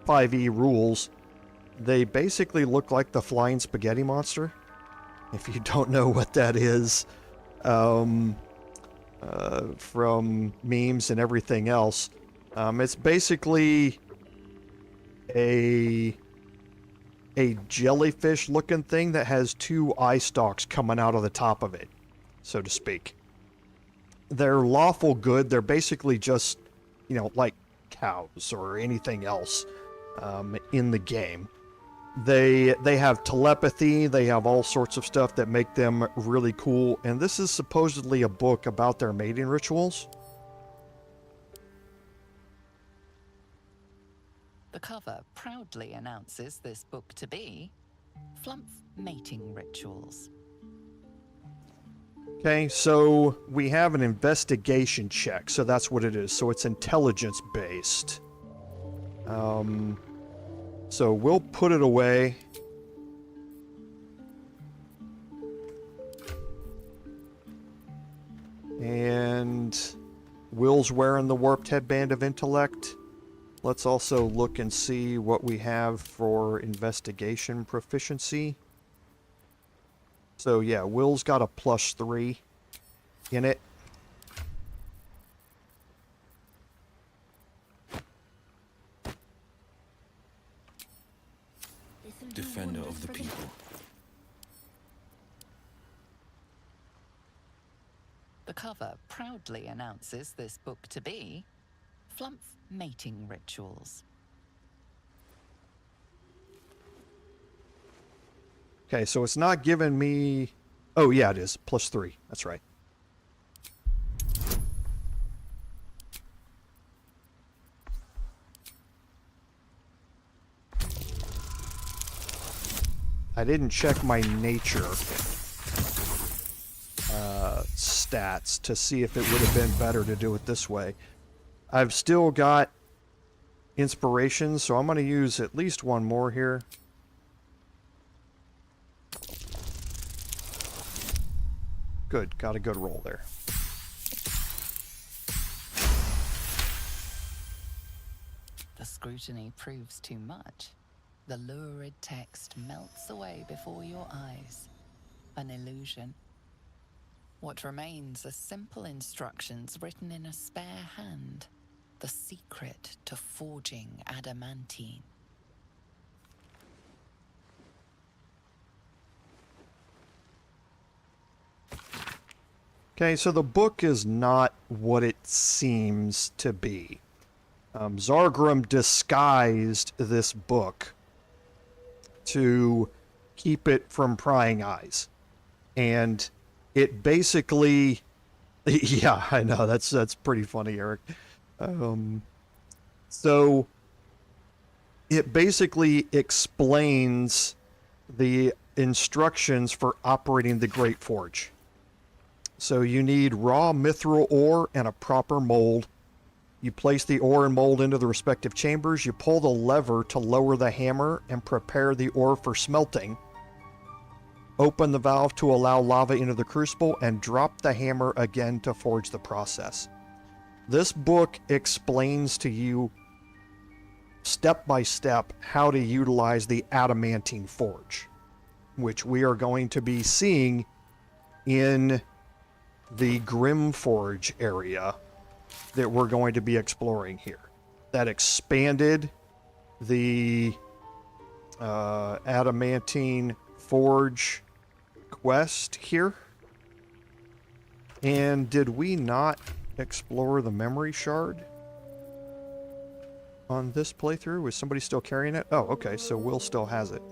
5e rules, they basically look like the flying spaghetti monster. If you don't know what that is, from memes and everything else, it's basically a jellyfish-looking thing that has 2 eye stalks coming out of the top of it, so to speak. They're lawful good. They're basically just, you know, like cows or anything else in the game. They have telepathy. They have all sorts of stuff that make them really cool. And this is supposedly a book about their mating rituals. The cover proudly announces this book to be Flump Mating Rituals. Okay, so we have an investigation check, so that's what it is. So it's intelligence-based. So we'll put it away. And Will's wearing the warped headband of intellect. Let's also look and see what we have for investigation proficiency. So yeah, Will's got a +3 in it. Defender of the people. The cover proudly announces this book to be Flump Mating Rituals. Okay, so it's not giving me... Oh, yeah, it is. +3. That's right. I didn't check my nature stats to see if it would have been better to do it this way. I've still got inspiration, so I'm going to use at least one more here. Good, got a good roll there. The scrutiny proves too much. The lurid text melts away before your eyes. An illusion. What remains are simple instructions written in a spare hand. The secret to forging adamantine. Okay, so the book is not what it seems to be. Zargrim disguised this book to keep it from prying eyes. And it basically... Yeah, I know, that's pretty funny, Eric. So it basically explains the instructions for operating the Great Forge. So you need raw mithril ore and a proper mold. You place the ore and mold into the respective chambers. You pull the lever to lower the hammer and prepare the ore for smelting. Open the valve to allow lava into the crucible and drop the hammer again to forge the process. This book explains to you step by step how to utilize the adamantine forge, which we are going to be seeing in the Grim Forge area that we're going to be exploring here. That expanded the adamantine forge quest here. And did we not explore the memory shard on this playthrough? Is somebody still carrying it? Oh, okay, so Will still has it.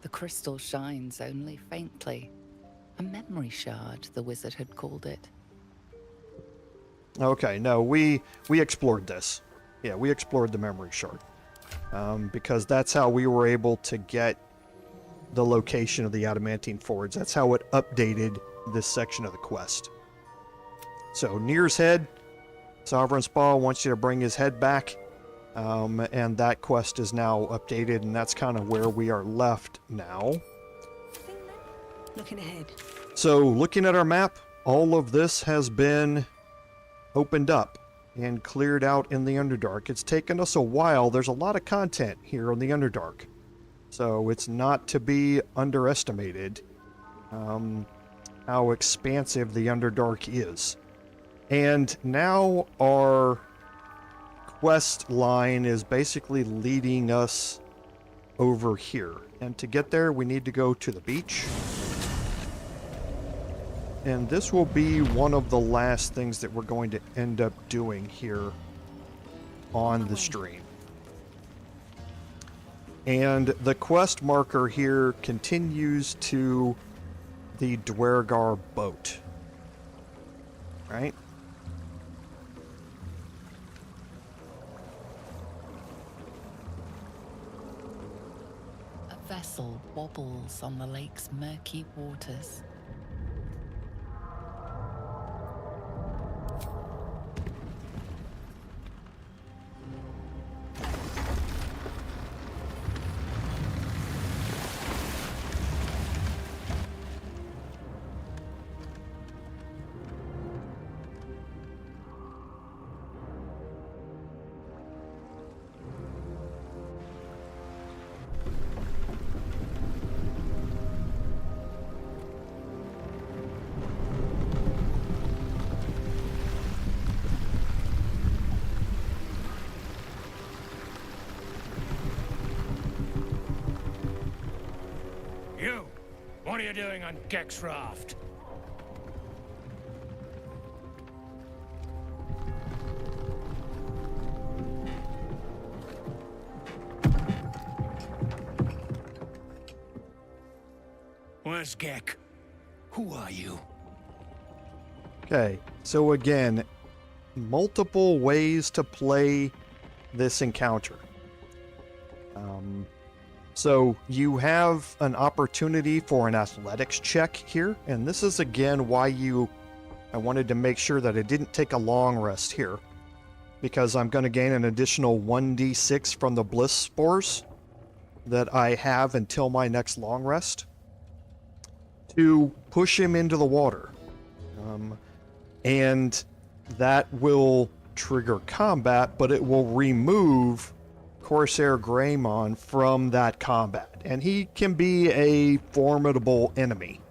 The crystal shines only faintly. A memory shard, the wizard had called it. Okay, no, we explored this. Yeah, we explored the memory shard. Because that's how we were able to get the location of the adamantine forge. That's how it updated this section of the quest. So, Nir's head, Sovereign Spaw wants you to bring his head back. And that quest is now updated, and that's kind of where we are left now. Looking ahead. So, looking at our map, all of this has been opened up and cleared out in the Underdark. It's taken us a while. There's a lot of content here in the Underdark. So it's not to be underestimated how expansive the Underdark is. And now our quest line is basically leading us over here. And to get there, we need to go to the beach. And this will be one of the last things that we're going to end up doing here on the stream. And the quest marker here continues to the Duergar boat. Right? A vessel wobbles on the lake's murky waters. You! What are you doing on Gek's raft? Where's Gek? Who are you? Okay, so again, multiple ways to play this encounter. So you have an opportunity for an athletics check here, and this is again why I wanted to make sure that I didn't take a long rest here, because I'm going to gain an additional 1d6 from the bliss spores that I have until my next long rest to push him into the water. And that will trigger combat, but it will remove Corsair Greymon from that combat, and he can be a formidable enemy.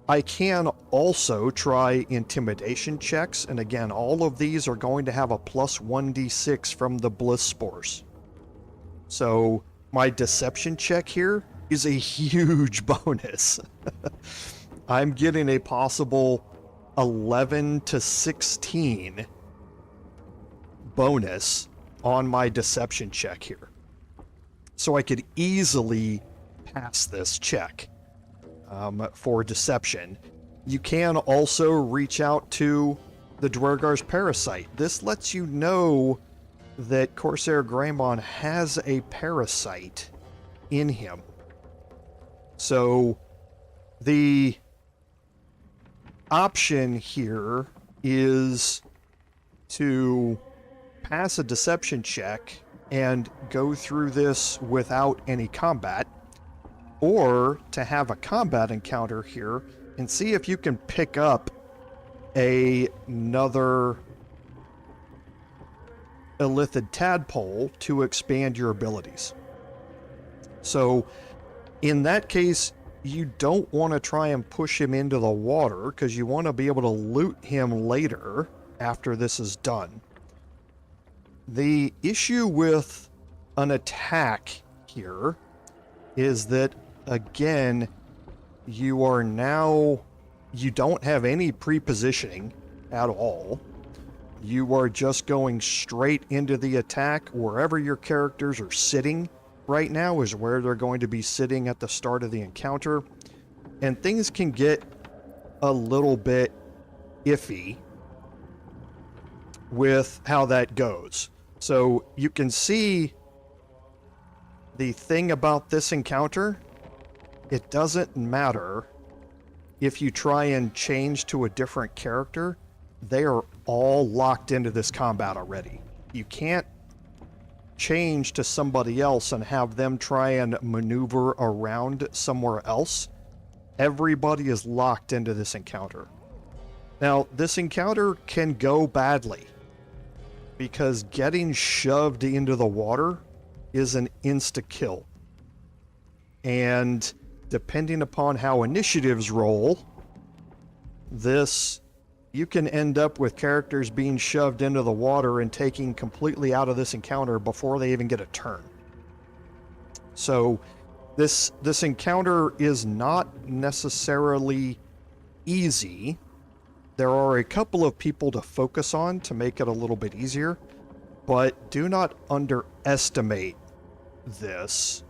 I can also try intimidation checks, and again, all of these are going to have a plus 1d6 from the bliss spores. So my deception check here is a huge bonus. I'm getting a possible 11 to 16 bonus on my deception check here. So I could easily pass this check for deception. You can also reach out to the Duergar's parasite. This lets you know that Corsair Greymon has a parasite in him. So the option here is to pass a deception check and go through this without any combat, or to have a combat encounter here and see if you can pick up another Illithid tadpole to expand your abilities. So in that case, you don't want to try and push him into the water, because you want to be able to loot him later after this is done. The issue with an attack here is that, again, you are now... You don't have any pre-positioning at all. You are just going straight into the attack. Wherever your characters are sitting right now is where they're going to be sitting at the start of the encounter. And things can get a little bit iffy with how that goes. So you can see the thing about this encounter, it doesn't matter if you try and change to a different character, they are all locked into this combat already. You can't change to somebody else and have them try and maneuver around somewhere else. Everybody is locked into this encounter. Now, this encounter can go badly, because getting shoved into the water is an insta-kill. And depending upon how initiatives roll, you can end up with characters being shoved into the water and taking completely out of this encounter before they even get a turn. So this encounter is not necessarily easy. There are a couple of people to focus on to make it a little bit easier, but do not underestimate this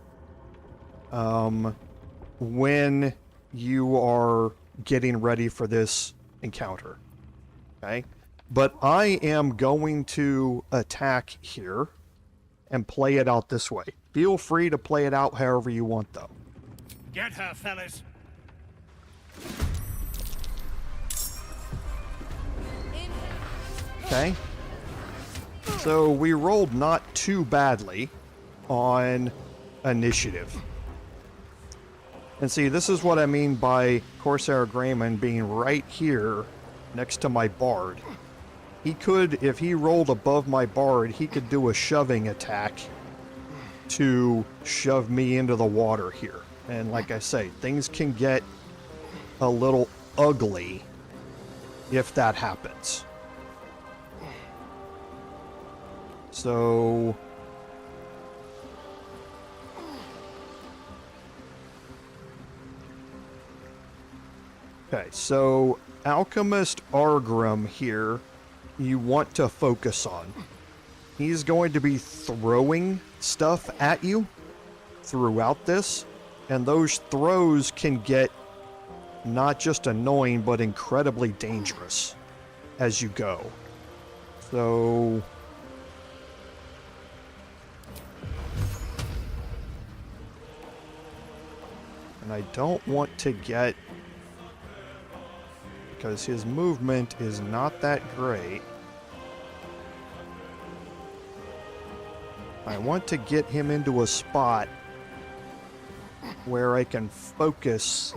when you are getting ready for this encounter. Okay? But I am going to attack here and play it out this way. Feel free to play it out however you want, though. Get her, fellas. Okay? So we rolled not too badly on initiative. And see, this is what I mean by Corsair Grayman being right here next to my bard. He could, if he rolled above my bard, he could do a shoving attack to shove me into the water here. And like I say, things can get a little ugly if that happens. So... Okay, so Alchemist Argrim here, you want to focus on. He's going to be throwing stuff at you throughout this, and those throws can get not just annoying, but incredibly dangerous as you go. So... And I don't want to get... because his movement is not that great. I want to get him into a spot where I can focus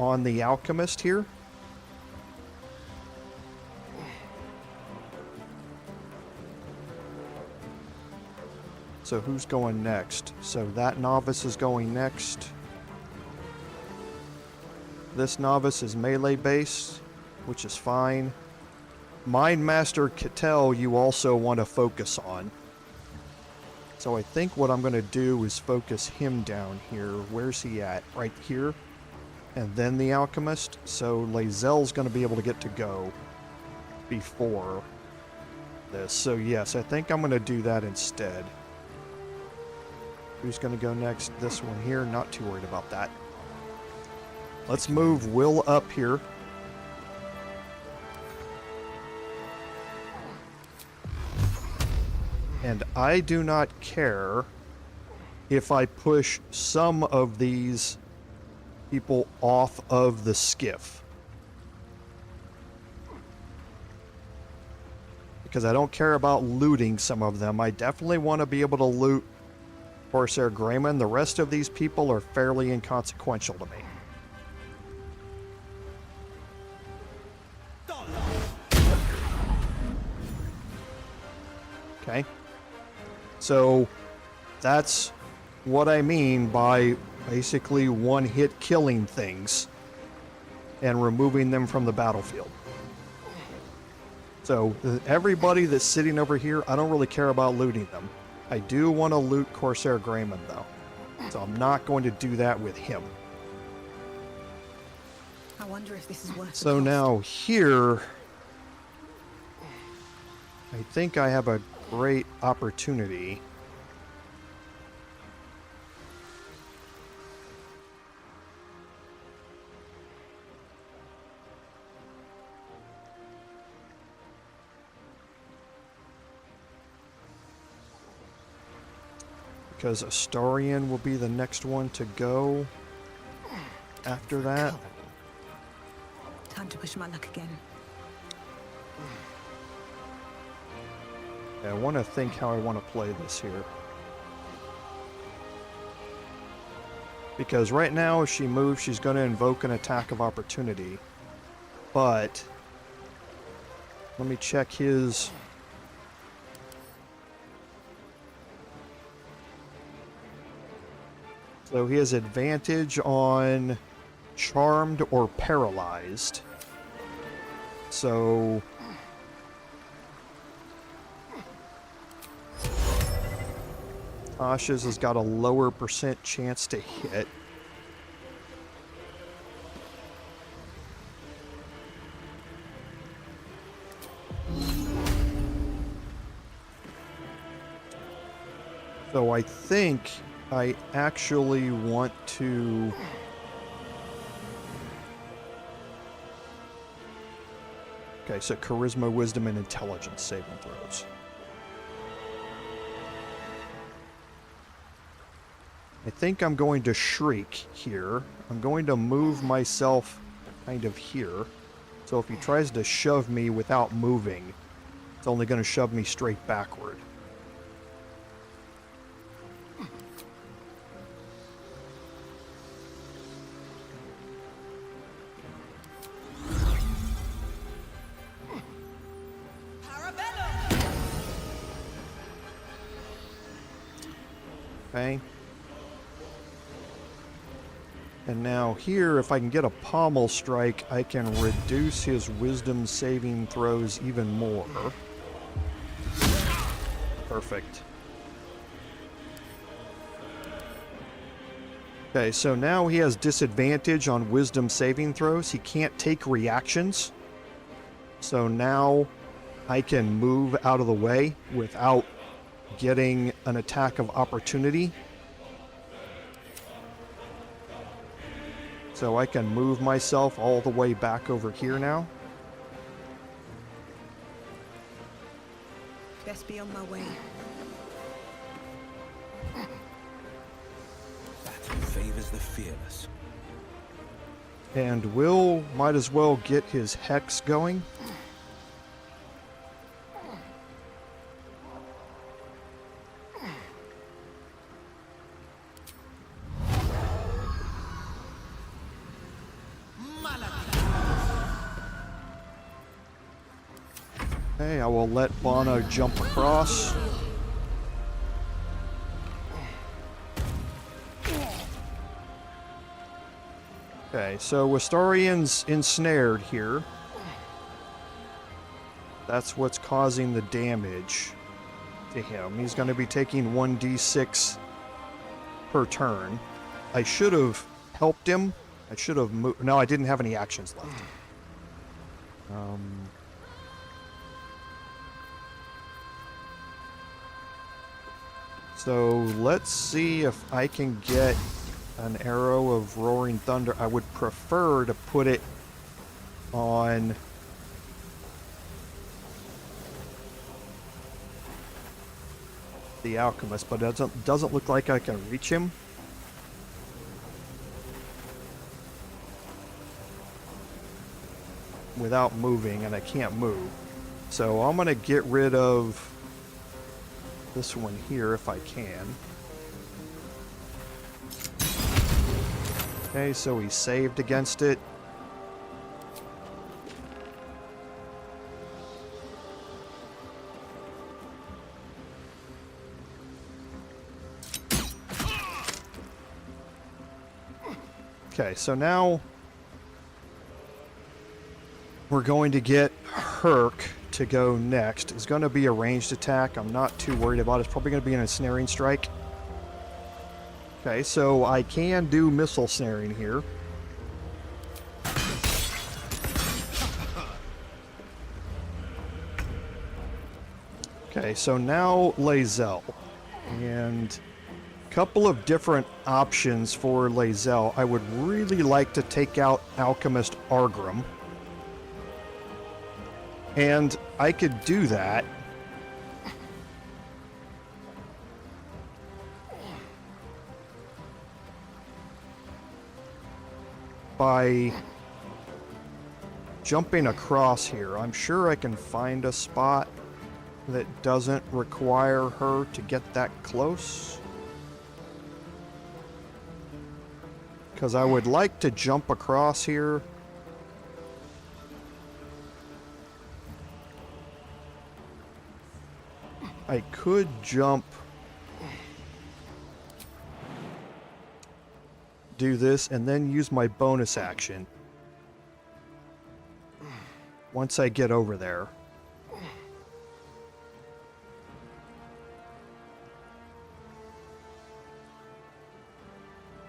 on the alchemist here. So who's going next? So that novice is going next. This novice is melee based, which is fine. Mindmaster Cattell you also want to focus on. So I think what I'm going to do is focus him down here. Where's he at? Right here. And then the alchemist. So Lae'zel's going to be able to get to go before this. So yes, I think I'm going to do that instead. Who's going to go next? This one here. Not too worried about that. Let's move Will up here. And I do not care if I push some of these people off of the skiff. Because I don't care about looting some of them. I definitely want to be able to loot Corsair Grayman. The rest of these people are fairly inconsequential to me. Okay, so that's what I mean by basically one-hit killing things and removing them from the battlefield. So everybody that's sitting over here, I don't really care about looting them. I do want to loot Corsair Grayman though, so I'm not going to do that with him. I wonder if this is worth the So cost. now here, I think I have a great opportunity. Because Astarion will be the next one to go after that. Time to push my luck again. I want to think how I want to play this here. Because right now, if she moves, she's going to invoke an attack of opportunity. But let me check his... So he has advantage on charmed or paralyzed. So... Tasha's has got a lower % chance to hit. So I think I actually want to... Okay, so Charisma, Wisdom, and Intelligence saving throws. I think I'm going to Shriek here. I'm going to move myself kind of here. So if he tries to shove me without moving, it's only going to shove me straight backward. Okay. And now here, if I can get a pommel strike, I can reduce his wisdom saving throws even more. Perfect. Okay, so now he has disadvantage on wisdom saving throws. He can't take reactions. So now I can move out of the way without getting an attack of opportunity. So I can move myself all the way back over here now. Best be on my way. That favors the fearless. And Will might as well get his hex going. Okay, I will let Bono jump across. Okay, so Astarion's ensnared here. That's what's causing the damage to him. He's going to be taking 1d6 per turn. I should have helped him. I should have moved. No, I didn't have any actions left. So let's see if I can get an arrow of Roaring Thunder. I would prefer to put it on the Alchemist, but it doesn't look like I can reach him. Without moving, and I can't move. So I'm going to get rid of this one here if I can. Okay, so he saved against it. Okay, so now we're going to get Herc to go next. It's going to be a ranged attack. I'm not too worried about it. It's probably going to be an ensnaring strike. Okay, so I can do missile snaring here. Okay, so now Lae'zel. And a couple of different options for Lae'zel. I would really like to take out Alchemist Argrim. And I could do that by jumping across here. I'm sure I can find a spot that doesn't require her to get that close. Because I would like to jump across here. I could jump, do this, and then use my bonus action once I get over there.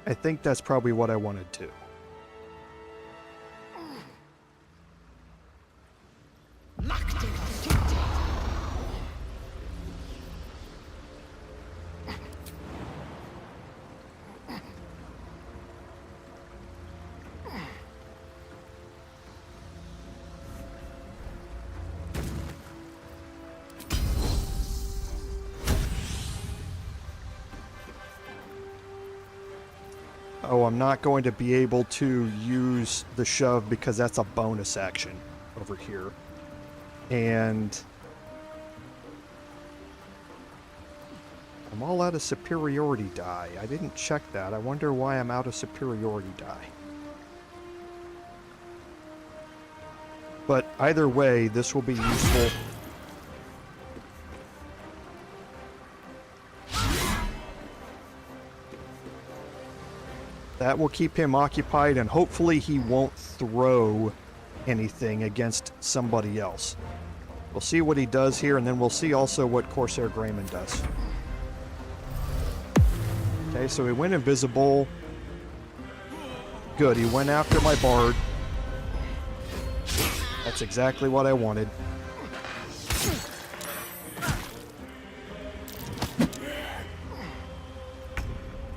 I think that's probably what I want to do. Oh, I'm not going to be able to use the shove because that's a bonus action over here. And I'm all out of superiority die. I didn't check that. I wonder why I'm out of superiority die. But either way, this will be useful. That will keep him occupied, and hopefully he won't throw anything against somebody else. We'll see what he does here, and then we'll see also what Corsair Grayman does. Okay, so he went invisible. Good, he went after my bard. That's exactly what I wanted.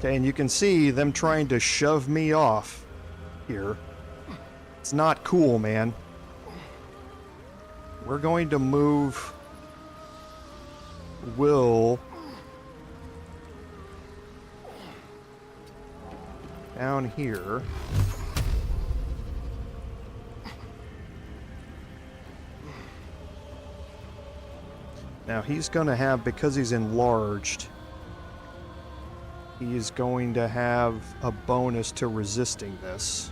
Okay, and you can see them trying to shove me off here. It's not cool, man. We're going to move Will down here. Now he's going to have, because he's enlarged, he is going to have a bonus to resisting this.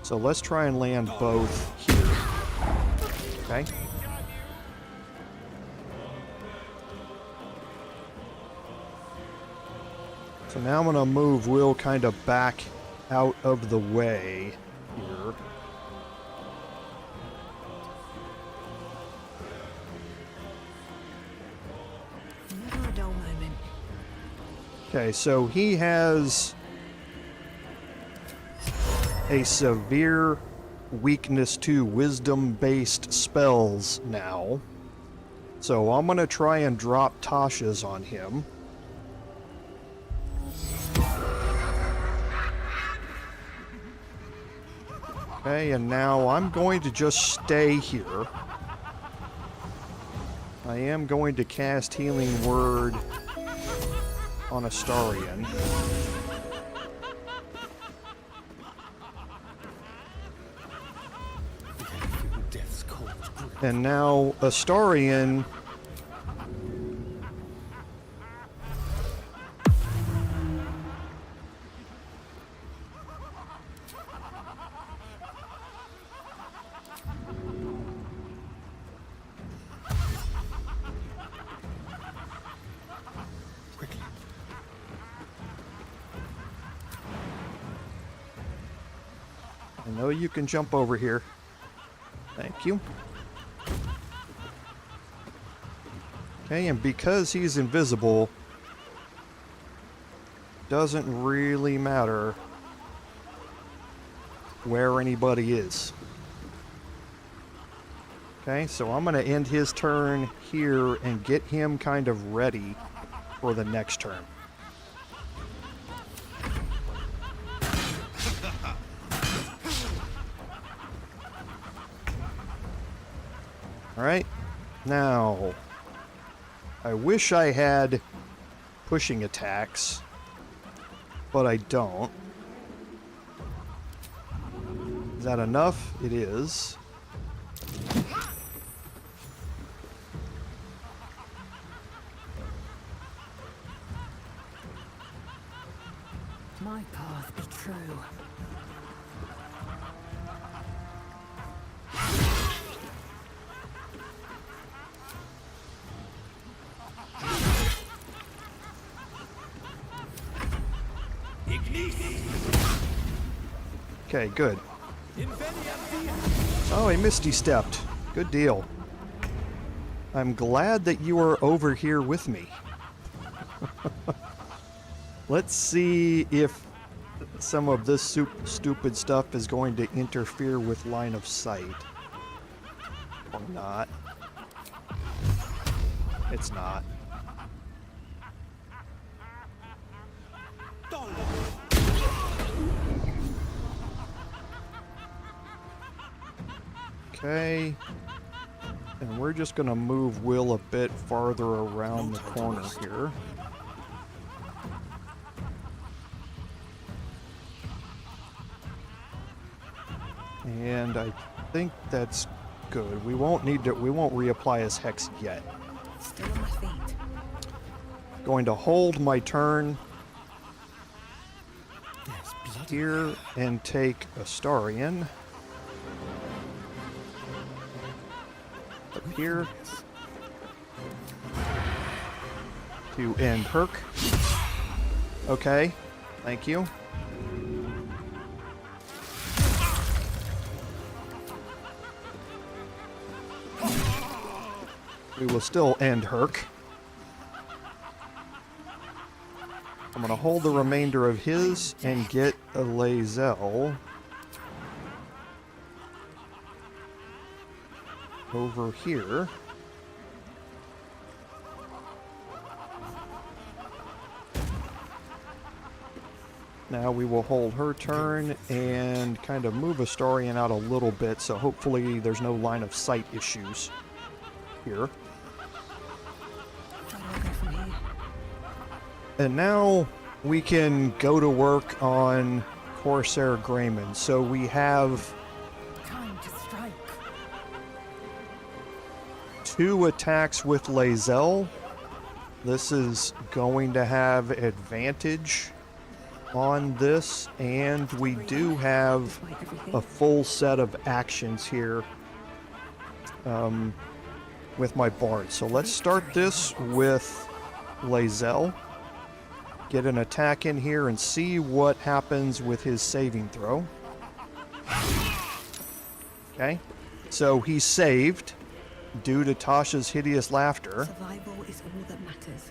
So let's try and land both here. Okay. So now I'm going to move Will kind of back out of the way here. Okay, so he has a severe weakness to wisdom-based spells now. So I'm going to try and drop Tasha's on him. Okay, and now I'm going to just stay here. I am going to cast Healing Word on Astarion. And now Astarion I know you can jump over here. Thank you. Okay, and because he's invisible, doesn't really matter where anybody is. Okay, so I'm going to end his turn here and get him kind of ready for the next turn. Alright, now, I wish I had pushing attacks, but I don't. Is that enough? It is. My path be true. Okay, good. Oh, he misty stepped. Good deal. I'm glad that you are over here with me. Let's see if some of this stupid stuff is going to interfere with line of sight. Or not. It's not. Okay. And we're just going to move Will a bit farther around the corner here. And I think that's good. We won't reapply his hex yet. Still on my feet. Going to hold my turn here and take Astarion. Up here to end Herc. Okay, thank you. We will still end Herc. I'm going to hold the remainder of his and get a Lae'zel over here. Now we will hold her turn and kind of move Astarion out a little bit, so hopefully there's no line of sight issues here. And now we can go to work on Corsair Greyman. So we have Time to strike. 2 attacks with Lae'zel. This is going to have advantage on this, and we do have a full set of actions here with my Bard. So let's start this with Lae'zel. Get an attack in here and see what happens with his saving throw. Okay, so he saved due to Tasha's hideous laughter. Survival is all that matters.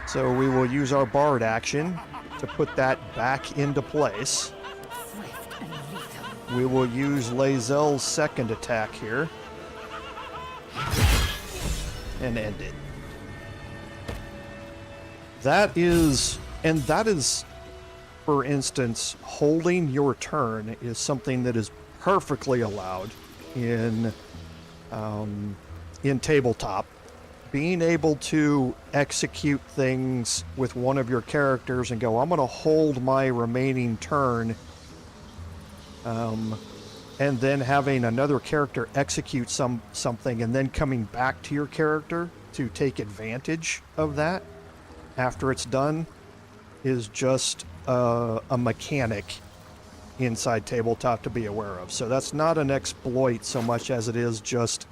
So we will use our Bard action to put that back into place. Swift and lethal. We will use Lae'zel's second attack here and end it. That is, for instance, holding your turn is something that is perfectly allowed in tabletop. Being able to execute things with one of your characters and go, I'm going to hold my remaining turn, and then having another character execute something and then coming back to your character to take advantage of that after it's done is just a mechanic inside tabletop to be aware of. So that's not an exploit so much as it is just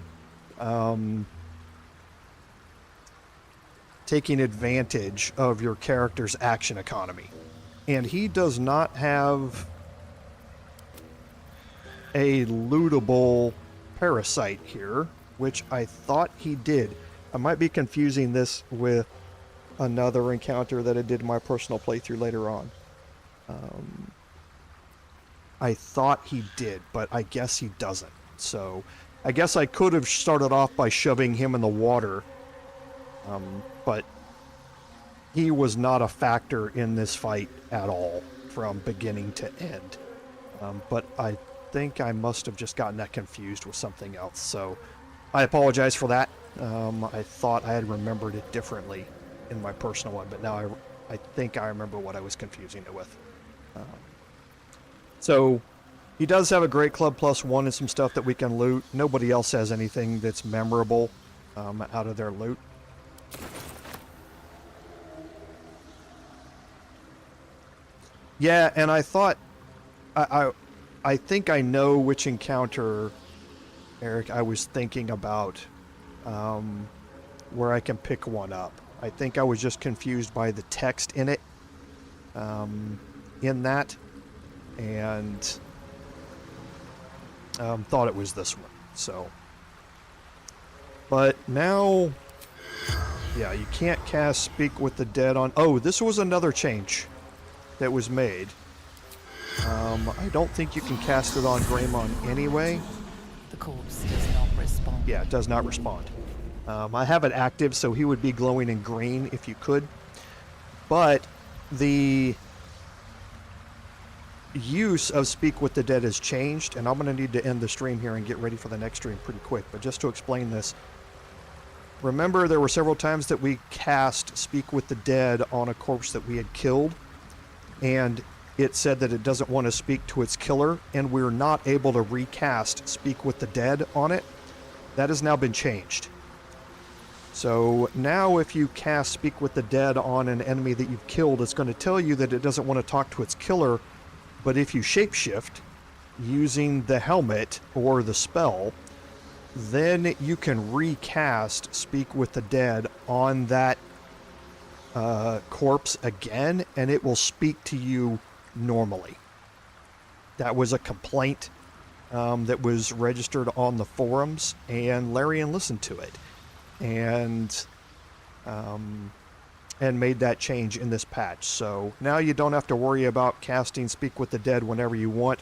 taking advantage of your character's action economy. And he does not have a lootable parasite here, which I thought he did. I might be confusing this with another encounter that I did in my personal playthrough later on. I thought he did, but I guess he doesn't. So I guess I could have started off by shoving him in the water, but he was not a factor in this fight at all from beginning to end. But I think I must have just gotten that confused with something else. So I apologize for that. I thought I had remembered it differently in my personal one, but now I think I remember what I was confusing it with. So he does have a great club +1 and some stuff that we can loot. Nobody else has anything that's memorable out of their loot. Yeah, and I thought, I think I know which encounter, Eric, I was thinking about, where I can pick one up. I think I was just confused by the text in it, in that, and thought it was this one. So, but now, yeah, you can't cast Speak with the Dead on. Oh, this was another change that was made. I don't think you can cast it on Greymon anyway. The corpse does not respond. Yeah, it does not respond. I have it active, so he would be glowing in green if you could. But the use of Speak with the Dead has changed, and I'm going to need to end the stream here and get ready for the next stream pretty quick. But just to explain this, remember there were several times that we cast Speak with the Dead on a corpse that we had killed, and it said that it doesn't want to speak to its killer, and we're not able to recast Speak with the Dead on it. That has now been changed. So now if you cast Speak with the Dead on an enemy that you've killed, it's going to tell you that it doesn't want to talk to its killer, but if you shapeshift using the helmet or the spell, then you can recast Speak with the Dead on that corpse again, and it will speak to you normally. That was a complaint that was registered on the forums, and Larian listened to it and made that change in this patch. So now you don't have to worry about casting Speak with the Dead whenever you want.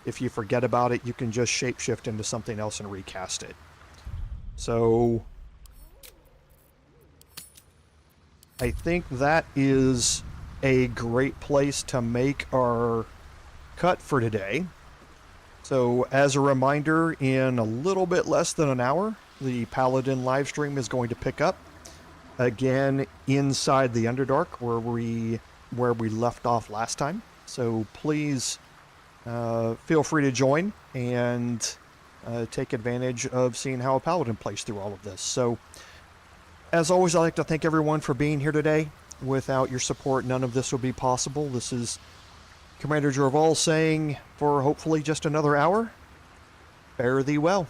If you forget about it, you can just shapeshift into something else and recast it. So I think that is a great place to make our cut for today. So as a reminder, in a little bit less than an hour, the Paladin live stream is going to pick up again inside the Underdark where we left off last time. So please feel free to join and take advantage of seeing how a Paladin plays through all of this. So as always, I'd like to thank everyone for being here today. Without your support, none of this would be possible. This is Commander Jorval saying, for hopefully just another hour, fare thee well.